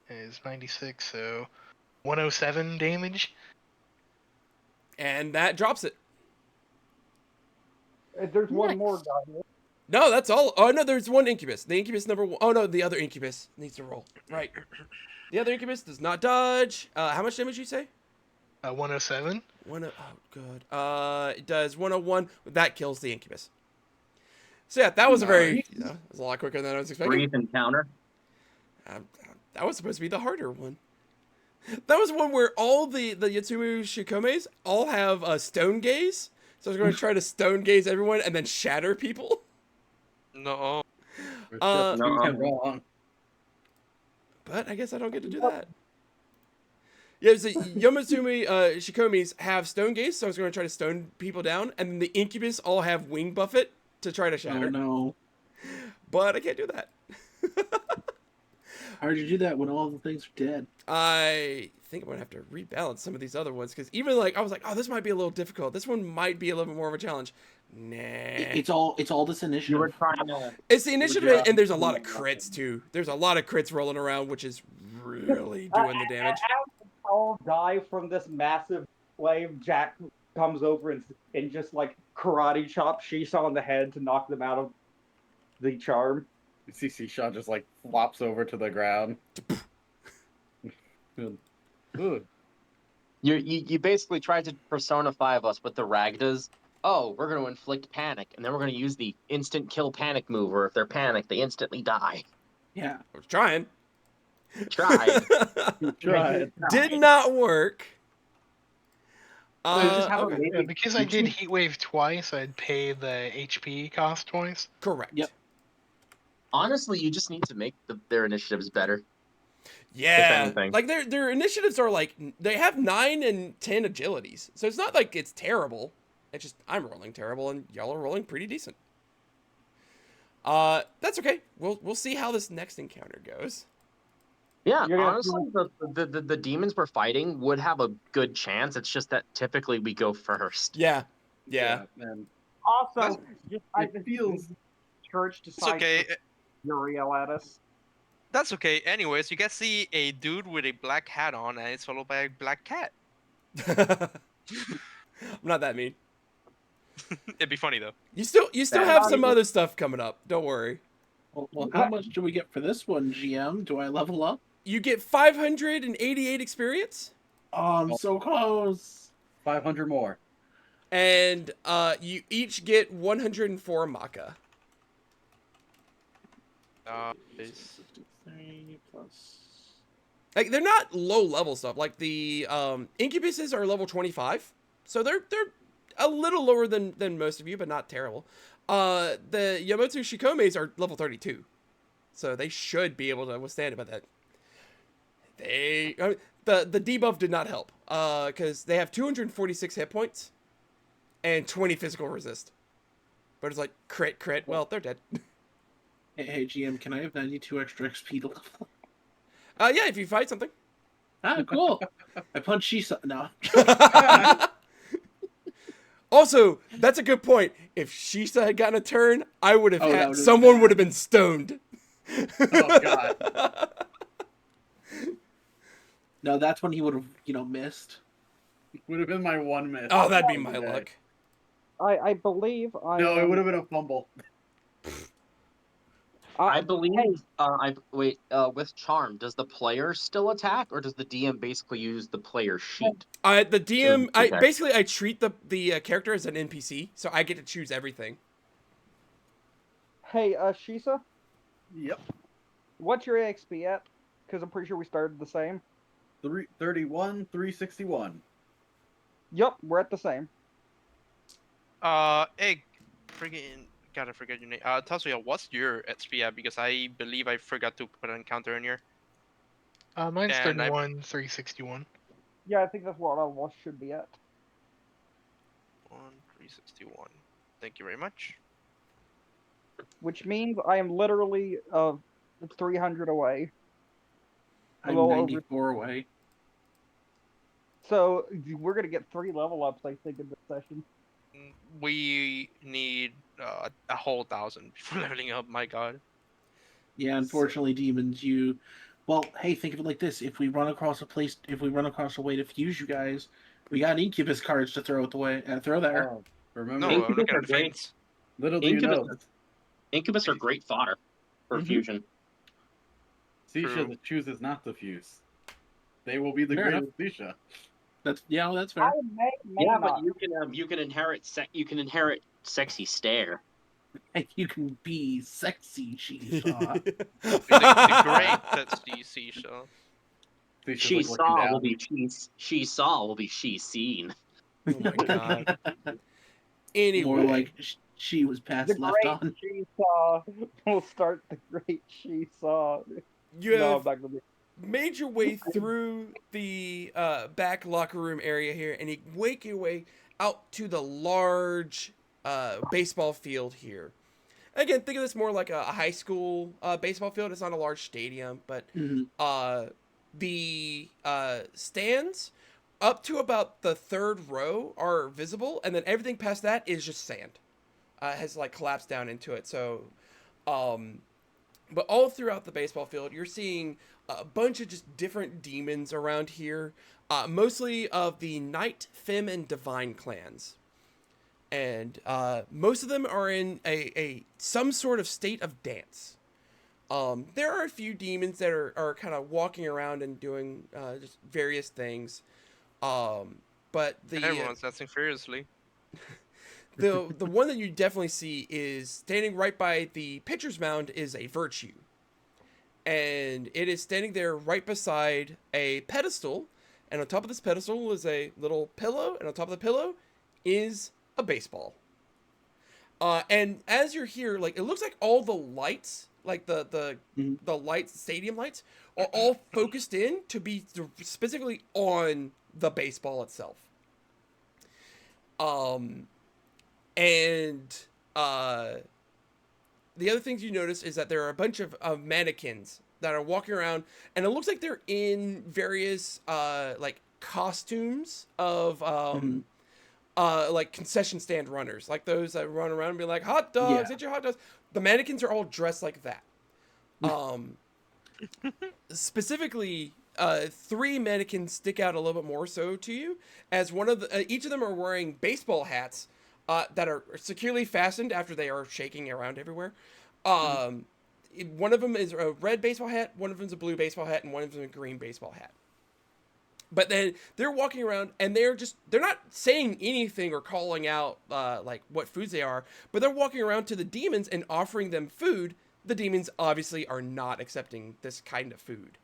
Is 96, so 107 damage. And that drops it. There's one more guy. No, that's all. Oh, no, there's one incubus. The incubus number 1. Oh, no, the other incubus needs to roll. Right. The other incubus does not dodge. How much damage you say? 107. Oh, good. It does 101. That kills the incubus. So, yeah, that was a very... that was a lot quicker than I was expecting. Breathe and counter. That was supposed to be the harder one. That was one where all the Yotsumu Shikomes all have stone gaze. So I was going to try to stone gaze everyone and then shatter people. No. It's just wrong. But I guess I don't get to do that. Yeah, so Yomazumi Shikomis have stone gaze, so I was going to try to stone people down. And then the incubus all have wing buffet to try to shatter. Oh no. But I can't do that. How did you do that when all the things are dead? I think I'm going to have to rebalance some of these other ones. Because even I was like, oh, this might be a little difficult. This one might be a little bit more of a challenge. Nah. It's all this initiative. You were trying to. It's the initiative, and there's a lot of crits, too. There's a lot of crits rolling around, which is really doing the damage. As we all die from this massive wave, Jack comes over and just like karate chops Shisa on the head to knock them out of the charm. You see Sean just like flops over to the ground. Ugh. You basically tried to Persona 5 us with the Ragdas. Oh, we're going to inflict panic, and then we're going to use the instant kill panic move, or if they're panicked, they instantly die. Yeah. I was trying. Tried. Tried. Did not work. So you just have a Okay. Yeah, because I did heat wave twice, I'd pay the HP cost twice. Correct. Yep. Honestly, you just need to make their initiatives better. Yeah, anything. like their initiatives are like they have 9 and 10 agilities, so it's not like it's terrible. It's just I'm rolling terrible and y'all are rolling pretty decent. That's okay. We'll see how this next encounter goes. Yeah, You're gonna honestly, the demons we're fighting would have a good chance. It's just that typically we go first. Yeah. Yeah. And Also, it feels church It's decides okay. to Uriel at us. That's okay. Anyways, you can see a dude with a black hat on, and it's followed by a black cat. I'm not that mean. It'd be funny though. You still Bad have some idea. other stuff coming up. Don't worry. Well, how much do we get for this one, GM? Do I level up? You get 588 experience, Oh, I'm so close. 500 more. and you each get 104 maca. Nice. 63 plus. Like they're not low level stuff. Like the incubuses are level 25, so they're a little lower than most of you, but not terrible. The Yamotsu Shikomes are level 32, so they should be able to withstand it. But that the debuff did not help, because they have 246 hit points and 20 physical resist. But it's like crit. Well, they're dead. Hey, GM, can I have 92 extra XP to level? Yeah, if you fight something. Ah, cool. I punched Shisa. No. Also, that's a good point. If Shisa had gotten a turn, I would have that would've someone been would have been stoned. Oh, God. No, that's when he would have, missed. Would have been my one miss. Oh, that'd be my luck. I believe I. No, it would have been a fumble. I believe. With charm, does the player still attack, or does the DM basically use the player sheet? The DM, Okay. I treat the character as an NPC, so I get to choose everything. Hey, Shisa, Yep. what's your AXP at? Because I'm pretty sure we started the same. 331, 361. Yep, we're at the same. Hey, freaking gotta forget your name. Tatsuya, what's your XP at? Because I believe I forgot to put an encounter in here. Mine's And 31, 361. Yeah, I think that's what all of us should be at. 361. Thank you very much. Which means I am literally 300 away. I'm Well, 94 away. So we're gonna get 3 level ups, I think, in this session. We need a whole 1,000 before leveling up. My God. Yeah, unfortunately, demons, well, hey, think of it like this. If we run across a way to fuse you guys, we got incubus cards to throw there. Oh, remember? No, I'm Incubus looking are at great. faints. Little do you know, Incubus are great fodder for fusion. Sisha True. that chooses not to fuse. They will be the Fair greatest Sisha. That's fair. I may Yeah, not. but you can inherit sexy stare. And you can be sexy, Shisha. The great Tetsuya Seashell. Sisha's She like looking saw down. will be she saw will be she seen. Oh my God. More Anyway, like she was passed The left great on. she saw. We'll start the great she saw. you No, have I'm not gonna be. made your way through the back locker room area here, and you make your way out to the large baseball field here. Again, think of this more like a high school baseball field. It's not a large stadium, but the stands up to about the third row are visible, and then everything past that is just sand. Has like collapsed down into it. So, but all throughout the baseball field, you're seeing a bunch of just different demons around here, mostly of the Knight, Femme, and Divine clans. And most of them are in a some sort of state of dance. There are a few demons that are kind of walking around and doing just various things. But Everyone's dancing furiously. the one that you definitely see is standing right by the pitcher's mound is a virtue. And it is standing there right beside a pedestal. And on top of this pedestal is a little pillow. And on top of the pillow is a baseball. And as you're here, like, it looks like all the lights, like the lights, stadium lights, are all focused in to be specifically on the baseball itself. And the other things you notice is that there are a bunch of mannequins that are walking around, and it looks like they're in various like costumes of like concession stand runners, like those that run around and be like, hot dogs, Yeah. get your hot dogs. The mannequins are all dressed like that. Specifically, three mannequins stick out a little bit more so to you, as one of the, each of them are wearing baseball hats that are securely fastened after they are shaking around everywhere. One of them is a red baseball hat, one of them is a blue baseball hat, and one of them is a green baseball hat. But then they're walking around and they're not saying anything or calling out like what foods they are, but they're walking around to the demons and offering them food. The demons obviously are not accepting this kind of food.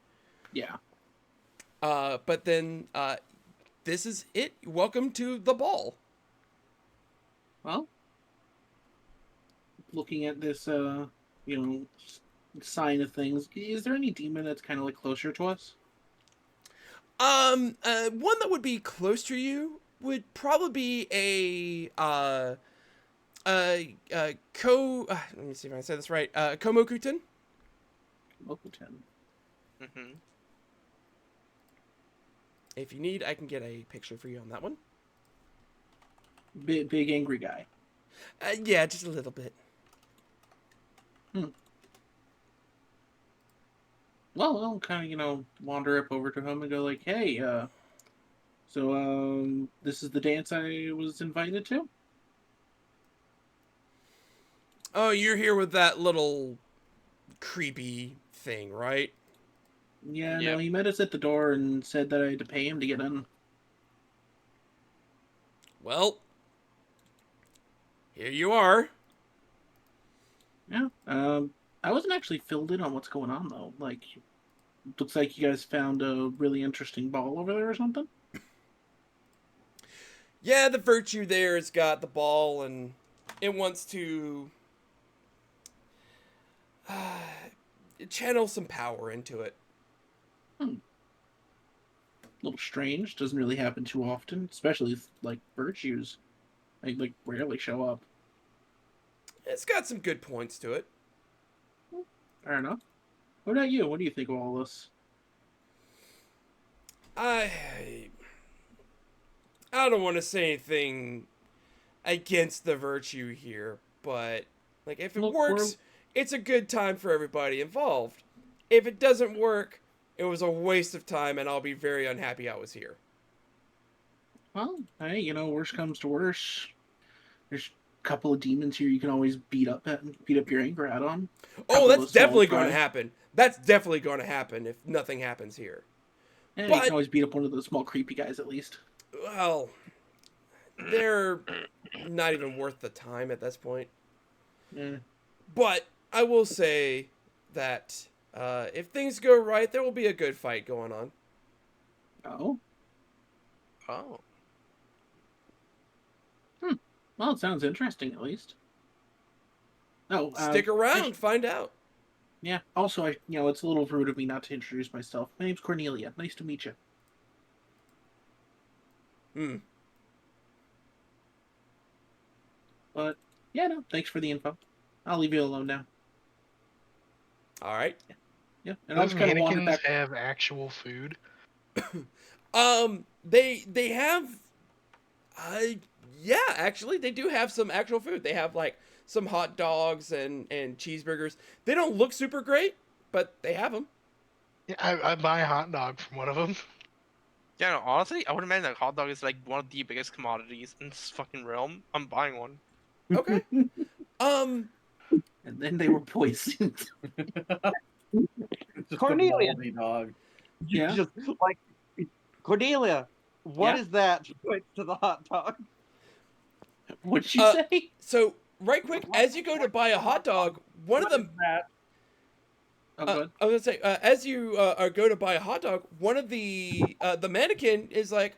Yeah. But then this is it. Welcome to the ball. Well, looking at this, sign of things, is there any demon that's kind of like closer to us? One that would be close to you would probably be let me see if I said this right. Komokuten. Mokuten. Mm-hmm. If you need, I can get a picture for you on that one. Big angry guy. Yeah, just a little bit. Well, I'll kind of, wander up over to him and go like, hey, so this is the dance I was invited to? Oh, you're here with that little creepy thing, right? Yeah, Yep. no, he met us at the door and said that I had to pay him to get in. Well, here you are. Yeah, I wasn't actually filled in on what's going on, though. Like, looks like you guys found a really interesting ball over there or something? Yeah, the virtue there has got the ball and it wants to channel some power into it. A little strange. Doesn't really happen too often, especially like virtues. Like rarely show up. It's got some good points to it. Fair enough. What about you? What do you think of all this? I don't want to say anything against the virtue here, but like if it Look, works, it's a good time for everybody involved. If it doesn't work, it was a waste of time and I'll be very unhappy I was here. Well, hey, worst comes to worst. There's a couple of demons here you can always beat up your anger out on. Oh, that's definitely going going to happen. That's definitely going to happen if nothing happens here. Yeah, you But can always beat up one of those small creepy guys at least. well, they're not even worth the time at this point. Yeah. But I will say that if things go right, there will be a good fight going on. Oh. Oh. Well, it sounds interesting at least. Oh, Stick around, find out. Yeah. Also, it's a little rude of me not to introduce myself. My name's Cornelia. Nice to meet you. But yeah, no, thanks for the info. I'll leave you alone now. All right. Yeah, and I'll Those just kind of wander mannequins back. have actual food. They have yeah, actually they do have some actual food. They have like some hot dogs and cheeseburgers. They don't look super great, but they have them. Yeah, I buy a hot dog from one of them. Yeah, no, honestly, I would imagine that hot dog is like one of the biggest commodities in this fucking realm. I'm buying one. Okay. And then they were poisoned. Just Cornelia! a moldy dog. Yeah? Just like Cordelia, what Yeah? is that to the hot dog? What'd she say? So right quick, as you go to buy a hot dog, one of them. That? Oh, good. I was gonna say, as you go to buy a hot dog, one of the mannequin is like,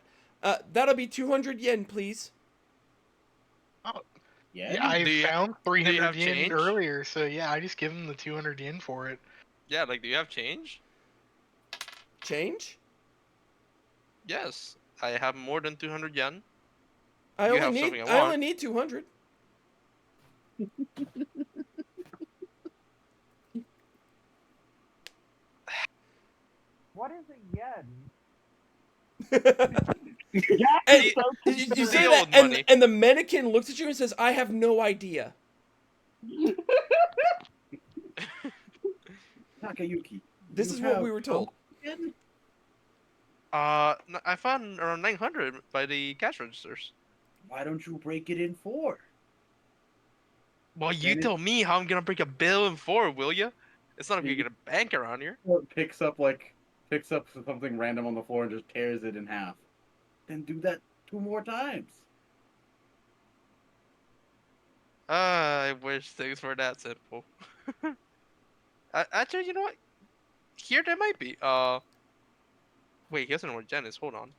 "That'll be 200 yen, please." Yeah, I Do you- found do you 300 have yen change? earlier, so yeah, I just give him the 200 yen for it. Yeah, like, do you have change? Change? Yes, I have more than 200 yen. I You only have need something I I only want. need 200. What is a yen? Yeah, And See- so you say the that, old money. and the mannequin looks at you and says, "I have no idea." Takayuki, This you is what have we were how told. much again? I found around 900 by the cash registers. Why don't you break it in 4? Well, you Then tell me how I'm gonna break a bill in 4, will you? It's not like Yeah, you're gonna bank around here. it picks up something random on the floor and just tears it in half. Then do that 2 more times. I wish things were that simple. Actually, you know what? Here there might be. Wait, he doesn't know where Jen is. Hold on.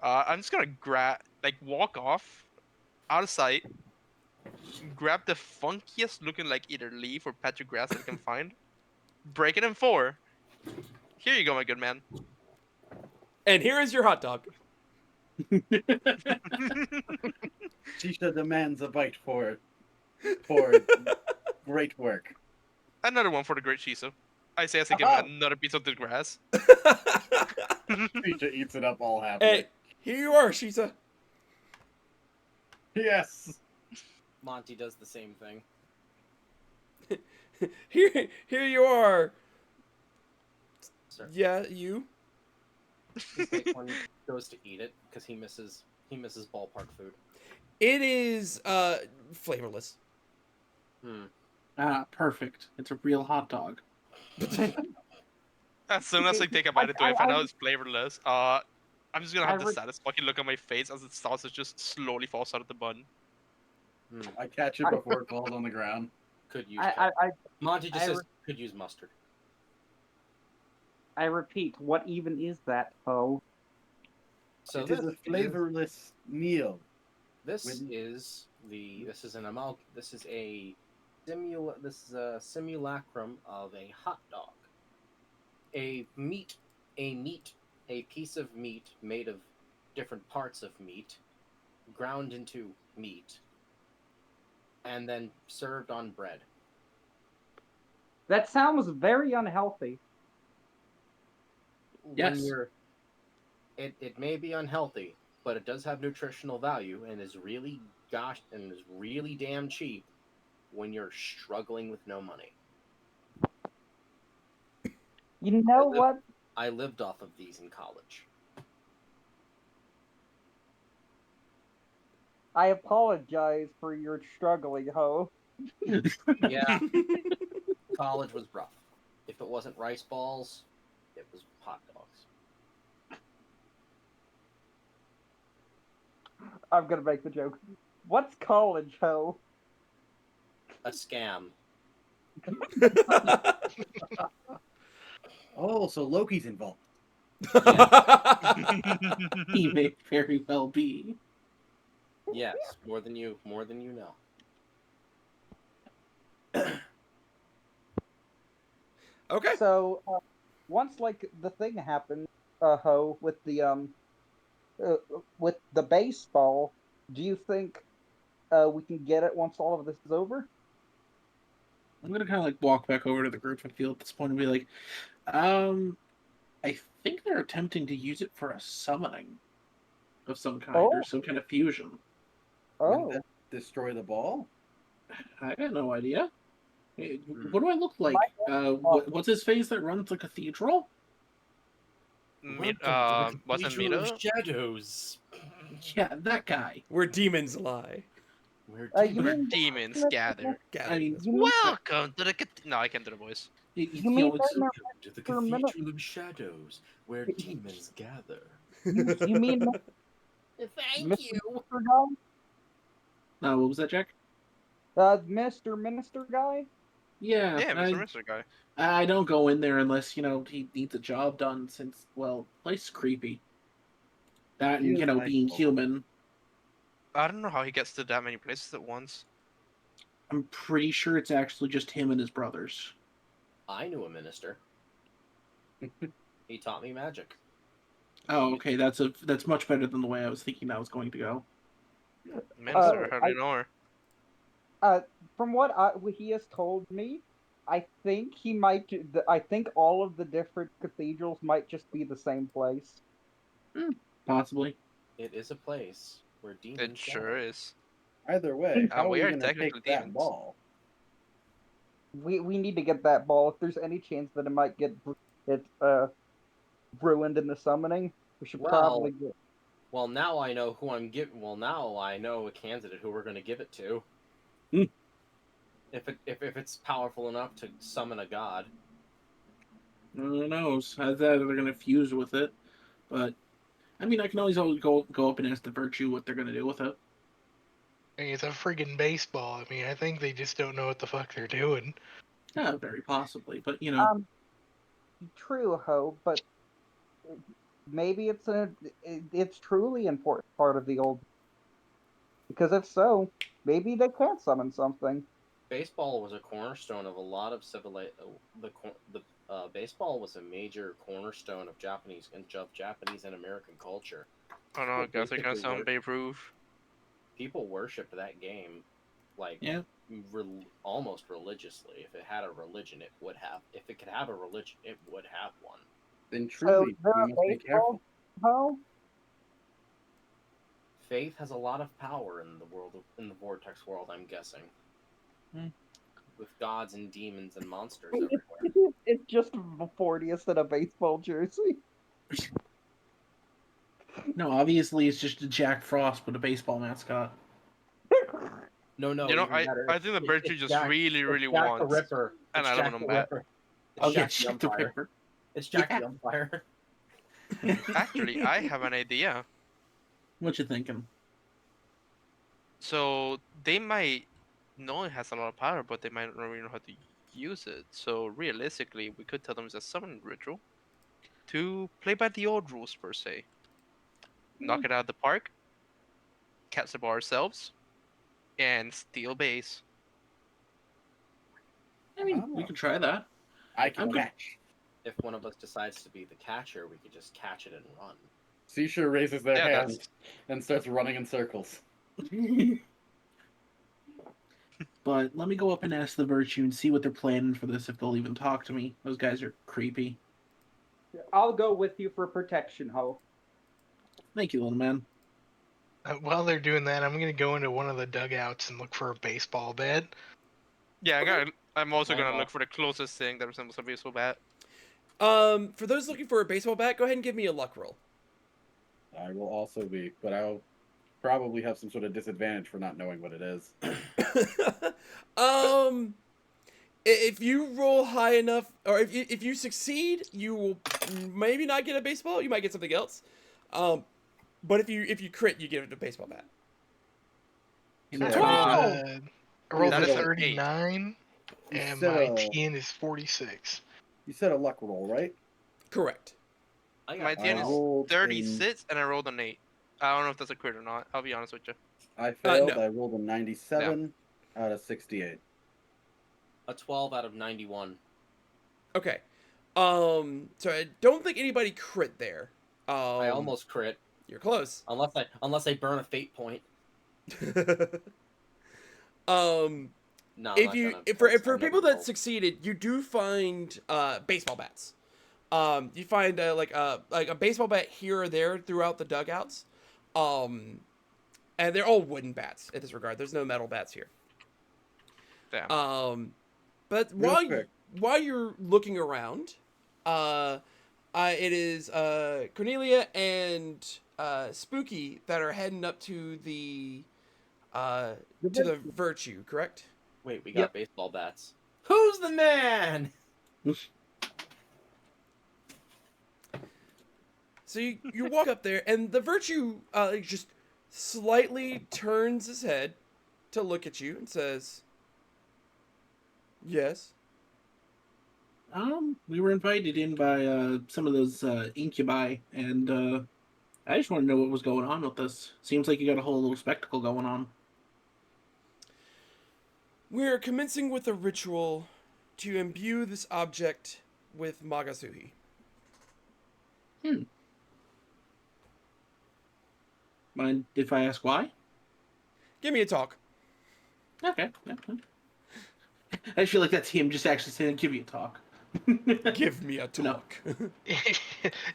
I'm just gonna walk off out of sight, grab the funkiest looking like either leaf or patch of grass that I can find, break it in 4. Here you go, my good man. And here is your hot dog. Shisha demands a bite for great work. Another one for the great Shiso. I say as I give Aha! him another piece of the grass. Shisha eats it up all happily. Hey, here you are, Shisa. Yes. Monty does the same thing. Here you are. Sir. Yeah, you. When goes to eat it because he misses ballpark food. It is flavorless. Perfect. It's a real hot dog. As soon as I take a bite into it, I find out it's flavorless. I'm just gonna have the saddest fucking look on my face as it starts to just slowly falls out of the bun. I catch it before it falls on the ground. Could use. Monty just I says could use mustard. I repeat, what even is that, Ho? So It is a flavorless meal. This is a simulacrum of a hot dog. A piece of meat made of different parts of meat, ground into meat, and then served on bread. That sounds very unhealthy. Yes. It may be unhealthy, but it does have nutritional value and is really damn cheap when you're struggling with no money. You know what? I lived off of these in college. I apologize for your struggling, Ho. Yeah, college was rough. If it wasn't rice balls, it was hot dogs. I'm gonna make the joke. What's college, Ho? A scam. Oh, so Loki's involved. He may very well be. Yes, more than you know. Okay. So once like the thing happened, Ho, with the baseball, do you think we can get it once all of this is over? I'm gonna kind of like walk back over to the group and feel at this point and be like, I think they're attempting to use it for a summoning of some kind or some kind of fusion. Wouldn't that destroy the ball? I got no idea. What do I look like? What's his face that runs the cathedral? Wasn't Mito? Shadows. Yeah, that guy. Where demons lie. Where Where demons gather. I mean, Welcome to the. No, I can't do the voice. You mean to the Cathedral of Shadows, where demons gather. you mean Thank you. Minister guy? what was that, Jack? Mr. Minister guy? Yeah, Yeah, Mr. Mister guy. I don't go in there unless, he needs a job done since, well, place is creepy. That and, being human. I don't know how he gets to that many places at once. I'm pretty sure it's actually just him and his brothers. I knew a minister. He taught me magic. Oh, okay, that's much better than the way I was thinking that was going to go. Minister, how do you know her? From what he has told me, I think he might. I think all of the different cathedrals might just be the same place. Possibly. It is a place where It demons sure gather. is. Either way, And how are we we are going to take technically that demons. ball? We need to get that ball. If there's any chance that it might get ruined in the summoning, we should probably get. Well, now I know who I'm giving. Well, now I know a candidate who we're going to give it to. Hmm. If it's powerful enough to summon a god. Who knows? I thought they're going to fuse with it, but I mean, I can always go up and ask the Virtue what they're going to do with it. I mean, it's a friggin' baseball. I mean, I think they just don't know what the fuck they're doing. Yeah, very possibly, but you know. True, Ho, but maybe it's truly important part of the old. Because if so, maybe they can't summon something. Baseball was a cornerstone of a lot of baseball was a major cornerstone of Japanese and American culture. Oh no, I guess they're gonna Basically sound Babe Ruth. People worshipped that game, like Yeah. almost religiously. If it had a religion, it would have. If it could have a religion, it would have one. Then So truly, there we a must be careful. baseball, Ho? Faith has a lot of power in the vortex world. I'm guessing, with gods and demons and monsters everywhere. It's just Fortius in a baseball jersey. No, obviously it's just a Jack Frost with a baseball mascot. No, You know, even better. I think the Virtue It's just Jack, really it's Jack the wants Ripper. an It's Jack aluminum the bat. Ripper. It's Oh, yeah, Jack the Jack the Umpire. Ripper. It's Jack Yeah. the Umpire. Actually, I have an idea. What you thinking? So they might know it has a lot of power, but they might not really know how to use it. So realistically, we could tell them it's a summoning ritual to play by the old rules per se. Knock it out of the park, catch the ball ourselves, and steal base. I mean, we could try that. I can I'm good. catch. If one of us decides to be the catcher, we could just catch it and run. Seashore raises their Yeah, hands that's and starts running in circles. But let me go up and ask the Virtue and see what they're planning for this, if they'll even talk to me. Those guys are creepy. I'll go with you for protection, Ho. Thank you, little man. While they're doing that, I'm gonna go into one of the dugouts and look for a baseball bat. yeah. I'm also Why gonna not? look for the closest thing that resembles a baseball bat. For those looking for a baseball bat, go ahead and give me a luck roll. I will also be, but I'll probably have some sort of disadvantage for not knowing what it is. If you roll high enough, or if you succeed, you will maybe not get a baseball. You might get something else. But if you crit, you get a baseball bat. Yeah, 12! I rolled That a is an 39, you and said my a- TN is 46. You said a luck roll, right? Correct. I My got TN I is 12. rolled 36, and I rolled an 8. I don't know if that's a crit or not. I'll be honest with you. I failed. No. I rolled a 97 out of 68. A 12 out of 91. Okay. So I don't think anybody crit there. I almost crit. You're close. Unless I burn a fate point. No, If you for people that succeeded, you do find baseball bats. You find like a baseball bat here or there throughout the dugouts, and they're all wooden bats in this regard. There's no metal bats here. Damn. But Real quick. while you're looking around, it is Cornelia and Spooky that are heading up to the Virtue, correct? Wait, we got baseball bats. Who's the man? So you walk up there, and the Virtue just slightly turns his head to look at you and says, "Yes." We were invited in by some of those incubi, and I just want to know what was going on with this. Seems like you got a whole little spectacle going on. We're commencing with a ritual to imbue this object with Magasuhi. Mind if I ask why? Give me a talk. Okay. Yeah. I feel like that's him just actually saying, "Give me a talk." Give me a No. talk.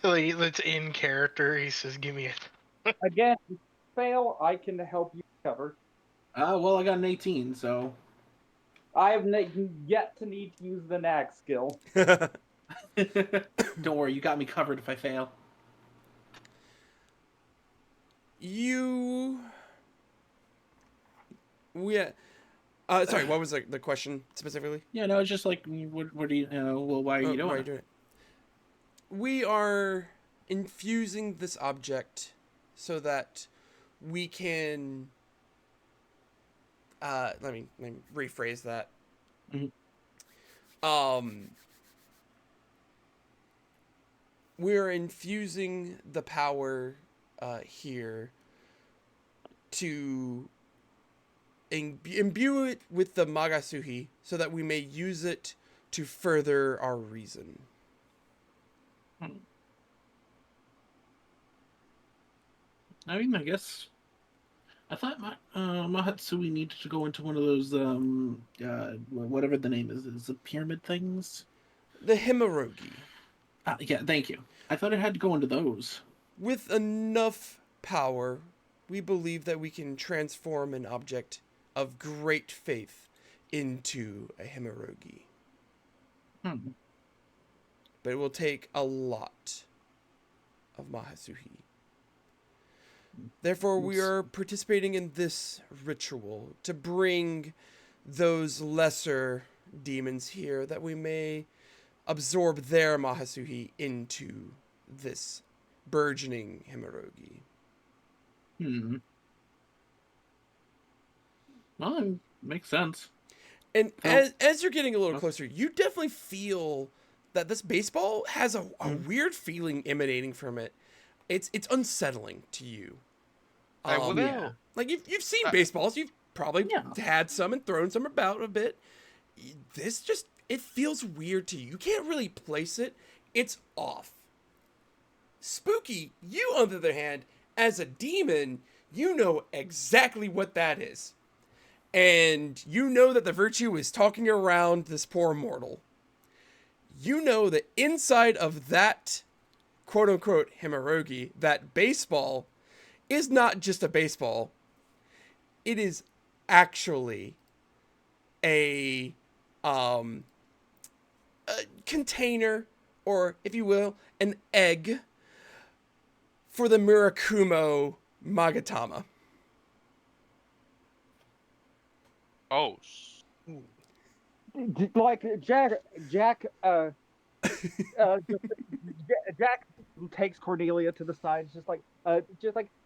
Like, that's in character. He says, "Give me a." Again, if you fail, I can help you recover. Well, I got an 18, so. I have yet to need to use the nag skill. Don't worry, you got me covered if I fail. You. Yeah. Sorry, what was the question specifically? Yeah, no, it's just like, what do you, well, why are you doing Why are you it? doing it? We are infusing this object so that we can. Let me rephrase that. Mhm. Um, we're infusing the power here to imbue it with the Magasuhi so that we may use it to further our reason. I mean, I guess. I thought Mahatsui needed to go into one of those, whatever the name is it pyramid things? The Himorogi. Yeah, thank you. I thought it had to go into those. With enough power, we believe that we can transform an object of great faith into a Himorogi. Hmm. But it will take a lot of Mahasuhi. Therefore, we are participating in this ritual to bring those lesser demons here that we may absorb their Mahasuhi into this burgeoning Himorogi. Hmm. Well, it makes sense. And So, as you're getting a little closer, you definitely feel that this baseball has a weird feeling emanating from it. It's unsettling to you. Well, yeah. Like you've seen Uh, baseballs, you've probably Yeah. had some and thrown some about a bit. This just it feels weird to you. You can't really place it. It's off. Spooky, you on the other hand, as a demon, you know exactly what that is. And you know that the virtue is talking around this poor mortal. You know that inside of that quote unquote hemorrhogi, that baseball, is not just a baseball. It is actually a um a container, or if you will, an egg for the Murakumo Magatama. oh, Like Jack, Jack takes Cordelia to the side, just like,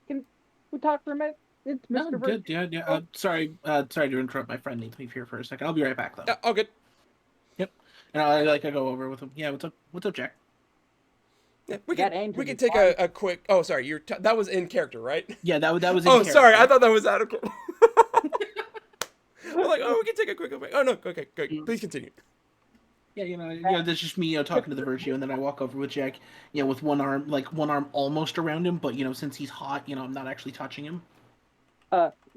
can we talk for a minute? It's No, Mr. good. Virtue. Yeah, yeah. Sorry to interrupt. My friend needs me here for a second. I'll be right back, though. All good. Yep. And I go over with him. Yeah, what's up? What's up, Jack? Yeah, That we angel can is take fine. a quick. Oh, sorry, that was in character, right? Yeah, that was in Oh, sorry, character. I thought that was out of. I'm like, oh, we can take a quick break. Oh no, okay, great. Please continue. Yeah, that's just me, talking to the Virtue, and then I walk over with Jack, with one arm almost around him, but since he's hot, I'm not actually touching him.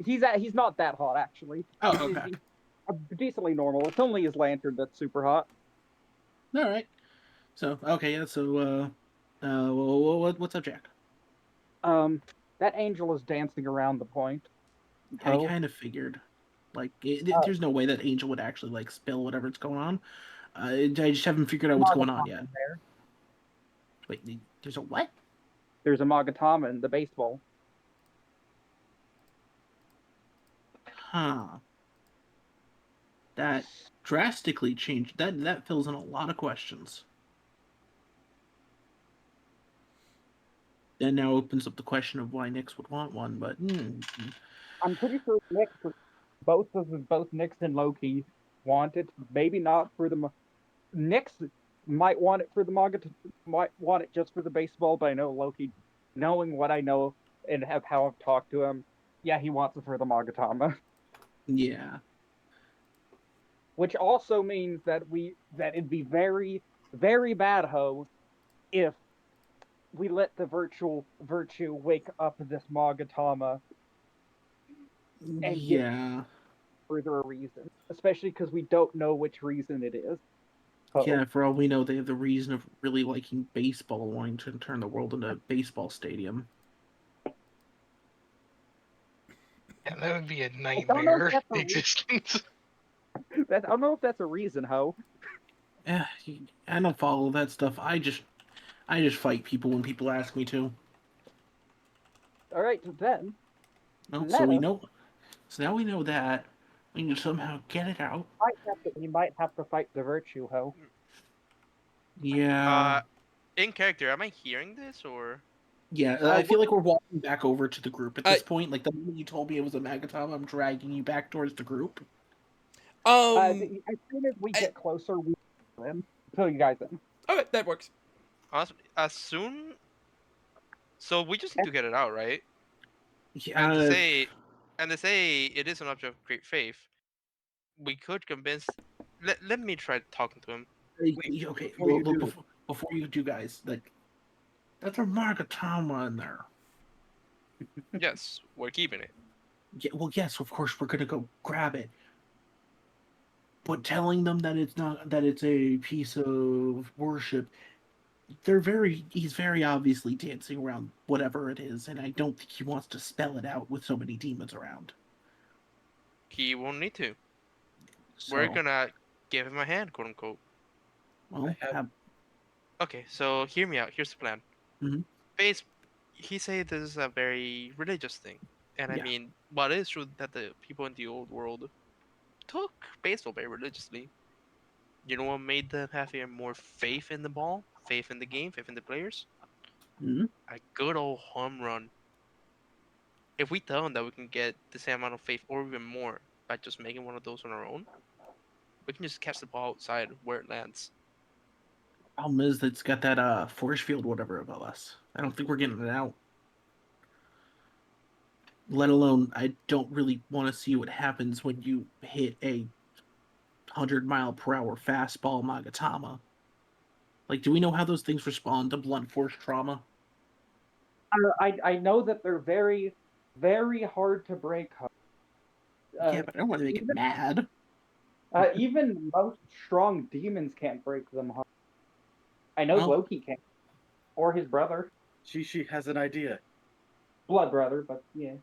He's not that hot actually. Oh, okay. He's decently normal. It's only his lantern that's super hot. All right. So okay, yeah. So what's up, Jack? That angel is dancing around the point. I Oh, kind of figured. Like, uh, there's no way that Angel would actually spill whatever's going on. I just haven't figured out what's going on yet. there. Wait, there's a what? There's a Magatama in the baseball. Huh. That drastically changed. That fills in a lot of questions. That now opens up the question of why Nyx would want one, but I'm pretty sure both Nyx and Loki want it. Maybe not for the Nyx might want it for the manga. Might want it just for the baseball, but I know Loki, knowing what I know and have how I've talked to him, yeah, he wants it for the Magatama. yeah. Which also means that it'd be very, very bad ho if we let the virtue wake up this Magatama and get Yeah. further a reason, especially because we don't know which reason it is. Yeah, for all we know, they have the reason of really liking baseball, wanting to turn the world into a baseball stadium. Yeah, that would be a I don't know if nightmare that's a existence. I don't know if that's a reason, Ho. Yeah, I don't follow that stuff. I just fight people when people ask me to. All right, then Well, so we meta know. So now we know that we need to somehow get it out. we might have to fight the virtue, Ho. Yeah, In character, am I hearing this or? yeah. I feel like we're walking back over to the group at this point. Like the moment you told me it was a Magatom, I'm dragging you back towards the group. As soon as we get closer, we fill you guys in. Okay, that works. As soon. So we just need to get it out, right? Yeah. And to say it is an object of great faith, we could convince. Let me try talking to him. Okay. Before you Look, do, before you do, guys, like that's a Magatama in there. Yes, we're keeping it. Yeah, well, yes, of course we're gonna go grab it. But telling them that it's not that it's a piece of worship, he's very obviously dancing around whatever it is, and I don't think he wants to spell it out with so many demons around. He won't need to. So, We're gonna give him a hand, quote unquote. well, Okay, so hear me out. Here's the plan. Mhm. He said this is a very religious thing, and I Yeah. mean, while it is true that the people in the old world took baseball very religiously, you know what made them have even more faith in the ball, faith in the game, faith in the players? Mhm. A good old home run. If we tell them that we can get the same amount of faith or even more by just making one of those on our own, we can just catch the ball outside where it lands. Problem is that it's got that force field whatever above us. I don't think we're getting it out. Let alone, I don't really want to see what happens when you hit a 100-mile-per-hour fastball Magatama. Like, do we know how those things respond to blunt force trauma? I know that they're very, very hard to break. Yeah, but I don't want to make it mad. Even most strong demons can't break them. I know Loki can, or his brother, She has an idea. blood brother, but yeah.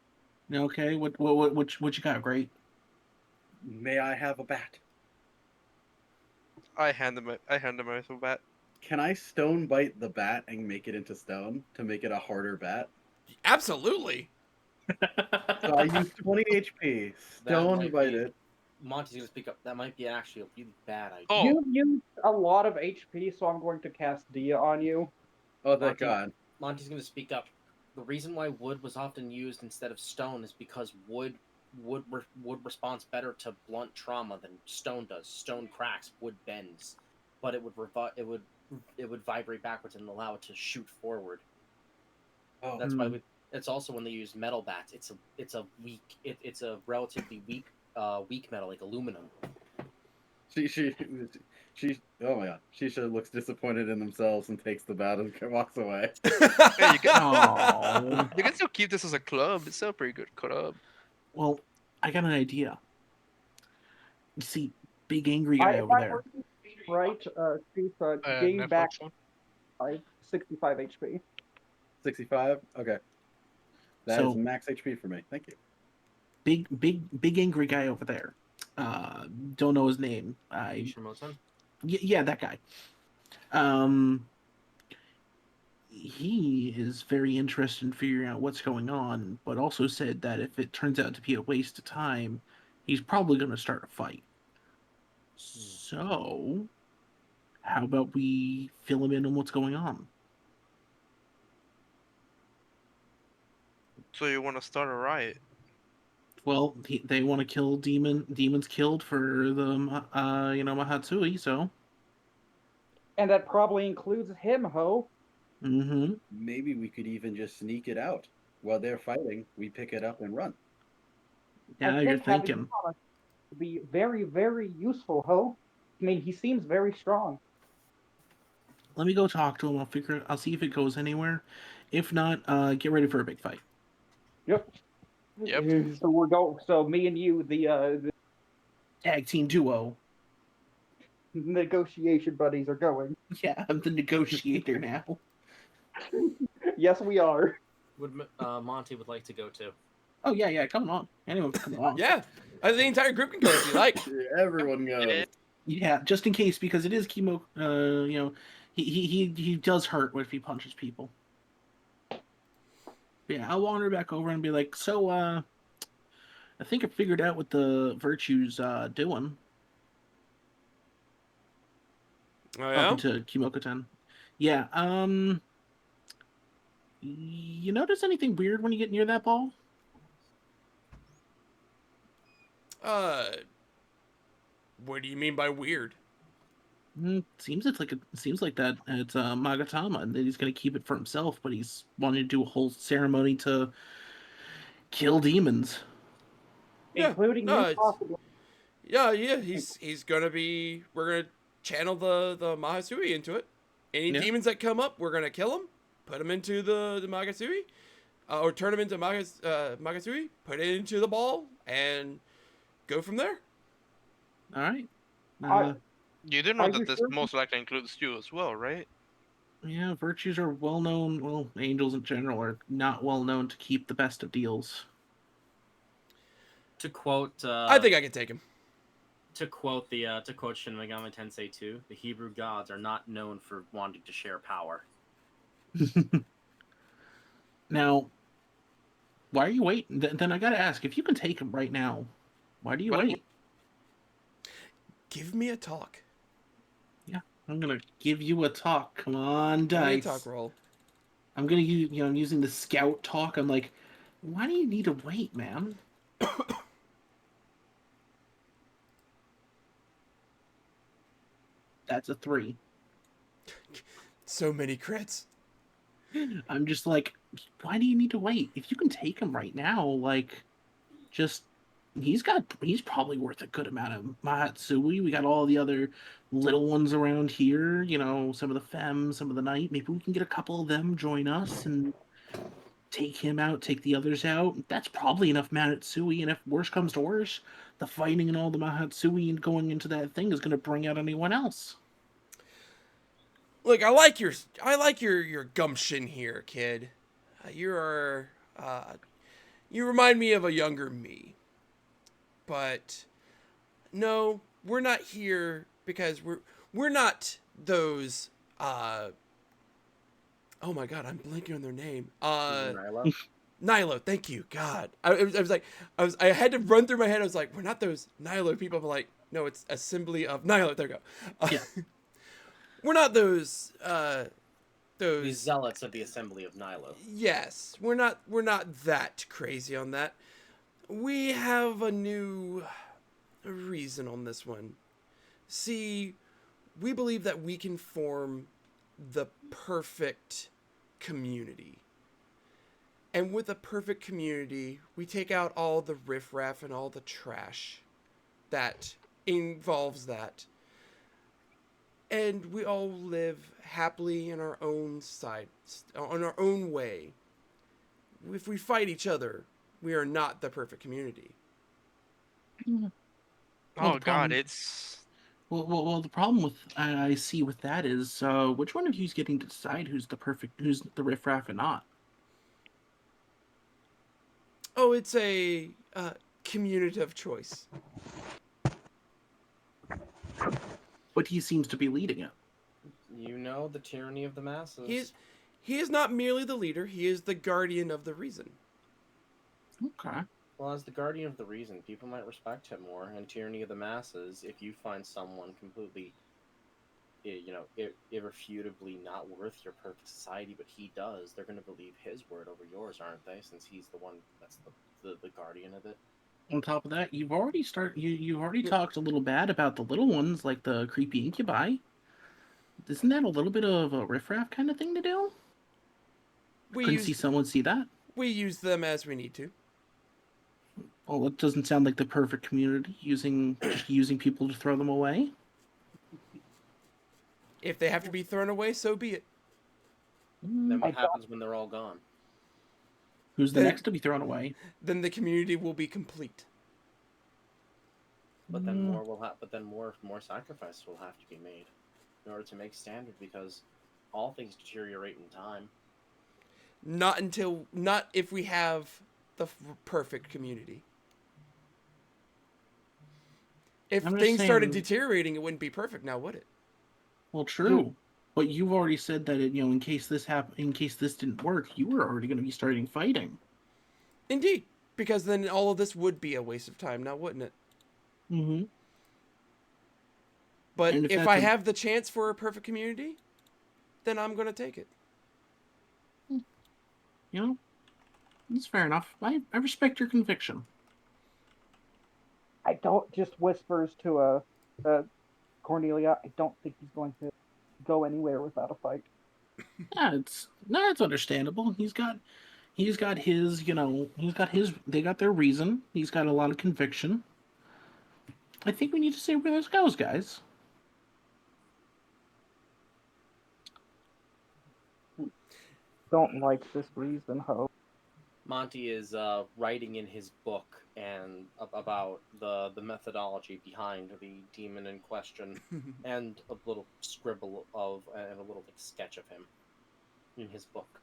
Okay, what you got, great? May I have a bat? I hand him a bat. Can I stone bite the bat and make it into stone to make it a harder bat? Absolutely. So I use 20 HP. Stone bite it. Monty's gonna speak up. That might be actually a really bad idea. Oh, You've used a lot of HP, so I'm going to cast Dia on you. Oh, thank God. Monty's gonna speak up. The reason why wood was often used instead of stone is because wood responds better to blunt trauma than stone does. Stone cracks, wood bends, but it would vibrate backwards and allow it to shoot forward. Oh. That's why it's also when they use metal bats. It's a relatively weak metal like aluminum. She oh my God. She looks disappointed in themselves and takes the bat and walks away. hey, you Oh. can still keep this as a club. It's still a pretty good club. Well, I got an idea. You see, big angry guy over there. Right, Chief, gain back one? 65 HP. 65? Okay. That is So- max HP for me. Thank you. Big angry guy over there. Don't know his name. Yeah, that guy. He is very interested in figuring out what's going on, but also said that if it turns out to be a waste of time, he's probably going to start a fight. So, how about we fill him in on what's going on? So you want to start a riot? Well, they want to kill demons killed for the Mahatsui. So, And that probably includes him, Ho. mm-hmm. Maybe we could even just sneak it out. While they're fighting, we pick it up and run. Now you're thinking. Would be very, very useful, Ho. I mean, he seems very strong. Let me go talk to him. I'll see if it goes anywhere. If not, get ready for a big fight. Yep. So we're going. So me and you, Tag team duo. Negotiation buddies are going. Yeah, I'm the negotiator now. Yes, we are. Would Monty would like to go too? Oh yeah, come on. Anyone can come along. Yeah, the entire group can go if you like. Everyone goes. Yeah, just in case, because it is chemo. He does hurt if he punches people. But yeah, I'll wander back over and be like, so I think I figured out what the virtue's doing. Oh yeah. Talking to Kimokoten. Yeah. You notice anything weird when you get near that ball? What do you mean by weird? Seems like that it's Magatama, and that he's gonna keep it for himself, but he's wanting to do a whole ceremony to kill demons. Yeah, Including no, you, possibly. yeah. He's gonna be. We're gonna channel the Mahasui into it. Any Yeah. demons that come up, we're gonna kill them, put them into the Magasui, or turn them into Magasui, put it into the ball, and go from there. All right. You do know Are that you this sure? most likely includes you as well, right? Yeah, virtues are well known. Well, angels in general are not well known to keep the best of deals. To quote, I think I can take him. to quote Shin Megami Tensei 2, the Hebrew gods are not known for wanting to share power. Now, why are you waiting? Then I gotta ask, if you can take him right now, why do you What- wait? Give me a talk. Yeah, I'm gonna give you a talk. Come on, Give me a dice. talk roll. I'm gonna use, I'm using the scout talk. I'm like, why do you need to wait, man? That's a 3. So many crits. I'm just like, why do you need to wait? If you can take him right now, like, just he's probably worth a good amount of Mahatsui. We got all the other little ones around here, some of the Fem, some of the Night. Maybe we can get a couple of them join us and take him out, take the others out. That's probably enough Mahatsui, and if worse comes to worse, the fighting and all the Mahatsui and going into that thing is gonna bring out anyone else. Look, I like your gumption here, kid. You're you remind me of a younger me. But no, we're not here because we're not those oh my god, I'm blanking on their name. Nilo? Nilo, thank you. God. I had to run through my head. I was like, we're not those Nilo people. I'm like, no, it's assembly of Nilo. There we go. Yeah. We're not those The zealots of the assembly of Nilo. Yes, we're not that crazy on that. We have a new reason on this one. See, we believe that we can form the perfect community. And with a perfect community, we take out all the riffraff and all the trash that involves that. And we all live happily in our own side, on our own way. If we fight each other, we are not the perfect community. Well, Oh the god, problem- it's Well, the problem with I see with that is, which one of you is getting to decide who's the riffraff and not? Oh, it's a communicative choice. But he seems to be leading it. You know the tyranny of the masses. He is not merely the leader, he is the guardian of the reason. Okay. Well, as the guardian of the reason, people might respect him more. And tyranny of the masses, if you find someone completely, irrefutably not worth your perfect society, but he does, they're going to believe his word over yours, aren't they? Since he's the one that's the guardian of it. On top of that, you've already talked a little bad about the little ones, like the creepy incubi. Isn't that a little bit of a riffraff kind of thing to do? Couldn't see someone see that. We use them as we need to. Well, it doesn't sound like the perfect community, using people to throw them away. If they have to be thrown away, so be it. Then what happens when they're all gone? Who's the next to be thrown away? Then the community will be complete. But then more sacrifice will have to be made in order to make standard, because all things deteriorate in time. Not if we have the perfect community. If I'm just things started saying. deteriorating, it wouldn't be perfect now, would it? Well, true. But you've already said that in case this didn't work, you were already going to be starting fighting. Indeed, because then all of this would be a waste of time now, wouldn't it? Mm-hmm. But And if I have the chance for a perfect community, then I'm going to take it. That's fair enough. I respect your conviction. I don't just whispers to Cornelia. I don't think he's going to go anywhere without a fight. Yeah, it's understandable. He's got his, they got their reason. He's got a lot of conviction. I think we need to see where this goes, guys. Don't like this reason, Ho. Monty is writing in his book and about the methodology behind the demon in question, and a little scribble and a little sketch of him in his book.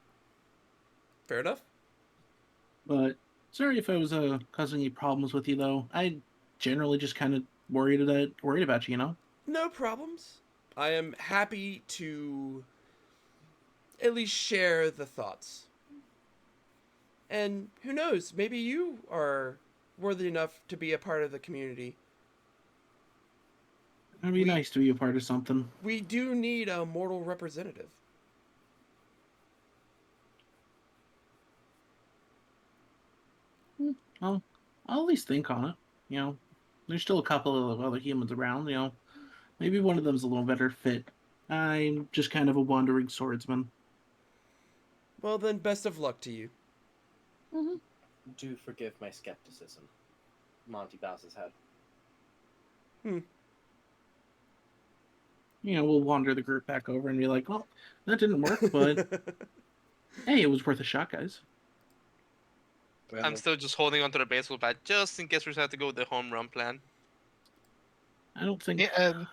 Fair enough. But sorry if I was causing any problems with you, though. I generally just kind of worried about you, No problems. I am happy to at least share the thoughts. And who knows, maybe you are worthy enough to be a part of the community. It'd be nice to be a part of something. We do need a mortal representative. Well, I'll at least think on it. There's still a couple of other humans around. Maybe one of them's a little better fit. I'm just kind of a wandering swordsman. Well, then, best of luck to you. Mm-hmm. Do forgive my skepticism. Monty bows his head. We'll wander the group back over and be like, well, that didn't work, but hey, it was worth a shot, guys. Well, I'm still just holding onto the baseball bat just in case we have to go with the home run plan. I don't think. Yeah,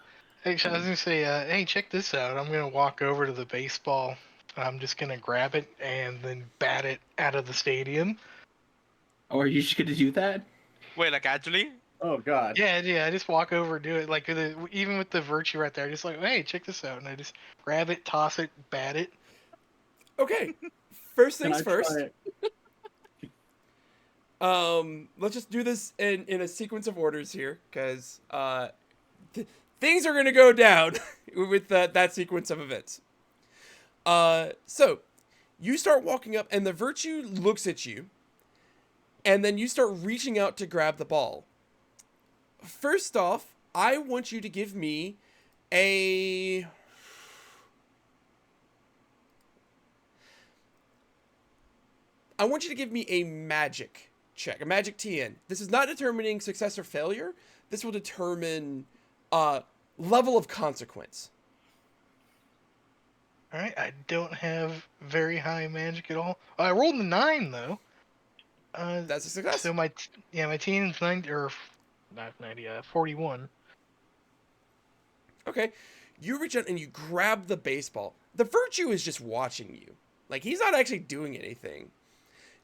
actually, I was gonna say, hey, check this out. I'm gonna walk over to the baseball. I'm just gonna grab it and then bat it out of the stadium. Oh, are you just gonna do that? Wait, like actually? Oh God. Yeah. I just walk over and do it. Like even with the virtue right there, just like, hey, check this out, and I just grab it, toss it, bat it. Okay. First Can things I first. try it? Let's just do this in a sequence of orders here, because things are gonna go down with that sequence of events. So you start walking up, and the virtue looks at you, and then you start reaching out to grab the ball. First off, I want you to give me a... I want you to give me a magic check, a magic TN. This is not determining success or failure. This will determine level of consequence. All right, I don't have very high magic at all. I rolled a 9 though. That's a success. So my TN's 90 or not 90, 41. Okay. You reach out and you grab the baseball. The virtue is just watching you. Like, he's not actually doing anything.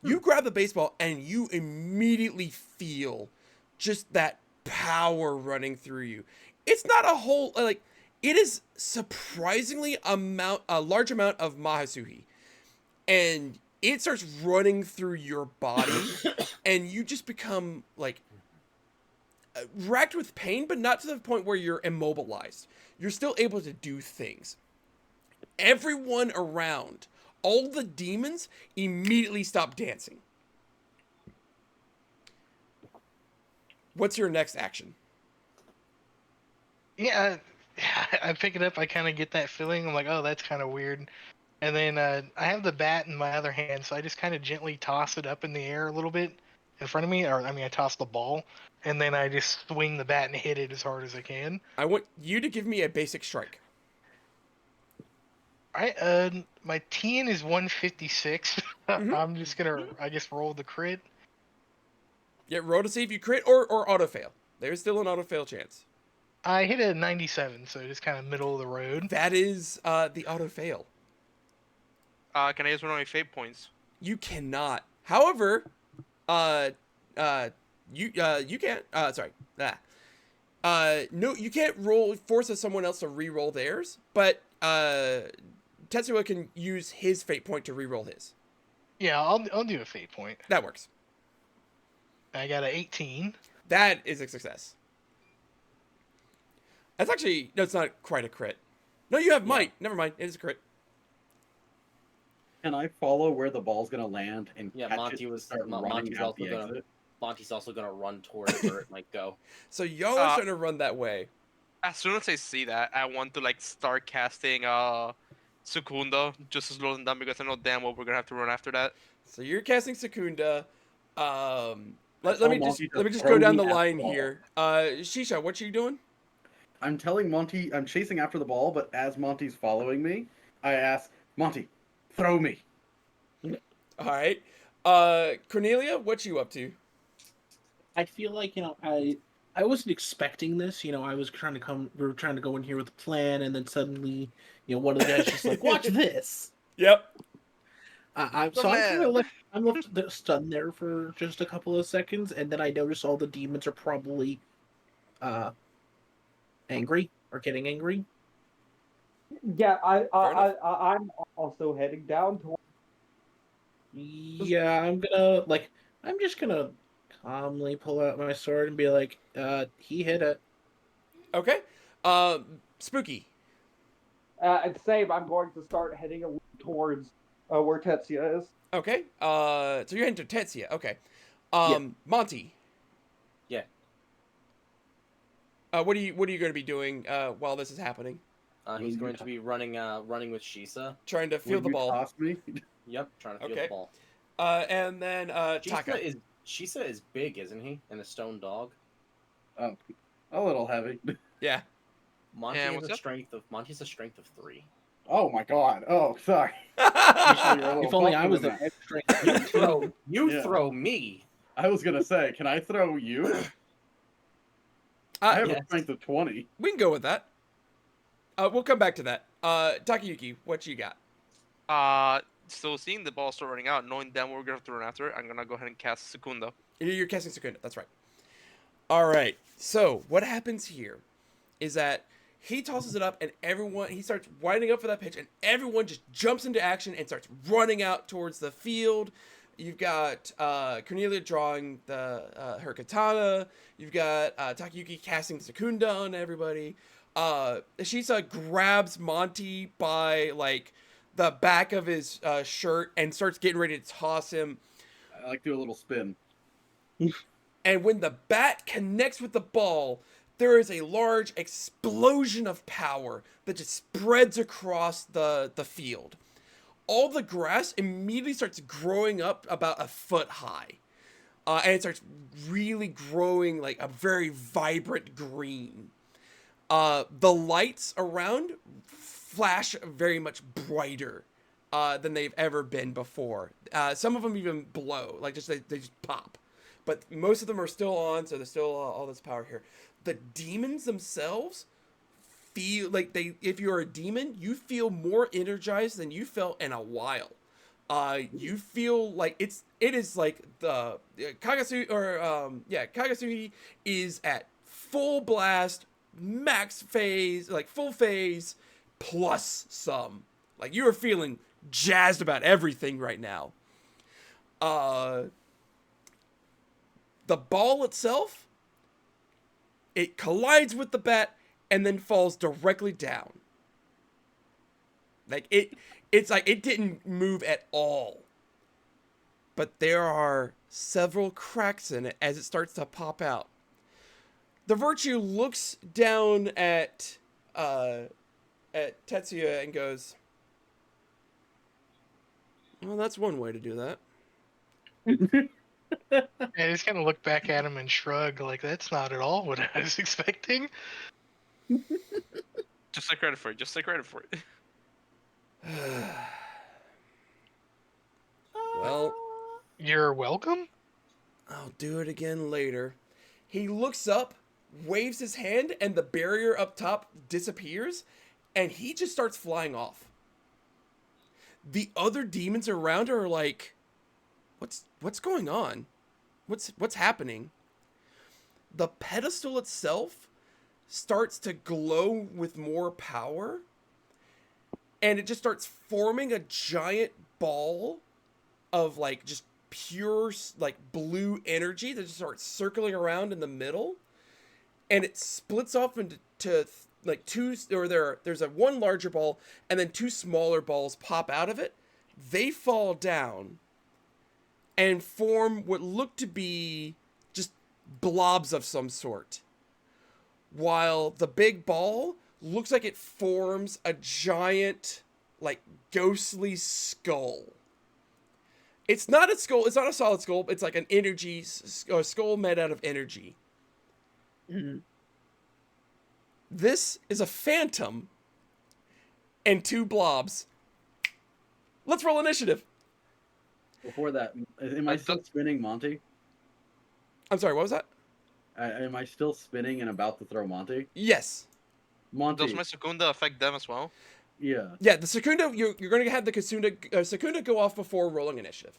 You grab the baseball and you immediately feel just that power running through you. It's not a whole, like, it is surprisingly a large amount of Mahasuhi. And it starts running through your body and you just become, like, racked with pain, but not to the point where you're immobilized. You're still able to do things. Everyone around, all the demons, immediately stop dancing. What's your next action? Yeah, I pick it up. I kind of get that feeling. I'm like, oh, that's kind of weird. And then I have the bat in my other hand, so I just kind of gently toss it up in the air a little bit in front of me. Or, I mean, I toss the ball, and then I just swing the bat and hit it as hard as I can. I want you to give me a basic strike. All right, my TN is 156. I'm just gonna, I guess, roll the crit. Yeah, roll to see if you crit or auto fail. There's still an auto fail chance. I hit a 97, so just kind of middle of the road. That is the auto fail. Can I use one of my fate points? You cannot. However, uh, you can't. Sorry. No, you can't force someone else to re-roll theirs, but Tetsuya can use his fate point to re-roll his. Yeah, I'll do a fate point. That works. I got an 18. That is a success. That's actually no, it's not quite a crit. No, you have might. Never mind, it is a crit. Can I follow where the ball's gonna land and Yeah, catch Monty it was and start running Monty's out also the gonna exit? Monty's also gonna run towards where it might go. So y'all are trying to run that way. As soon as I see that, I want to like start casting Secunda just to slow them down because I know damn well we're gonna have to run after that. So you're casting Secunda. Let tell me Monty to just throw go down me the at line the ball. here. Shisha, what you doing? I'm telling Monty I'm chasing after the ball, but as Monty's following me, I ask Monty, throw me. All right. Cornelia, what you up to? I feel like, I wasn't expecting this. I was we were trying to go in here with a plan, and then suddenly, one of the guys just like, watch this. Yep. I'm The kind man. of I'm left stunned there for just a couple of seconds, and then I notice all the demons are probably angry or getting angry. Yeah, Fair enough. I'm also heading down towards. Yeah, I'm just gonna calmly pull out my sword and be like, he hit it. Okay. Spooky. And same, I'm going to start heading towards where Tetsuya is. Okay. So you're heading to Tetsuya. Okay. Yeah. Monty. Yeah. What are you going to be doing while this is happening? He's going to be running with Shisa. Trying to feel Will the you ball. toss me? Yep, trying to feel Okay. the ball. And then Taka. Shisa is big, isn't he? And a stone dog. Oh, a little heavy. Yeah. Monty And has what's a up? strength of 3. Oh my god. Oh, sorry. Usually you're a little If only I tougher was than at that. strength. You Yeah. throw me. I was gonna say, can I throw you? I have yes. a strength of 20. We can go with that. We'll come back to that. Takayuki, what you got? So seeing the ball start running out, knowing damn well we're gonna have to run after it, I'm gonna go ahead and cast Secunda. You're casting Secunda. That's right. All right. So what happens here is that he tosses it up, and he starts winding up for that pitch, and everyone just jumps into action and starts running out towards the field. You've got Cornelia drawing her katana. You've got Takayuki casting Secunda on everybody. Shisa grabs Monty by the back of his shirt and starts getting ready to toss him. I like to do a little spin. And when the bat connects with the ball, there is a large explosion of power that just spreads across the field. All the grass immediately starts growing up about a foot high. And it starts really growing like a very vibrant green. The lights around flash very much brighter than they've ever been before. Some of them even blow, like they just pop. But most of them are still on, so there's still all this power here. The demons themselves feel like if you're a demon, you feel more energized than you felt in a while. You feel like it is like the Kagasuhi is at full blast, max phase, like full phase plus some. Like you are feeling jazzed about everything right now. The ball itself, it collides with the bat and then falls directly down. Like it's like it didn't move at all. But there are several cracks in it as it starts to pop out. The Virtue looks down at Tetsuya and goes, "Well, that's one way to do that." I just kind of look back at him and shrug, like that's not at all what I was expecting. Just take credit for it. Just take credit for it. Well, You're welcome. I'll do it again later. He looks up waves his hand, and the barrier up top disappears, and he just starts flying off. The other demons around her are like, what's going on? What's happening? The pedestal itself starts to glow with more power, and it just starts forming a giant ball of like just pure like blue energy that just starts circling around in the middle, and it splits off into like two, or there's a one larger ball and then two smaller balls pop out of it. They fall down and form what look to be just blobs of some sort, while the big ball looks like it forms a giant, like, ghostly skull. It's not a skull, it's not a solid skull, it's like an energy, a skull made out of energy. Mhm. This is a phantom and two blobs. Let's roll initiative. Before that, am I still spinning, Monty? I'm sorry, what was that? Am I still spinning and about to throw Monty? Yes. Monty. Does my Secunda affect them as well? Yeah. Yeah, the Secunda, you're going to have the Secunda go off before rolling initiative.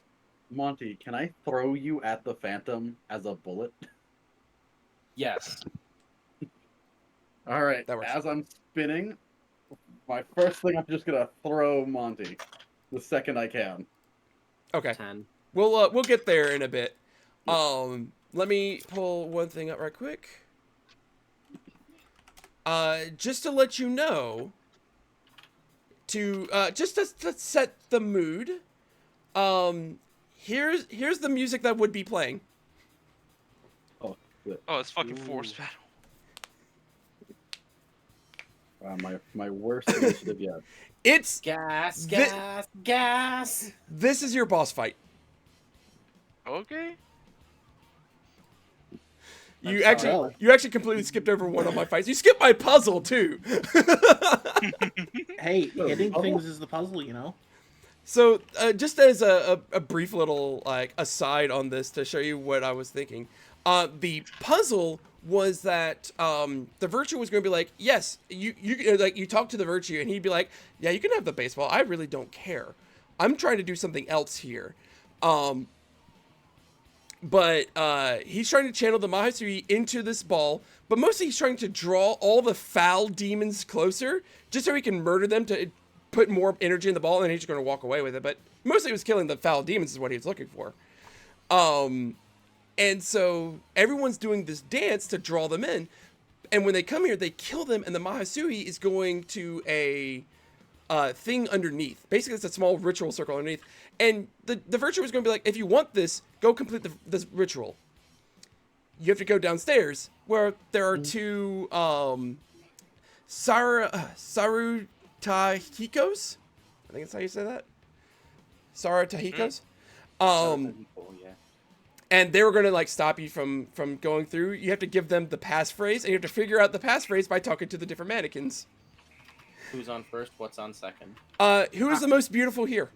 Monty, can I throw you at the phantom as a bullet? Yes. All right. That works. As I'm spinning, my first thing, I'm just gonna throw Monty the second I can. Okay. 10. We'll get there in a bit. Yeah. Let me pull one thing up right quick. Just to let you know, just to set the mood, here's the music that would be playing. Oh, good. Oh, it's fucking force battle. My worst initiative yet. It's Gas, Thi- gas, gas. this is your boss fight. Okay. You I'm actually sorry. you actually completely skipped over one of my fights. You skipped my puzzle too. Hey, Oh, hitting oh. things is the puzzle, you know? So, just as a brief little like aside on this to show you what I was thinking, the puzzle was that the Virtue was going to be like, yes, you like you talk to the Virtue and he'd be like, yeah, you can have the baseball. I really don't care. I'm trying to do something else here. But he's trying to channel the Mahisui into this ball, but mostly he's trying to draw all the foul demons closer, just so he can murder them to put more energy in the ball, and then he's just going to walk away with it. But mostly it was killing the foul demons is what he was looking for. And so everyone's doing this dance to draw them in, and when they come here, they kill them, and the Mahisui is going to a thing underneath. Basically, it's a small ritual circle underneath. And the Virtue is going to be like, if you want this, go complete this ritual. You have to go downstairs, where there are two Sarutahikos? I think that's how you say that. Sarutahikos? Yeah. And they were going to like stop you from going through. You have to give them the passphrase, and you have to figure out the passphrase by talking to the different mannequins. Who's on first? What's on second? Who is the most beautiful here?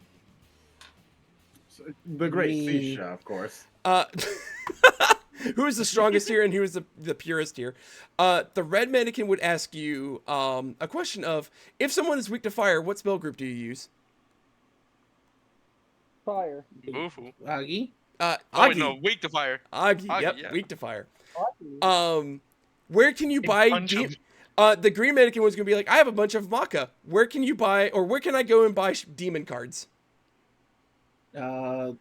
The great Me. Sisha, of course. Who is the strongest here, and who is the purest here? The red mannequin would ask you a question of, if someone is weak to fire, what spell group do you use? Fire. Ooh. Aggie? Oh, Agi. wait, no, wake the fire. Agi, Agi, yep, yeah. weak to fire. Fire. Where can you buy... punch him. the green mannequin was going to be like, I have a bunch of maca. Where can you buy, or where can I go and buy demon cards? Cathedral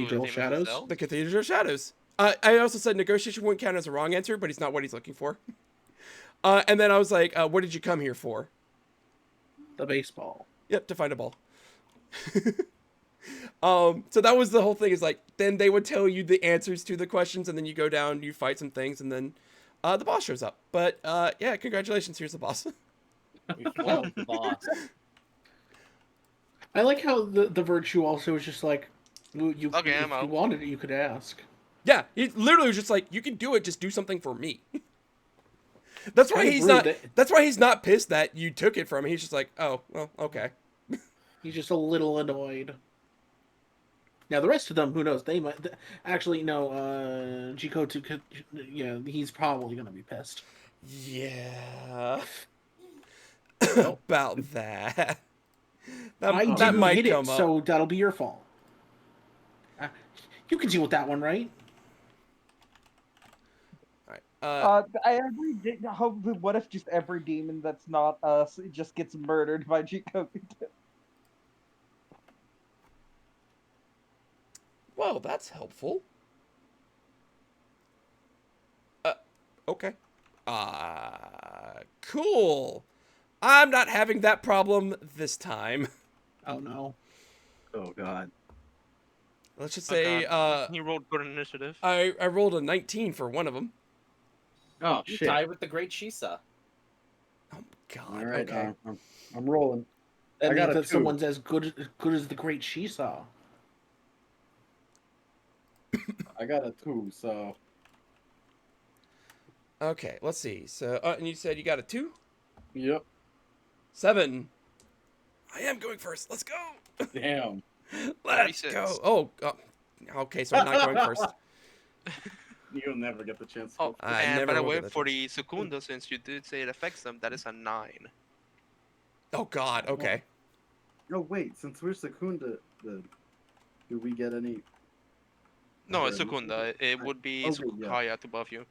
Demons Shadows? themselves? The Cathedral Shadows. I also said negotiation wouldn't count as a wrong answer, but he's not what he's looking for. And then I was like, what did you come here for? The baseball. Yep, to find a ball. So that was the whole thing, is like, then they would tell you the answers to the questions, and then you go down, you fight some things, and then the boss shows up. But yeah, congratulations, here's the boss. We foiled the boss. I like how the Virtue also is just like, Okay, if I'm out. you wanted it, you could ask. Yeah, he literally was just like, you can do it, just do something for me. That's why Kinda he's rude not. that- That's why he's not pissed that you took it from him. He's just like, oh, well, okay. He's just a little annoyed. Now the rest of them, who knows? They might actually no. Jikotu could, yeah, he's probably gonna be pissed. Yeah. Well, About that. I That didn't might hit it, come up. so that'll be your fault. You can deal with that one, right? All right. What if just every demon that's not us just gets murdered by Jikoku? Well, that's helpful. Okay. Cool. I'm not having that problem this time. Oh no. oh god. Let's just Oh, say God. He rolled good initiative. I rolled a 19 for one of them. Oh You shit. tied with the Great Shisa. Oh God. All right, Okay. I'm rolling. That I got means a that 2. someone's as good as the great Shisa. I got a 2, so Okay. Let's see. So, and you said you got a 2? yep. 7. I am going first. Let's go. Damn. Let's 46. go. Oh. Okay. So I'm not going first. You'll never get the chance to Oh, go first. I and never by the will way, get that for chance. the Secunda, since you did say it affects them, that is a 9. Oh God. Okay. Oh wait, since we're Secunda, do we get any? No, Is it's there a- Secunda. It would be Okay, yeah. Sukukaya above you.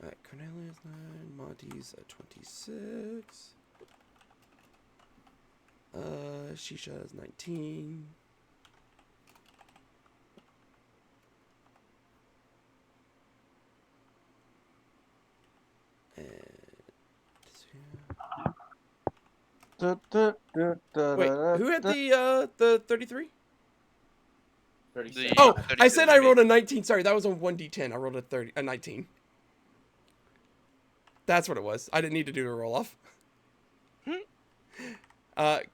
All right. Cornelius 9. Monty's at 26. Shisha is 19. And wait, who had the 33? 36. Oh, I 36 said I rolled a 19. Sorry, that was a 1d10. I rolled a 19. That's what it was. I didn't need to do a roll off.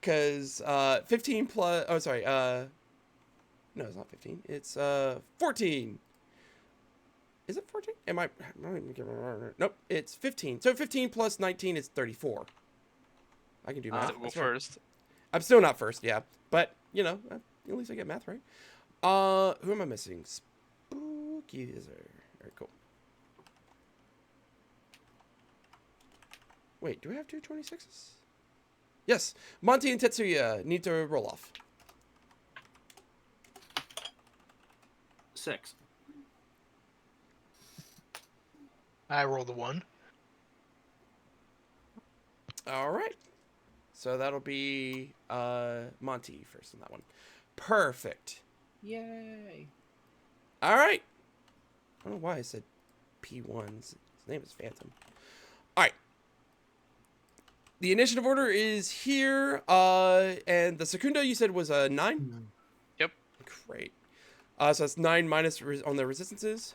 Cause 15 plus. Oh, sorry. No, it's not 15. It's 14. Is it 14? Am I? Nope. It's 15. So 15 plus 19 is 34. I can do math. So go That's right. first. I'm still not first, yeah. But you know, at least I get math right. Who am I missing? Spooky is there. Alright, cool. Wait, do I have two 26s? Yes. Monty and Tetsuya need to roll off. 6. I rolled a 1. Alright. So that'll be Monty first on that one. Perfect. Yay. Alright. I don't know why I said P1. His name is Phantom. Alright. The initiative order is here. And the Secunda you said was a 9? Yep. Great. So that's 9 minus on the resistances.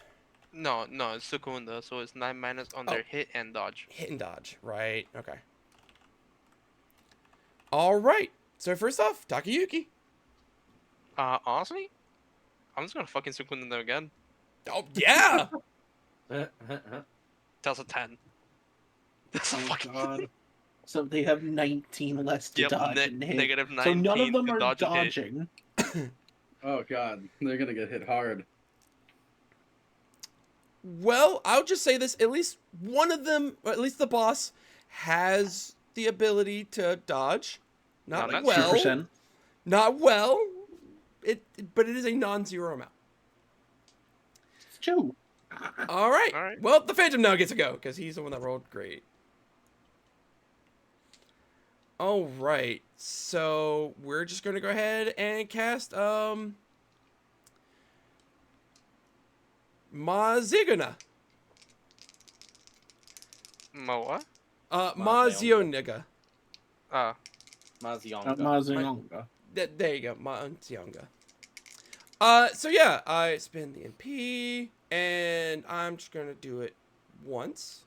No, it's Secunda, so it's 9 minus on their hit and dodge. Hit and dodge. Right. Okay. Alright. So first off, Takayuki. Honestly, I'm just gonna fucking Secunda them again. Oh, yeah! That's a 10. That's a Oh fucking god. So they have 19 less to Yep, dodge and hit. negative So none of 19 them to are dodge and hit. dodging. Oh god, they're gonna get hit hard. Well, I'll just say this. At least one of them, or at least the boss, has the ability to dodge. Not No, not well. 2%. Not well. But it is a non-zero amount. It's 2. All right. All right. Well, the Phantom now gets to go because he's the one that rolled great. All right. So we're just gonna go ahead and cast Maziguna. What? Mazionega. Mazionga. Mazionga. There you go, Mazionga. So yeah, I spin the MP, and I'm just gonna do it once.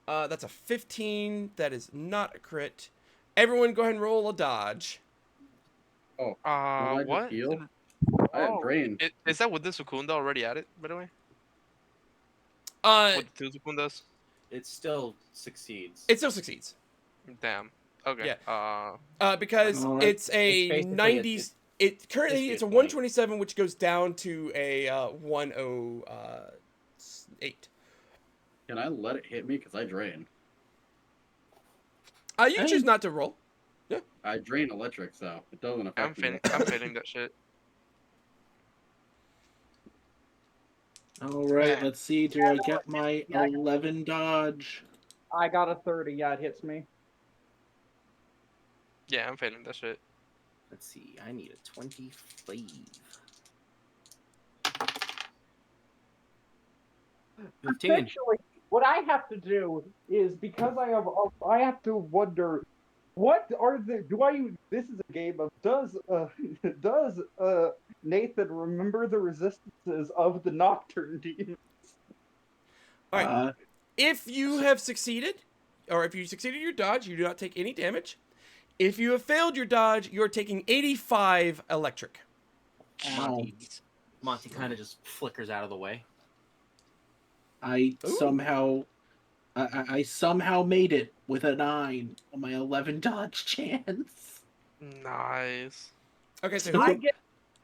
That's a 15. That is not a crit. Everyone go ahead and roll a dodge. Can I just What? heal? I have drain. Is that with the Secunda already at it, by the way? With the two Secundas? It still succeeds. It still succeeds. Damn. Okay. Because All right. it's a It's basically 90s. It currently basically it's a a point. 127, which goes down to a 108. Can I let it hit me? Because I drain. You Hey. choose not to roll. I drain electric, so it doesn't I'm affect me. fitting that shit. All right, let's see. Do I get my 11 dodge? I got a 30. Yeah, it hits me. Yeah, I'm fitting that shit. Let's see. I need a 25. 15. Essentially, what I have to do is because I have to wonder what are the do I this is a game of does does Nathan remember the resistances of the Nocturne Demon? All right. Uh, If you have succeeded, or if you succeeded your dodge, you do not take any damage. If you have failed your dodge, you're taking 85 electric. ow. Monty kind of just flickers out of the way. I Ooh. somehow made it with a 9 on my 11 dodge chance. Nice. Okay, so I get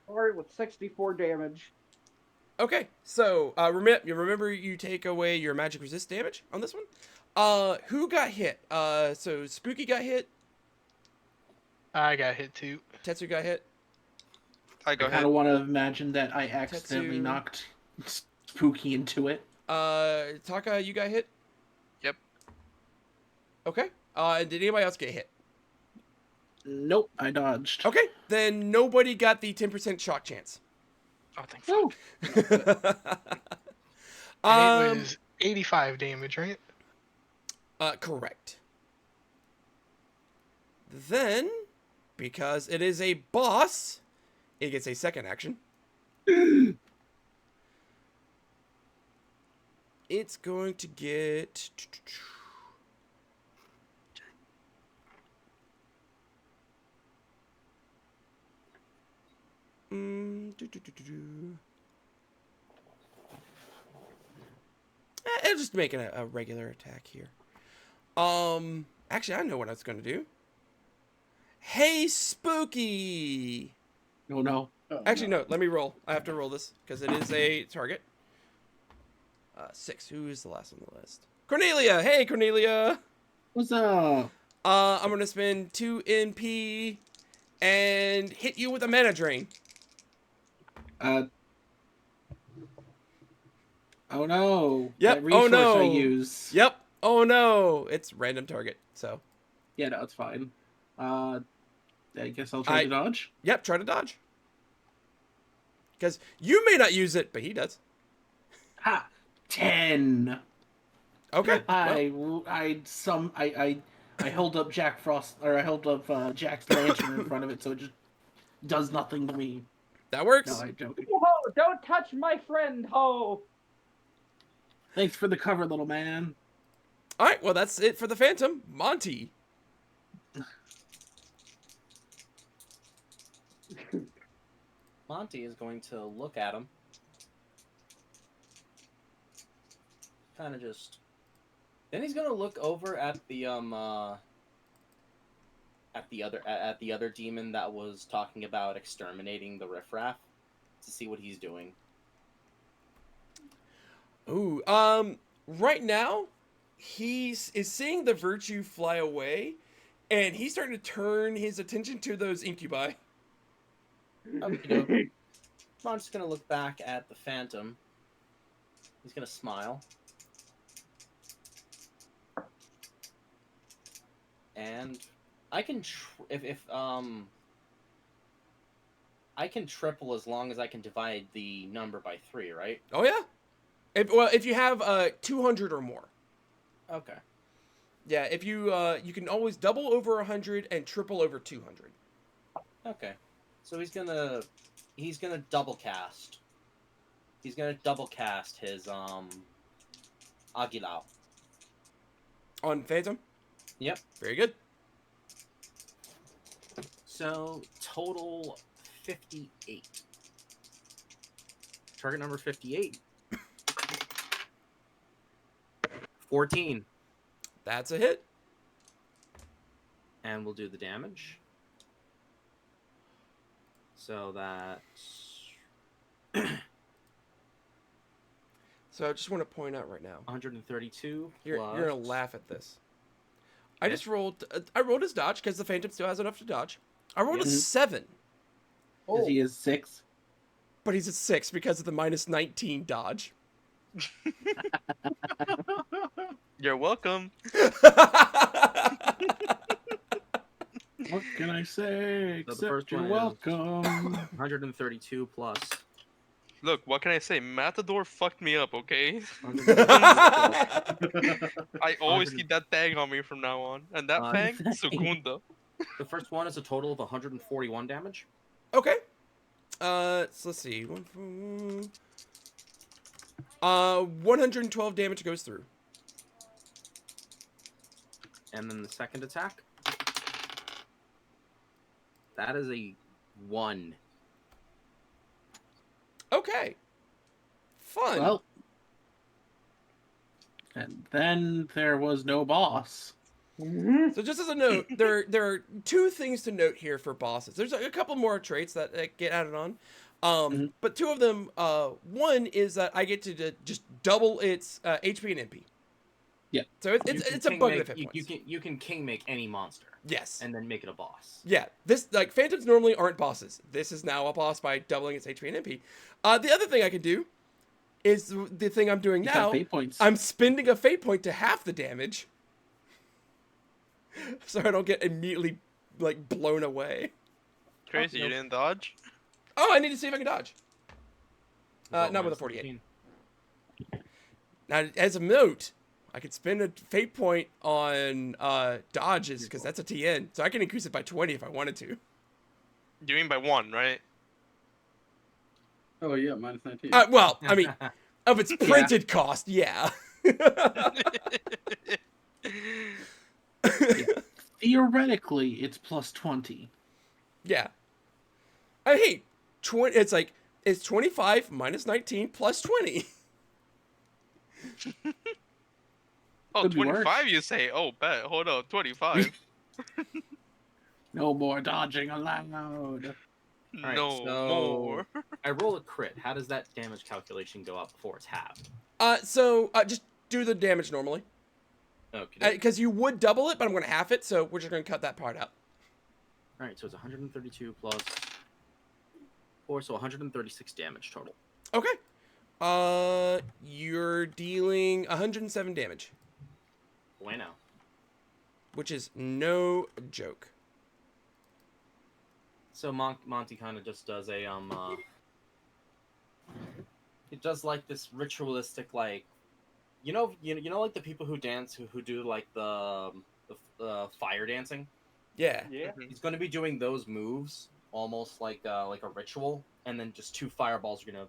started with 64 damage. okay, so remember you take away your magic resist damage on this one. Who got hit? So Spooky got hit. I got hit too. Tetsu got hit. I go I kind ahead. of want to imagine that I accidentally Tetsu. knocked Spooky into it. Taka, you got hit. Yep. Okay. Did anybody else get hit? Nope, I dodged. Okay, then nobody got the 10% shock chance. Oh, thank fuck. And it was 85 damage, right? Correct. Then, because it is a boss, it gets a second action. It's going to get... It'll just make a regular attack here. Actually, I know what I was going to do. Hey, Spooky! Oh no. Actually, no, let me roll. I have to roll this, because it is a target. 6. Who is the last on the list? Cornelia! Hey, Cornelia! What's up? I'm going to spend 2 NP and hit you with a mana drain. Oh no. Yep. That resource Oh no. I use. Yep. Oh no. It's random target. So. Yeah, no, it's fine. I guess I'll try to dodge. Yep. Try to dodge. Because you may not use it, but he does. Ha! 10. Okay. I held up Jack Frost, or I held up Jack's lantern in front of it, so it just does nothing to me. That works. No, I joke. Ho! Don't touch my friend, Ho! Thanks for the cover, little man. All right. Well, that's it for the Phantom. Monty. Monty is going to look at him. Kind of just. Then he's gonna look over at the other demon that was talking about exterminating the riffraff to see what he's doing. Ooh. Right now, is seeing the virtue fly away, and he's starting to turn his attention to those incubi. Okay, I'm just gonna look back at the Phantom. He's gonna smile. And I can I can triple as long as I can divide the number by 3, right? Oh yeah. If you have 200 or more. Okay. Yeah. If you you can always double over 100 and triple over 200. Okay. So he's gonna double cast. He's gonna double cast his Aguilau. On Phantom. Yep. Very good. So total 58. Target number 58. 14. That's a hit. And we'll do the damage. So that. So I just want to point out right now. 132 You're plus. gonna laugh at this. I Okay. just rolled. I rolled his dodge because the Phantom still has enough to dodge. I rolled a Yes. 7, Oh, He is 6. but he's at 6 because of the minus 19 dodge. You're welcome. What can I say? So the first Except you're one is- welcome. 132 plus. Look, what can I say? Matador fucked me up, okay? 132 plus. I always 100 keep that thing on me from now on. And that thing, Fang. Segunda. The first one is a total of 141 damage. Okay. So let's see. 112 damage goes through. And then the second attack. That is a 1. Okay. Fun. Well, and then there was no boss. So just as a note, there are 2 things to note here for bosses. There's a couple more traits that get added on. But 2 of them, one is that I get to just double its HP and MP. Yeah. So it's a bucket of hit points. You can king make any monster. Yes. And then make it a boss. Yeah, this like Phantoms normally aren't bosses. This is now a boss by doubling its HP and MP. The other thing I can do is the thing I'm doing You have now. fate points. I'm spending a fate point to half the damage, so I don't get immediately like blown away. Crazy, you didn't dodge? Oh, I need to see if I can dodge. So Not with a minus 48. 17. Now, as a note, I could spend a fate point on dodges because that's a TN, so I can increase it by 20 if I wanted to. You mean by 1, right? oh yeah, minus 19. Well, I mean, of its printed cost, yeah. Theoretically, it's plus 20. Yeah. Hey, 20. It's 25 minus 19 plus 20. Oh, Could be worse. 25 you say? Oh, bet. Hold up, 25. No more dodging allowed. Alright, No so- more. I roll a crit. How does that damage calculation go up before it's halved? So just do the damage normally, Okay. because you would double it, but I'm going to half it, so we're just going to cut that part out. Alright, so it's 132 plus 4, so 136 damage total. Okay. You're dealing 107 damage, Bueno. which is no joke. So Monty kind of just does a it does like this ritualistic like, you know like the people who dance who do like the fire dancing. Yeah. Yeah. He's going to be doing those moves almost like a ritual, and then just 2 fireballs are gonna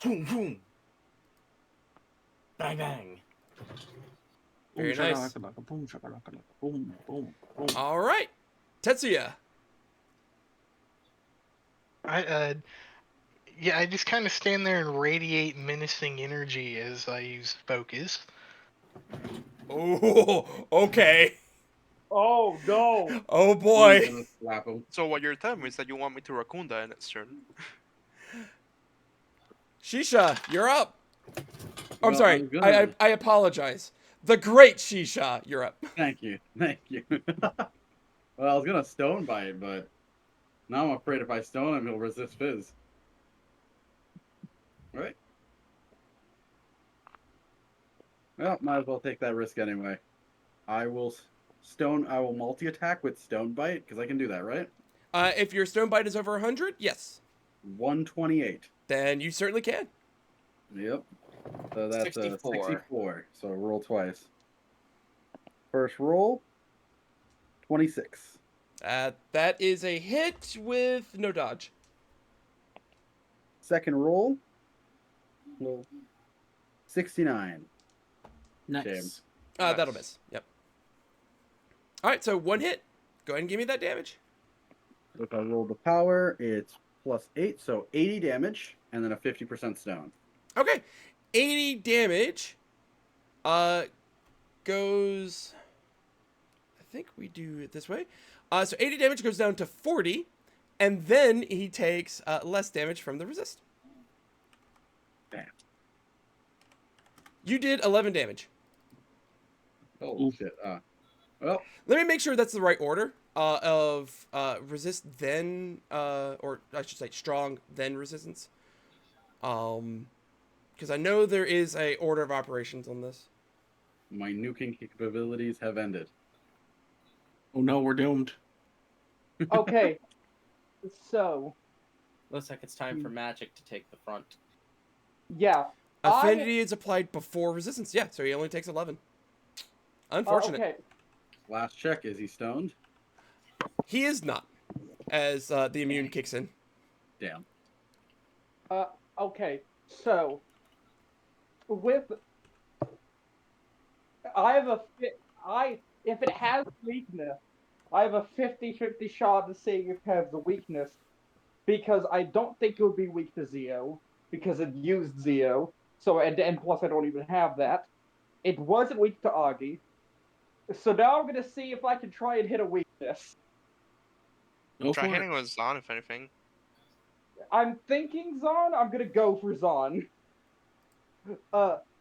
boom boom bang bang. Very Boom, nice. shakalaka, boom, shakalaka, boom, boom, boom. All right, Tetsuya. I just kind of stand there and radiate menacing energy as I use focus. Oh, okay. Oh no! Oh I'm boy. gonna slap him. So what you're telling me is that you want me to Rakunda in its turn. Shisha, you're up. Oh, I'm Well, sorry. I'm gonna- I apologize. The great Shisha, you're up. Thank you. Well, I was gonna stone bite, but now I'm afraid if I stone him, he'll resist fizz. Right? Well, might as well take that risk anyway. I will multi-attack with stone bite, because I can do that, right? If your stone bite is over 100, yes, 128. then you certainly can. Yep. So that's 64. 64. So roll twice. First roll, 26. That is a hit with no dodge. Second roll, well, 69. Nice. James. That'll miss. Yep. All right, so 1 hit. Go ahead and give me that damage. If I roll the power, it's plus 8, so 80 damage, and then a 50% stone. Okay, 80 damage. Goes. I think we do it this way. So 80 damage goes down to 40, and then he takes less damage from the resist. Damn. You did 11 damage. Oh shit. Well, Let me make sure that's the right order of resist, then, or I should say strong, then resistance. Because I know there is a order of operations on this. my nuking capabilities have ended. Oh no, we're doomed. Okay, so Looks like it's time for magic to take the front. yeah, Affinity is applied before resistance. Yeah, so he only takes 11. Unfortunate. okay, Last check, is he stoned? He is not, as the immune kicks in. Damn. okay. So with I have a if it has weakness, I have a 50-50 shot of seeing if it has the weakness, because I don't think it would be weak to Zeo because it used Zeo. So and plus I don't even have that. It wasn't weak to Augie. So now I'm gonna see if I can try and hit a weakness. Go Try for hitting it. with Zahn, if anything. I'm thinking Zon. I'm gonna go for Zon.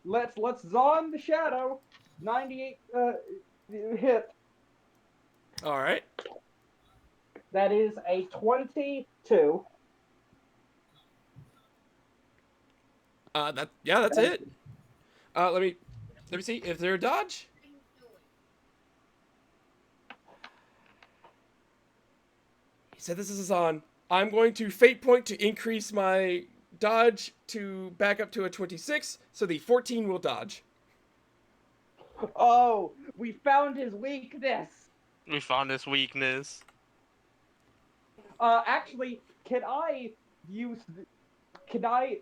Let's Zon the Shadow. 98 hit. All right. That is a 22. That's it. Let me see if they're a dodge. He said this is on. I'm going to fate point to increase my dodge to back up to a 26, so the 14 will dodge. Oh, we found his weakness. We found his weakness. Actually, can I use? Can I?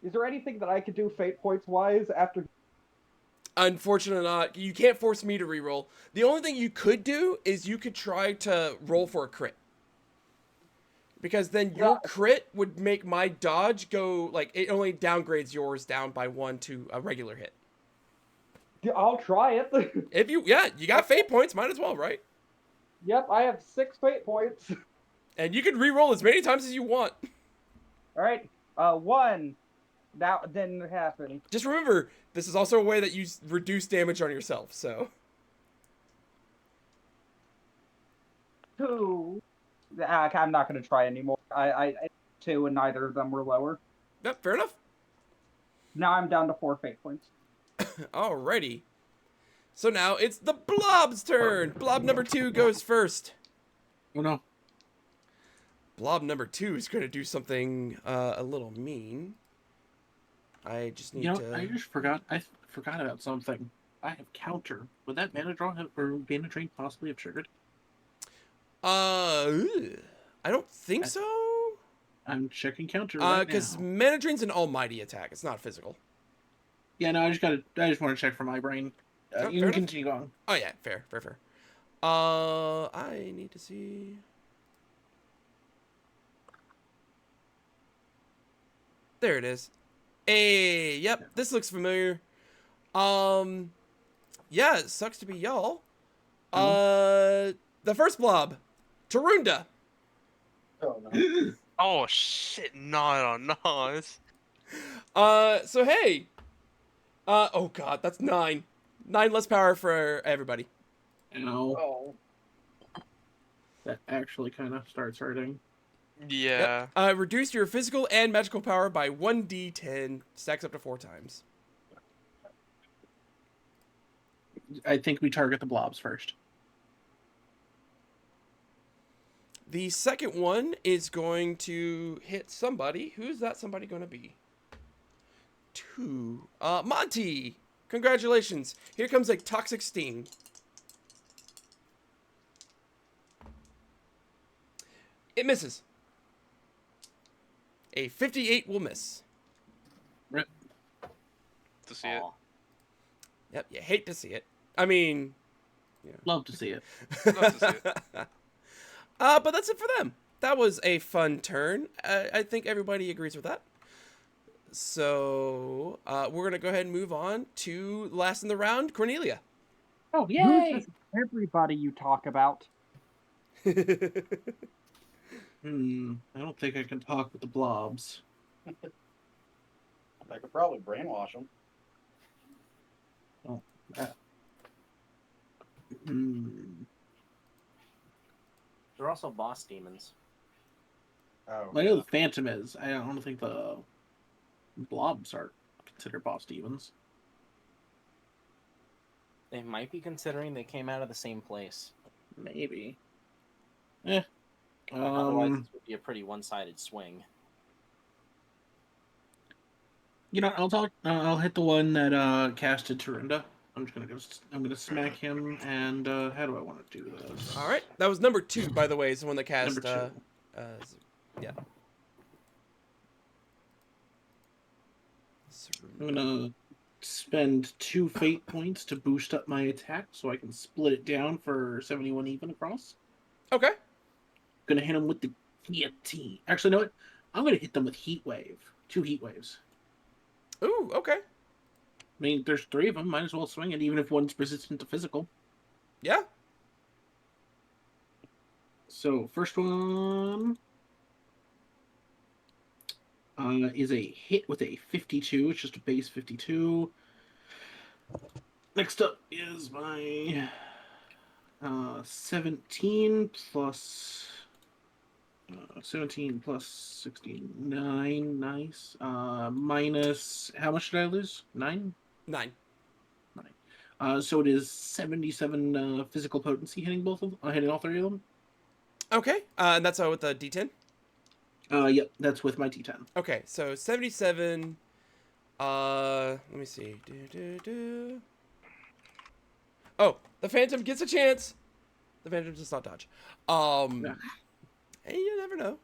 Is there anything that I could do fate points wise after? Unfortunately not. You can't force me to reroll. The only thing you could do is you could try to roll for a crit. Because then your crit would make my dodge go, like, it only downgrades yours down by 1 to a regular hit. I'll try it. If you got fate points, might as well, right? Yep, I have 6 fate points. And you can re-roll as many times as you want. All right, 1. That didn't happen. Just remember, this is also a way that you reduce damage on yourself, so. 2. I'm not going to try anymore. I 2 and neither of them were lower. Yep, fair enough. Now I'm down to 4 fate points. Alrighty. So now it's the Blob's turn. Blob number 2 goes first. Oh no. Blob number 2 is going to do something a little mean. I just need to... I just forgot. I forgot about something. I have counter. Would that mana draw or mana drain possibly have triggered? I don't think so. I'm checking counter right now. Because mana drain's an almighty attack. It's not physical. Yeah, no, I just want to check for my brain. Oh, You fair can enough. continue on. Oh yeah, fair. I need to see. There it is. Hey, yep, this looks familiar. Yeah, it sucks to be y'all. The first blob, Tarunda. Oh no. Oh shit, no. So hey. Oh god, that's 9. 9 less power for everybody. Ow. Oh. That actually kind of starts hurting. Yeah. Yep. Reduce your physical and magical power by 1d10. Stacks up to 4 times. I think we target the blobs first. The second one is going to hit somebody. Who's that somebody going to be? 2. Monty! Congratulations. Here comes a toxic sting. It misses. A 58 will miss. Rip. To see it. Aw. Yep, you hate to see it. I mean... Love to see it. Love to see it. But that's it for them. That was a fun turn. I think everybody agrees with that. So, we're going to go ahead and move on to last in the round, Cornelia. Oh, Who's yay! this everybody you talk about? I don't think I can talk with the blobs. I could probably brainwash them. Oh, that. Hmm. They're also boss demons. Oh, I know the Phantom is. I don't think the blobs are considered boss demons. They might be considering they came out of the same place. Maybe. Otherwise, this would be a pretty one-sided swing. You know, I'll talk. I'll hit the one that casted Tarinda. I'm just gonna go. I'm gonna smack him. And how do I want to do this? All right, that was number 2, by the way, is the one that cast. Number 2. Yeah. I'm gonna spend 2 fate points to boost up my attack, so I can split it down for 71 even across. Okay. Gonna hit him with the guillotine. Actually, know what? I'm gonna hit them with heat wave. 2 heat waves. Ooh, okay. I mean, there's 3 of them. Might as well swing it, even if one's resistant to physical. Yeah. So first one is a hit with a 52. It's just a base 52. Next up is my 17 plus 17 plus 69. Nice. Minus, how much did I lose? 9? 9. So it is 77 physical potency hitting hitting all 3 of them. Okay. And that's with the D10? Yep, that's with my D10. Okay, so 77. Let me see. Oh, the Phantom gets a chance. The Phantom does not dodge. Yeah. Hey, you never know.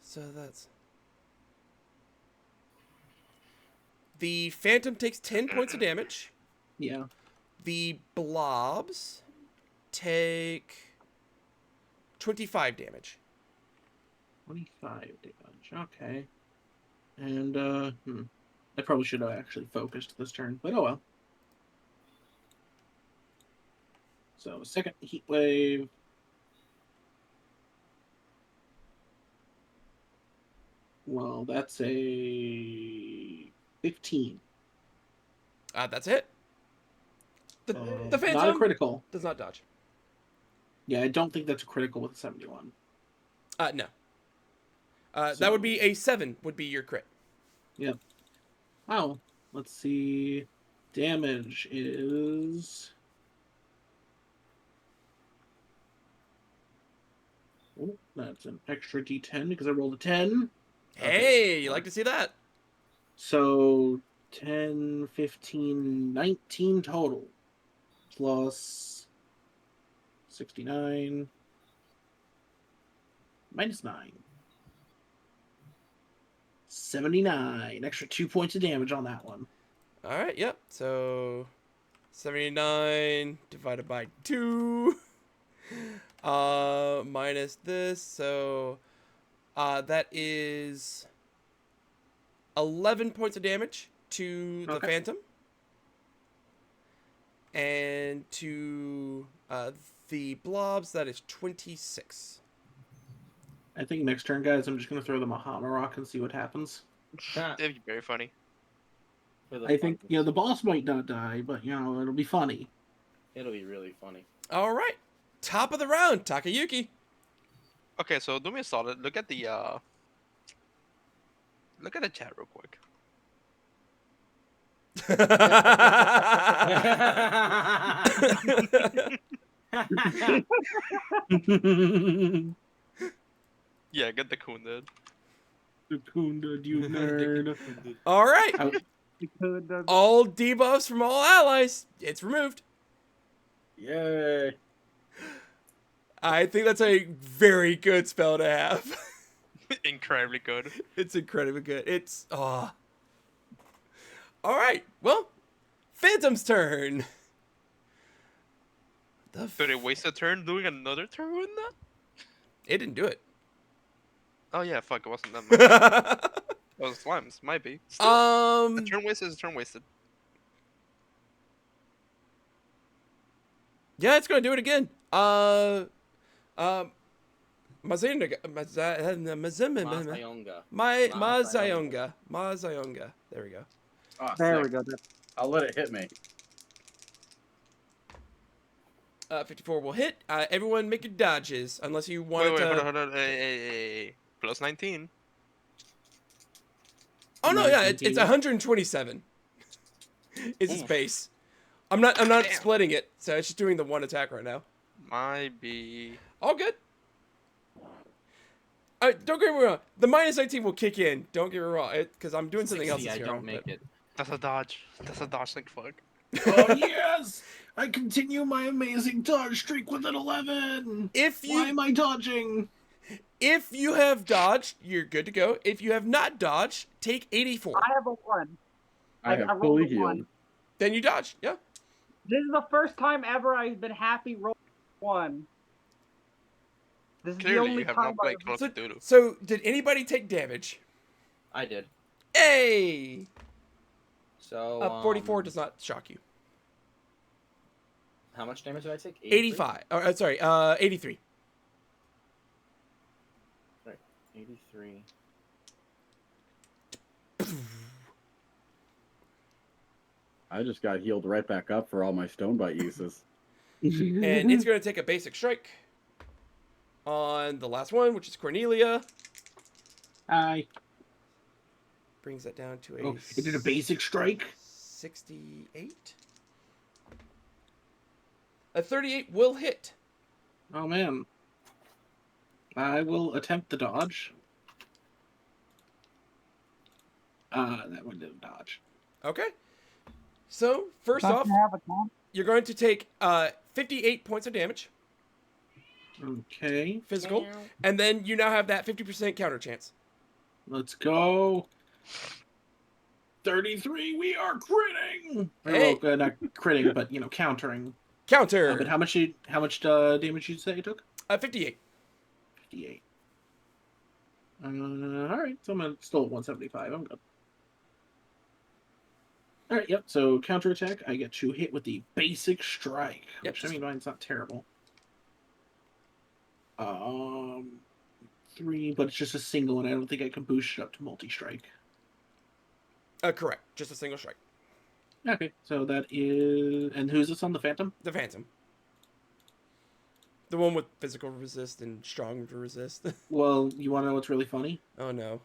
So that's... The Phantom takes 10 points of damage. Yeah. The blobs take 25 damage. 25 damage. Okay. And I probably should have actually focused this turn, but oh well. So second heat wave. Well, that's a 15. That's it. The Phantom not a critical. does not dodge. Yeah, I don't think that's a critical with a 71. No. That would be a 7 would be your crit. Yep. Wow. Let's see. Damage is... Oh, that's an extra D10 because I rolled a 10. Hey, you like to see that? So 10, 15, 19 total. Plus 69. Minus 9. 79. Extra 2 points of damage on that one. All right, yep. So 79 divided by 2 minus this. So that is 11 points of damage to the Phantom. And to the blobs, that is 26. I think next turn, guys, I'm just going to throw them a Hama Rock and see what happens. That'd be very funny. I think, the boss might not die, but, it'll be funny. It'll be really funny. All right. Top of the round, Takayuki. Okay, so do me a solid. Look at the chat real quick. Yeah, get the coon dude. The Kunda, you nerd. All right. All debuffs from all allies. It's removed. Yay. I think that's a very good spell to have. Incredibly good. It's incredibly good. It's all right. Well, Phantom's turn. Did it waste a turn doing another turn with that? It didn't do it. Oh yeah, fuck, it wasn't that much. That was slimes, might be. Still, a turn wasted is a turn wasted. Yeah, it's gonna do it again. Mazayonga. Mazayonga. Mazayonga. There we go. Oh, There we sick. go. I'll let it hit me. 54 will hit. Everyone make your dodges, unless you Wait, wanted wait, to. hold on. Hey. Plus 19. Oh no, Nice, yeah, thank it's you. 127. Is its Oof. base. I'm not Damn. splitting it, so it's just doing the one attack right now. Might be. All good. Don't get me wrong. The minus 19 will kick in. Don't get me wrong, because I'm doing something else 60, this I hero, don't make but- it. That's a dodge. That's a dodge like fuck. Oh yes! I continue my amazing dodge streak with an 11. If Why you am I dodging? if you have dodged, you're good to go. If you have not dodged, take 84. I have a 1. I have rolled fully a 1. healed. Then you dodge. Yeah. This is the first time ever I've been happy rolling 1. This is the Clearly, only you have time no like Call of So, Cthulhu. so did anybody take damage? I did. Hey. So 44 does not shock you. How much damage did I take? 85. Oh, sorry. 83. Right. 83. I just got healed right back up for all my stone bite uses. And it's going to take a basic strike on the last one, which is Cornelia. Hi. Brings that down to a. Oh, it did a basic strike? 68. A 38 will hit. Oh man. I will attempt the dodge. That one didn't dodge. Okay. So, first Doesn't off, have a count. you're going to take 58 points of damage, Okay, physical, and then you now have that 50% counter chance. let's go. 33, we are critting! Hey. Well, not critting, but, countering. Counter. But how much damage did you say it took? 58. 58. Alright, so I'm still at 175. I'm good. Alright, yep, so counterattack, I get to hit with the basic strike. Yep, Which, I mean, mine's not terrible. 3, but it's just a single, and I don't think I can boost it up to multi-strike. Correct. Just a single strike. Okay, so that is... And who's this on, the Phantom? The Phantom. The one with physical resist and strong resist. Well, you want to know what's really funny? Oh, no.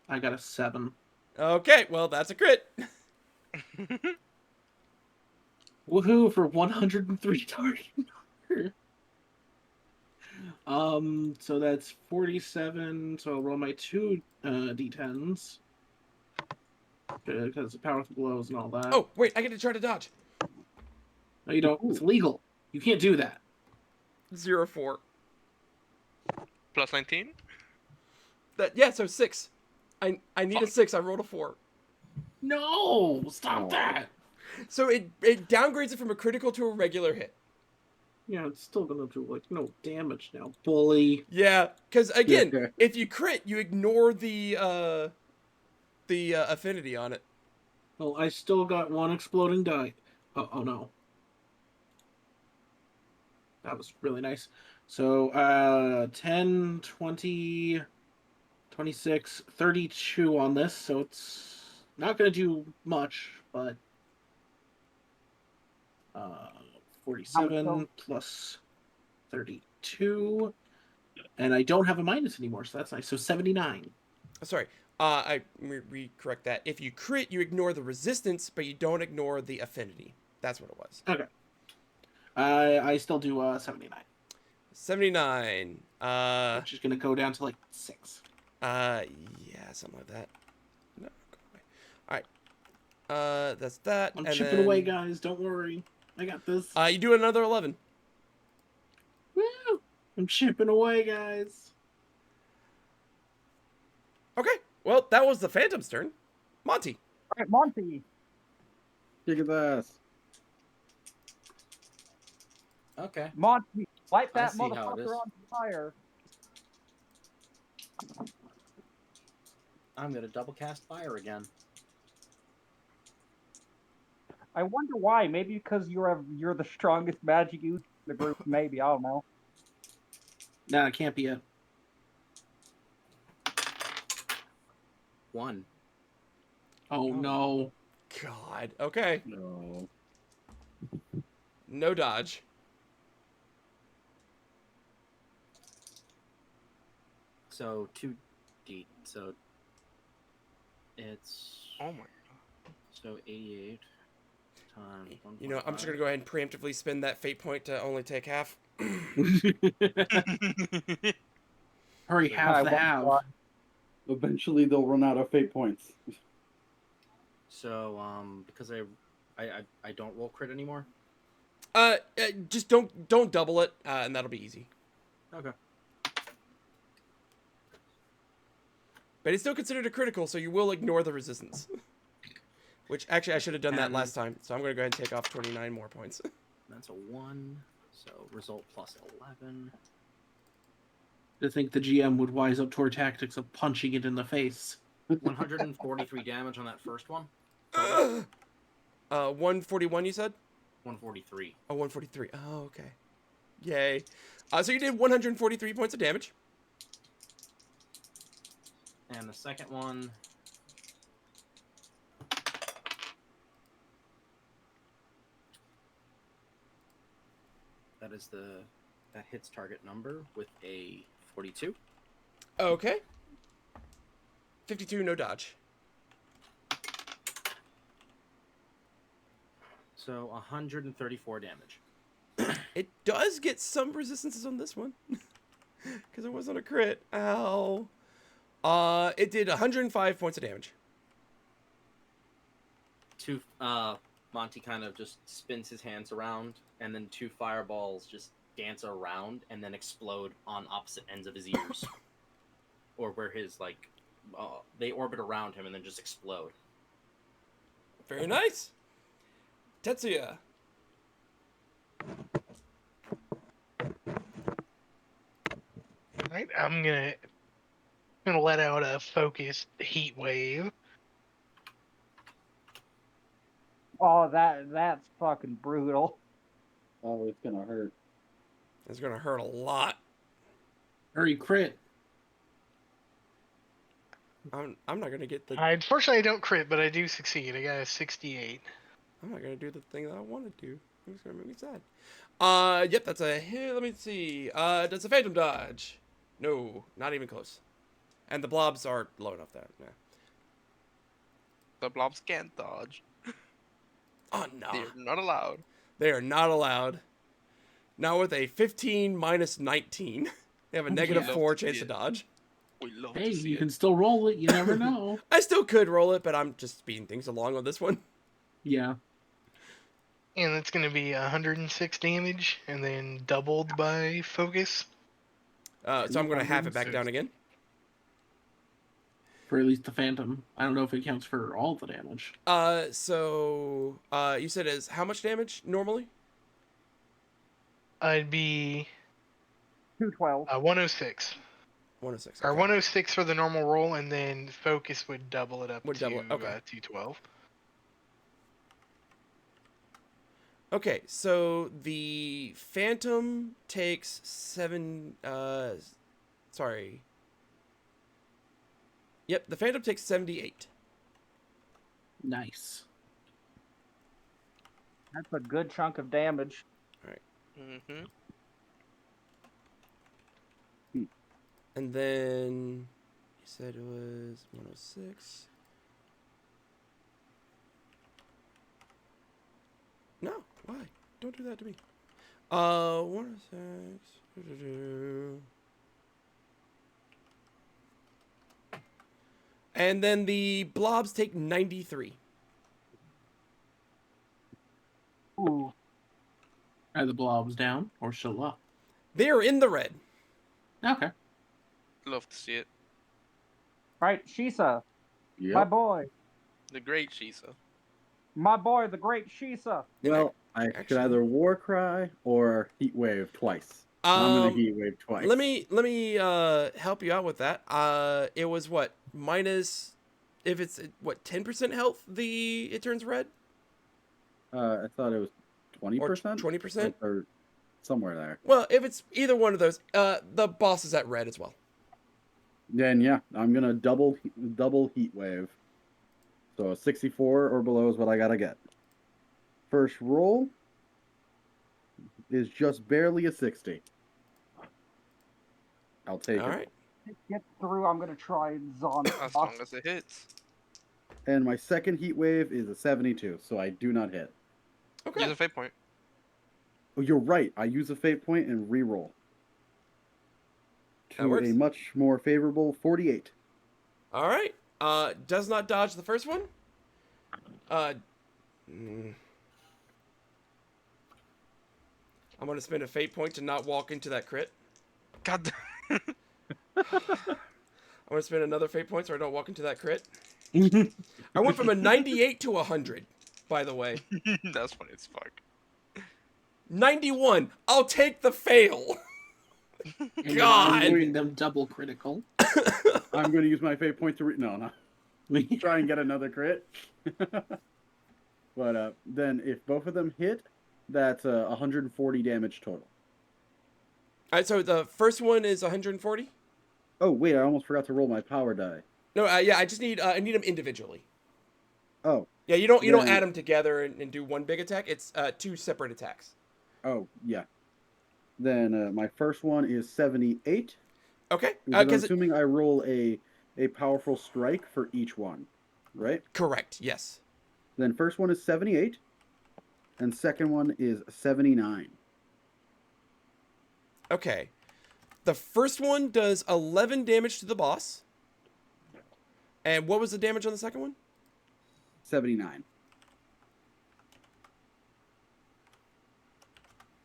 I got a 7. Okay, well, that's a crit. Woohoo for 103 target number. So that's 47. So I'll roll my 2 d10s. Because powerful blows and all that. Oh, wait, I get to try to dodge. No, you don't. It's illegal. You can't do that. 0-4. Plus 19? Yeah, so 6. I need a 6. I rolled a 4. No! Stop that! So it downgrades it from a critical to a regular hit. Yeah, it's still gonna do, like, no damage now, bully. Yeah, because, again, if you crit, you ignore the affinity on it. Well, I still got 1 exploding die. Oh no. That was really nice. So, 10, 20, 26, 32 on this, so it's not going to do much, but 47 plus 32, and I don't have a minus anymore, so that's nice. So 79. Sorry, I re-correct that. If you crit, you ignore the resistance, but you don't ignore the affinity. That's what it was. Okay. I still do 79. 79. Which is going to go down to like 6. Yeah, something like that. No, go away. All right. That's that. I'm and chipping then, away, guys. Don't worry. I got this. You do another 11. Woo! I'm chipping away, guys. Okay. Well, that was the Phantom's turn. Monty. All right, Monty. Kick his ass. Okay. Monty, light I that see how it is. motherfucker on fire. I'm gonna double cast fire again. I wonder why. Maybe because you're the strongest magic user in the group. Maybe I don't know. No, it can't be it. 1. Oh no. God. Okay. No. No dodge. So 2d. So it's Oh my so 88 times 1.5. You know, I'm just gonna go ahead and preemptively spend that fate point to only take half. god. Hurry, So have I the won't have. lie. Eventually, they'll run out of fate points. So because I don't roll crit anymore. Just don't double it, and that'll be easy. Okay. But it's still considered a critical, so you will ignore the resistance. Which actually I should have done that last time, so I'm gonna go ahead and take off 29 more points. That's a 1. So result plus 11. To think the GM would wise up to our tactics of punching it in the face. 143 damage on that first one. 141 you said? 143. Oh, 143. Oh, okay. Yay. So you did 143 points of damage. And the second one. That hits target number with a 42. Okay. 52, no dodge. So 134 damage. It does get some resistances on this one. Because it wasn't a crit. Ow. It did 105 points of damage. Monty kind of just spins his hands around, and then 2 fireballs just dance around and then explode on opposite ends of his ears. Or where his, they orbit around him and then just explode. Very nice. Tetsuya. Right, I'm gonna let out a focused heat wave. Oh, that's fucking brutal. Oh, it's gonna hurt. It's gonna hurt a lot. Hurry, crit. I'm not gonna get the. Unfortunately, I don't crit, but I do succeed. I got a 68. I'm not gonna do the thing that I want to do. It's gonna make me sad. Yep, that's a hit. Let me see. Does a phantom dodge? No, not even close. And the blobs are low enough there. Yeah. The blobs can't dodge. Oh no, They're not allowed. they are not allowed. Now with a 15 minus 19, they have a negative Yeah. 4 chance to dodge. We love Hey, to see you it. can still roll it. You never know. I still could roll it, but I'm just speeding things along on this one. Yeah. And that's gonna be 106 damage, and then doubled by focus. So I'm gonna half it back 106. down again. For at least the phantom. I don't know if it counts for all the damage. So you said is how much damage normally? I'd be 212. 106. 106. Or Okay. 106 for the normal roll, and then focus would double it up Would to double it, okay. 212. Okay, so the phantom takes 7. Sorry. Yep, the phantom takes 78. Nice. That's a good chunk of damage. Mm-hmm. And then you said it was 106. No, why? Don't do that to me. 106. And then the blobs take 93. Ooh. Are the blobs down or still up? They are in the red. Okay. Love to see it. Right, Shisa, Yep. my boy. The great Shisa. My boy, the great Shisa. Well, I could actually- either war cry or heat wave twice. I'm gonna heat wave twice. Let me help you out with that. It was what minus, if it's what 10% health, it turns red. I thought it was 20%? 20%? Or somewhere there. Well, if it's either one of those, the boss is at red as well. Then yeah, I'm gonna double heat wave. So a 64 or below is what I gotta get. First roll is just barely a 60. I'll take All it. right. Get through. I'm gonna try and zon. As long as it hits. And my second heat wave is a 72, so I do not hit. Okay. Use a fate point. Oh, you're right. I use a fate point and re-roll. That To works. a much more favorable 48. All right. Does not dodge the first one. I'm gonna spend a fate point to not walk into that crit. God. I'm gonna spend another fate point so I don't walk into that crit. I went from a 98 to 100, by the way. That's funny as fuck. 91. I'll take the fail. And God. I'm giving them double critical. I'm going to use my fate point to no. Try and get another crit. But then if both of them hit, that's 140 damage total. All right, so the first one is 140. Oh wait, I almost forgot to roll my power die. No, yeah, I just need I need them individually. Oh. Yeah, you don't Then- add them together and do one big attack. It's two separate attacks. Oh yeah. Then my first one is 78. Okay, Because I'm because assuming I roll a powerful strike for each one, right? correct. Yes. Then first one is 78, and second one is 79. Okay. The first one does 11 damage to the boss. And what was the damage on the second one? 79.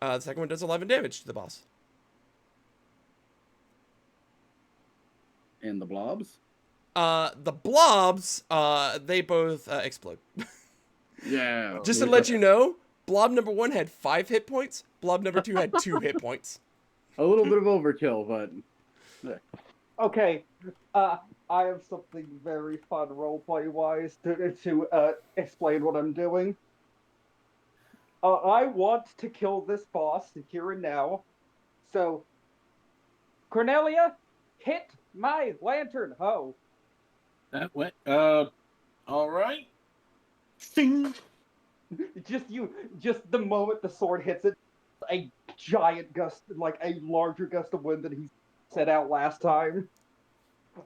The second one does 11 damage to the boss. And the blobs? The blobs, they both explode. Yeah. Just to let you know, blob number 1 had 5 hit points. Blob number 2 had 2 hit points. A little bit of overkill, but Okay, I have something very fun roleplay wise to explain what I'm doing. I want to kill this boss here and now, so Cornelia, hit my lantern hoe. That went. All right. Sing. Just the moment the sword hits it, a giant gust, like a larger gust of wind than he set out last time.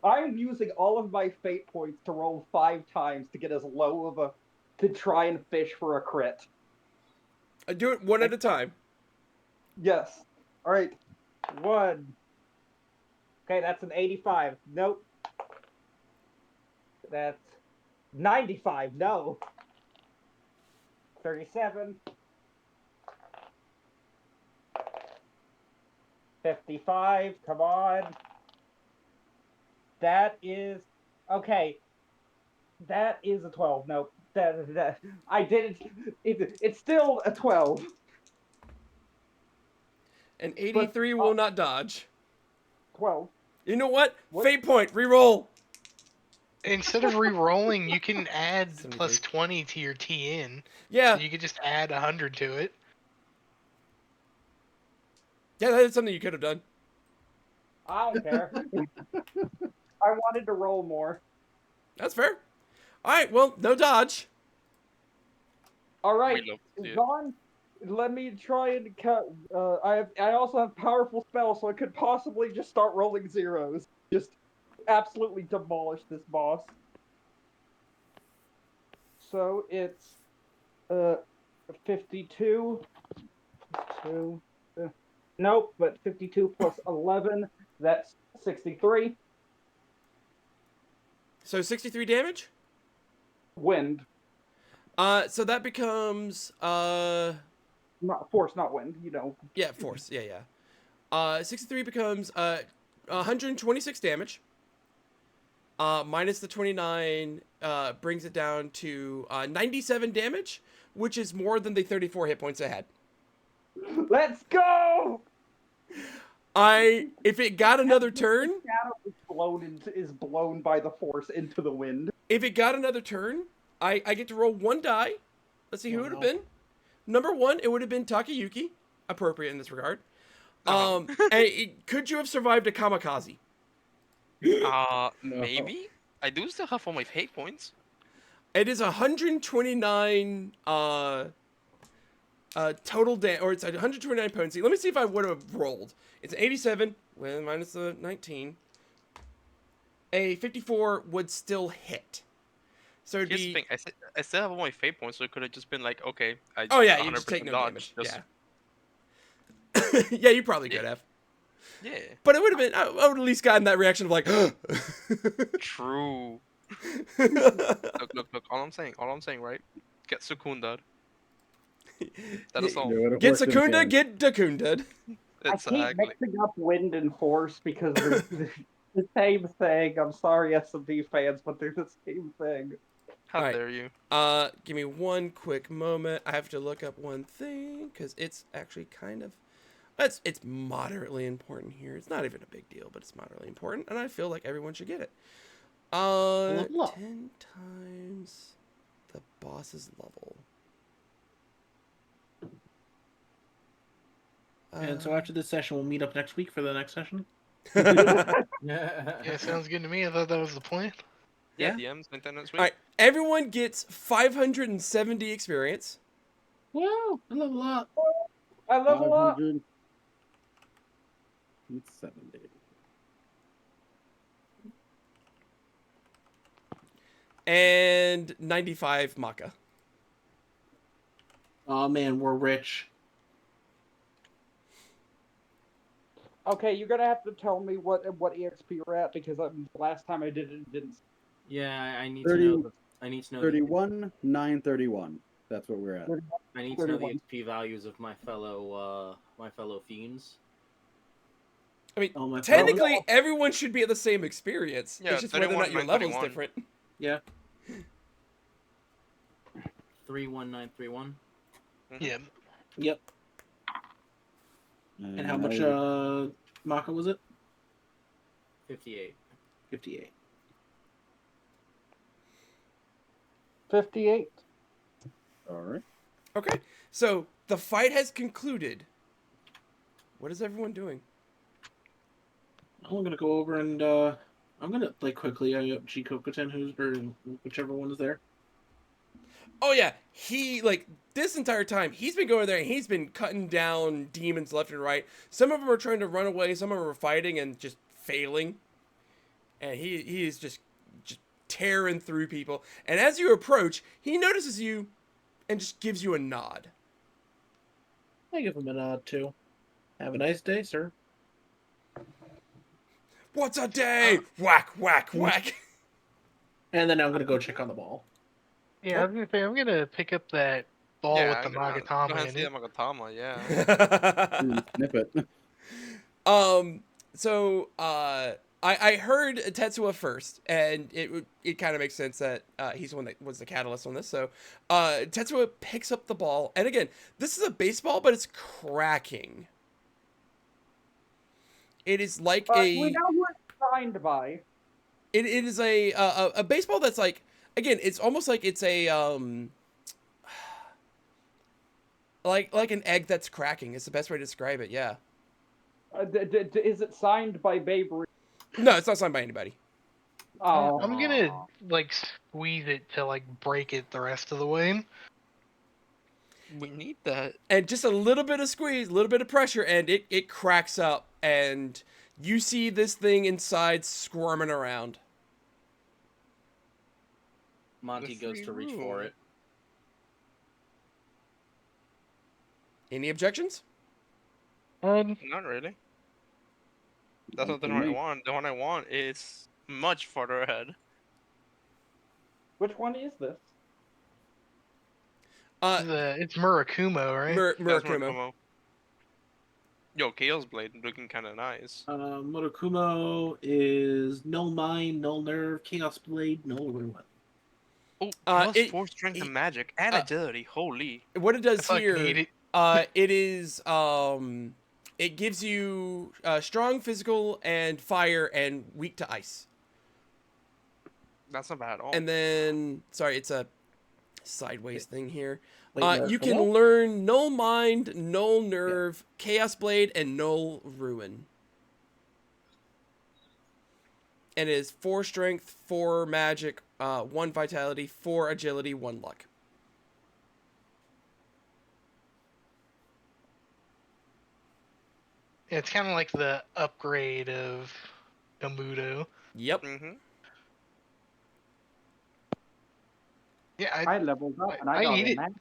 I'm using all of my fate points to roll 5 times to get as low of to try and fish for a crit. I do it one at a time. Yes. All right. 1. Okay, that's an 85. Nope. That's 95. No. 37. 55. Come on. That is okay. That is a 12. Nope. That I didn't. It's still a 12. And 83 will not dodge. 12. You know what? What? Fate point, reroll. Instead of re-rolling, you can add 73. plus 20 to your TN. Yeah. So you could just add 100 to it. Yeah, that is something you could have done. I don't care. I wanted to roll more. That's fair. All right, well, no dodge. All right, We love to see it. John, let me try and cut. I also have powerful spells, so I could possibly just start rolling zeros. Just absolutely demolish this boss. So it's 52. Nope, but 52 plus 11, that's 63. So 63 damage? Wind. So that becomes Not force, not wind, you know. yeah, force. Yeah. 63 becomes 126 damage. Minus the 29 brings it down to 97 damage, which is more than the 34 hit points I had. Let's go! If it got another turn, Shadow is blown by the force into the wind. if it got another turn, I get to roll 1 die. Let's see who it would have been. number one, it would have been Takayuki, appropriate in this regard. Uh-huh. Could you have survived a kamikaze? No. Maybe. I do still have all my fate points. It is 129 total damage, or it's 129 potency. Let me see if I would have rolled. It's an 87 with minus the 19. A 54 would still hit. So it'd Here's the be. thing. I still have all my fate points, so it could have just been like, okay, I Oh yeah, you just take no 100% damage. dodge, Yeah. Yeah, you probably could Yeah. have. Yeah. But it would have been. I would have at least gotten that reaction of like. True. Look. All I'm saying, right? Get secunded. That is all. It would've Get worked in Secunda, fairness. get Decunded. I keep Exactly. mixing up wind and force because they're the same thing. I'm sorry, S&D fans, but they're the same thing. How Alright. dare you? Give me one quick moment. I have to look up one thing because it's actually kind of. It's moderately important here. It's not even a big deal, but it's moderately important, and I feel like everyone should get it. Level up. 10 times the boss's level. And so after this session, we'll meet up next week for the next session. Yeah, sounds good to me. I thought that was the plan. Yeah, Yeah. DMs maintain next week. All right, everyone gets 570 experience. Wow, I level up. I level up. 570. And 95 Maka. Oh man, we're rich. Okay, you're gonna have to tell me what EXP you're at because the last time I did it didn't. Yeah, I need 30 to know. I need to know. 31, 931. That's what we're at. I need to know the 31. XP values of my fellow fiends. I mean, Oh, my technically, everyone should be at the same experience. Yeah, It's just whether or not your 31, level's 931. different. Yeah. 31931. Yeah. Yep. And how much Maka was it? 58. 58. 58. All right. Okay, so the fight has concluded. What is everyone doing? I'm gonna go over and I'm gonna like quickly up Chikokoten, who's or whichever one is there. Oh yeah, he like this entire time he's been going there and he's been cutting down demons left and right. Some of them are trying to run away, some of them are fighting and just failing. And he is just tearing through people. And as you approach, he notices you and just gives you a nod. I give him a nod too. Have a nice day, sir. What's a day? Whack, whack, whack. And then I'm gonna go check on the ball. Yeah, I was gonna say I'm gonna pick up that ball Yeah, with the go ahead Magatama and in see it. that Magatama, yeah. Snip it. So I heard Tetsuya first, and it kind of makes sense that he's the one that was the catalyst on this. So Tetsuya picks up the ball, and again, this is a baseball, but it's cracking. It is like We know who it's signed by. it is a baseball that's like, again, it's almost like it's a like an egg that's cracking. It's the best way to describe it. Yeah. Is it signed by Babe Ruth? No, it's not signed by anybody. Oh, I'm gonna like squeeze it to like break it the rest of the way. We need that. And just a little bit of squeeze, a little bit of pressure, and it cracks up, and you see this thing inside squirming around. Monty The goes free to reach room. for it. Any objections? Not really. That's not the one I want. The one I want is much farther ahead. which one is this? It's Murakumo, right? That's Murakumo. Murakumo. Yo, Chaos Blade looking kind of nice. Murakumo is null mind, null nerve, chaos blade, null weapon. Oh, plus it- 4 strength it- and magic and agility. Holy. What it does I fucking hate here, it. it is it gives you strong physical and fire and weak to ice. That's not bad at all. And then, sorry, it's a sideways thing here. You can learn Null Mind, Null Nerve, Chaos Blade, and Null Ruin. And it is 4 Strength, 4 Magic, 1 Vitality, 4 Agility, 1 Luck. It's kind of like the upgrade of Gamudo. Yep. Mm-hmm. Yeah, I leveled up and I got eat a it. max.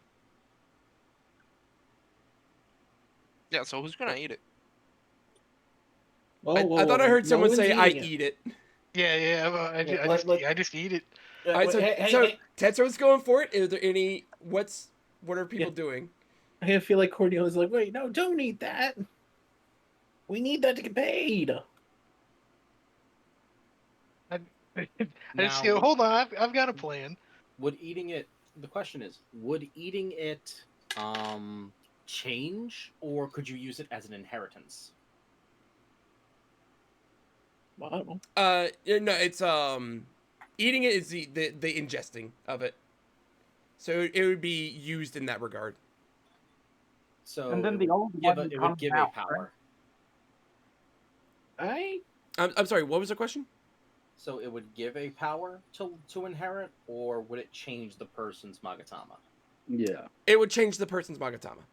Yeah, so who's gonna eat it? I thought I heard someone say, I eat it. Yeah. I just eat it. All right, so Tetsuo's going for it. Is there any... What are people doing? I feel like Cornelia's like, wait, no, don't eat that. We need that to get paid. I just Now, hold on, I've got a plan. would eating it? The question is, would eating it change, or could you use it as an inheritance? Well, I don't know. No, it's eating it is the ingesting of it. So it would be used in that regard. So And then it the would old give, one it would comes give out, a power. I'm sorry, what was the question? So it would give a power to inherit, or would it change the person's Magatama? Yeah. It would change the person's Magatama.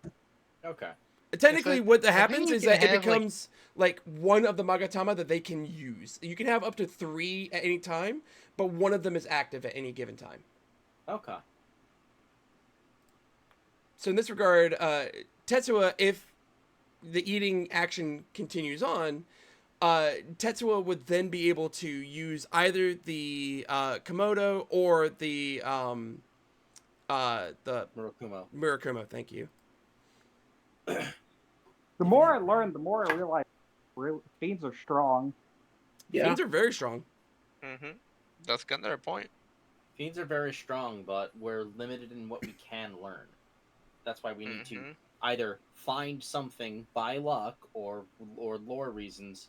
Okay. Technically, what I think happens you is can that it have, becomes like one of the Magatama that they can use. You can have up to 3 at any time, but one of them is active at any given time. Okay. So in this regard, Tetsuo, if the eating action continues on, Tetsuo would then be able to use either the Komodo or the Murakumo. Murakumo. Thank you. The more I learned, the more I realized fiends are strong. Yeah. Fiends are very strong. Mm-hmm. That's kind of their point. Fiends are very strong, but we're limited in what we can learn. That's why we need to either find something by luck or lore reasons,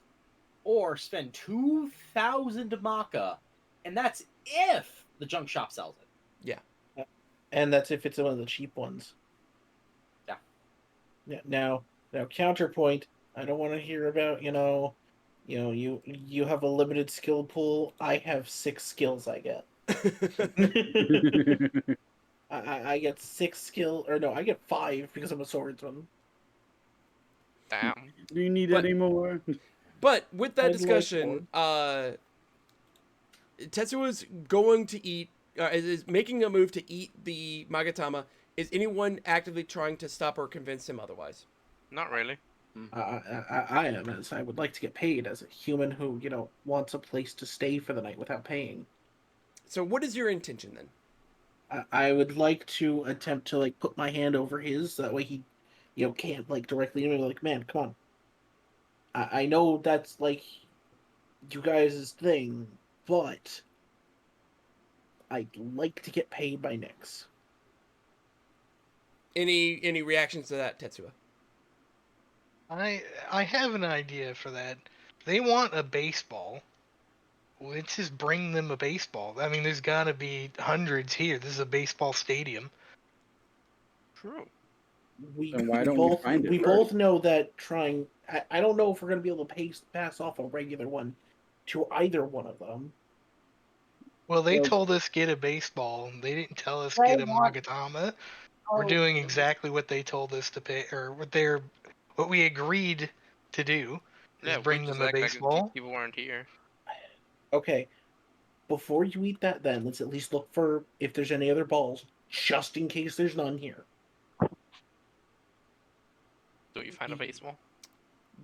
or spend 2,000 Maka, and that's if the junk shop sells it. Yeah. And that's if it's one of the cheap ones. Yeah. Yeah. Now counterpoint. I don't want to hear about you have a limited skill pool. I have 6 skills. I get. I get 6 skill, or no, I get 5 because I'm a swordsman. Damn. Do you need any more? But with that I'd discussion, Tetsuo's going to eat, is making a move to eat the Magatama. Is anyone actively trying to stop or convince him otherwise? Not really. I am, as I would like to get paid as a human who, wants a place to stay for the night without paying. So what is your intention then? I would like to attempt to, put my hand over his, that way he, can't, directly, man, come on. I know that's, you guys' thing, but I'd like to get paid by Nyx. Any reactions to that, Tetsuo? I have an idea for that. They want a baseball. Let's just bring them a baseball. I mean, there's got to be hundreds here. This is a baseball stadium. True. Then why don't we find it We first? both know that trying... I don't know if we're going to be able to pass off a regular one to either one of them. Well, they Well- told us get a baseball. They didn't tell us They get a want- Magatama. We're doing exactly what they told us to pay, or what we agreed to do. Is Yeah, bring we them just a act like baseball. people weren't here. Okay. Before you eat that, then, let's at least look for if there's any other balls, just in case there's none here. Do you find a baseball?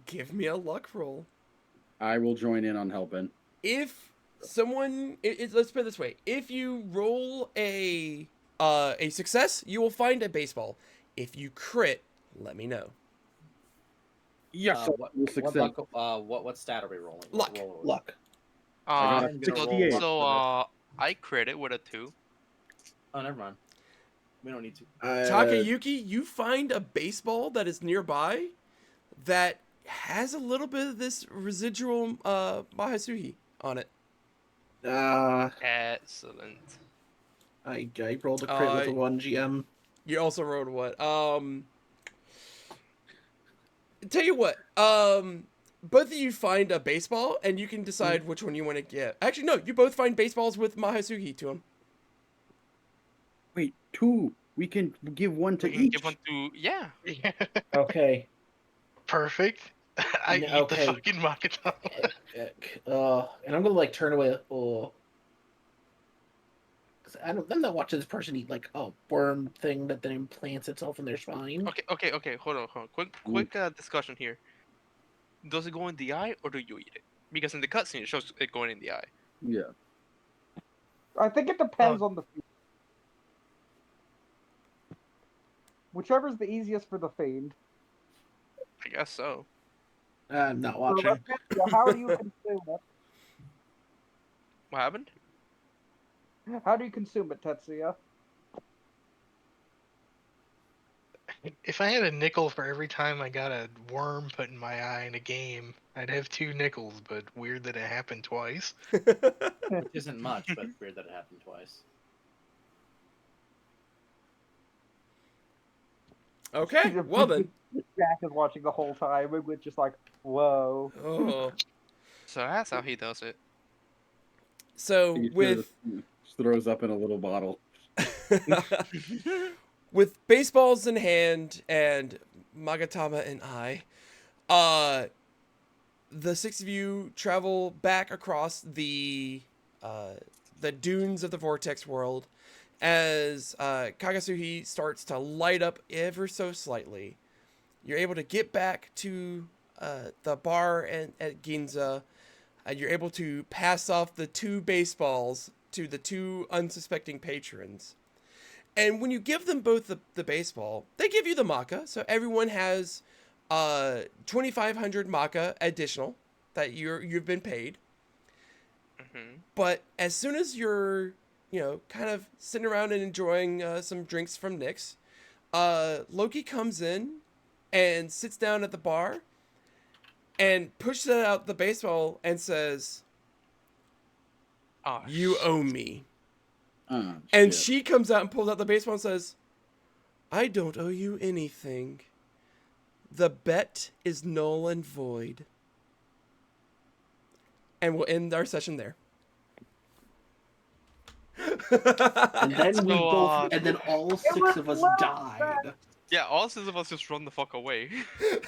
Give me a luck roll. I will join in on helping. If someone, let's put it this way: if you roll a success, you will find a baseball. If you crit, let me know. Yes, What success. what stat are we rolling? Luck. What roll are we? Luck. I got a I'm gonna roll 68. luck for this. I crit it with a 2. Oh, never mind. We don't need to. Takayuki, you find a baseball that is nearby that has a little bit of this residual Mahasuhi on it. Excellent. I rolled a crit with a 1 GM. You also rolled what? Tell you what. Both of you find a baseball, and you can decide which one you want to get. Actually, no. You both find baseballs with Mahasugi to them. Wait, 2. We can give one to We can each. give one to yeah. Okay. Perfect. I eat the Okay. fucking Makatama. And I'm gonna like turn away. Oh, 'cause I'm not watching this person eat like a worm thing that then implants itself in their spine. Okay. Hold on. Quick discussion here. Does it go in the eye or do you eat it? Because in the cutscene it shows it going in the eye. Yeah. I think it depends on the fiend. Whichever's the easiest for the fiend. I guess so. I'm not So, watching. how do you consume it? What happened? How do you consume it, Tetsuya? If I had a nickel for every time I got a worm put in my eye in a game, I'd have 2 nickels, but weird that it happened twice. Which isn't much, but weird that it happened twice. Okay. Well then. Jack is watching the whole time, and we're just like, whoa. Oh. So that's how he does it. So He with just throws up in a little bottle. with baseballs in hand and Magatama and I, the 6 of you travel back across the dunes of the Vortex world as Kagasuhi starts to light up ever so slightly. You're able to get back to the bar at Ginza. You're able to pass off the 2 baseballs to the 2 unsuspecting patrons. And when you give them both the baseball, they give you the maca. So everyone has 2,500 maca additional that you've been paid. Mm-hmm. But as soon as you're, kind of sitting around and enjoying some drinks from Nick's, Loki comes in and sits down at the bar and pushes out the baseball and says, Oh, "You owe me." Oh, And shit. she comes out and pulls out the baseball and says, "I don't owe you anything. The bet is null and void." And we'll end our session there. And then we So, both, and then all 6 of us died. yeah, all 6 of us just run the fuck away.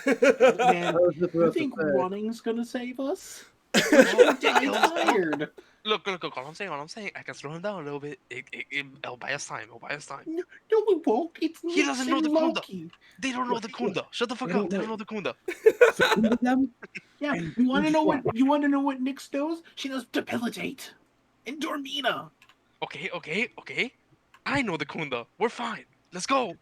Man, I was just you about to think say. running's gonna save us? We're gonna die tired. Look, all I'm saying, I can slow him down a little bit. It'll buy us time. No, we won't. It's He Nyx doesn't know and the Kunda. Loki. They don't know the Kunda. Shut the fuck They up. don't They know. don't know the Kunda. Second them? Yeah, And you want to each know one. what Nyx knows? She knows debilitate and Dormina. Okay. I know the Kunda. We're fine. Let's go.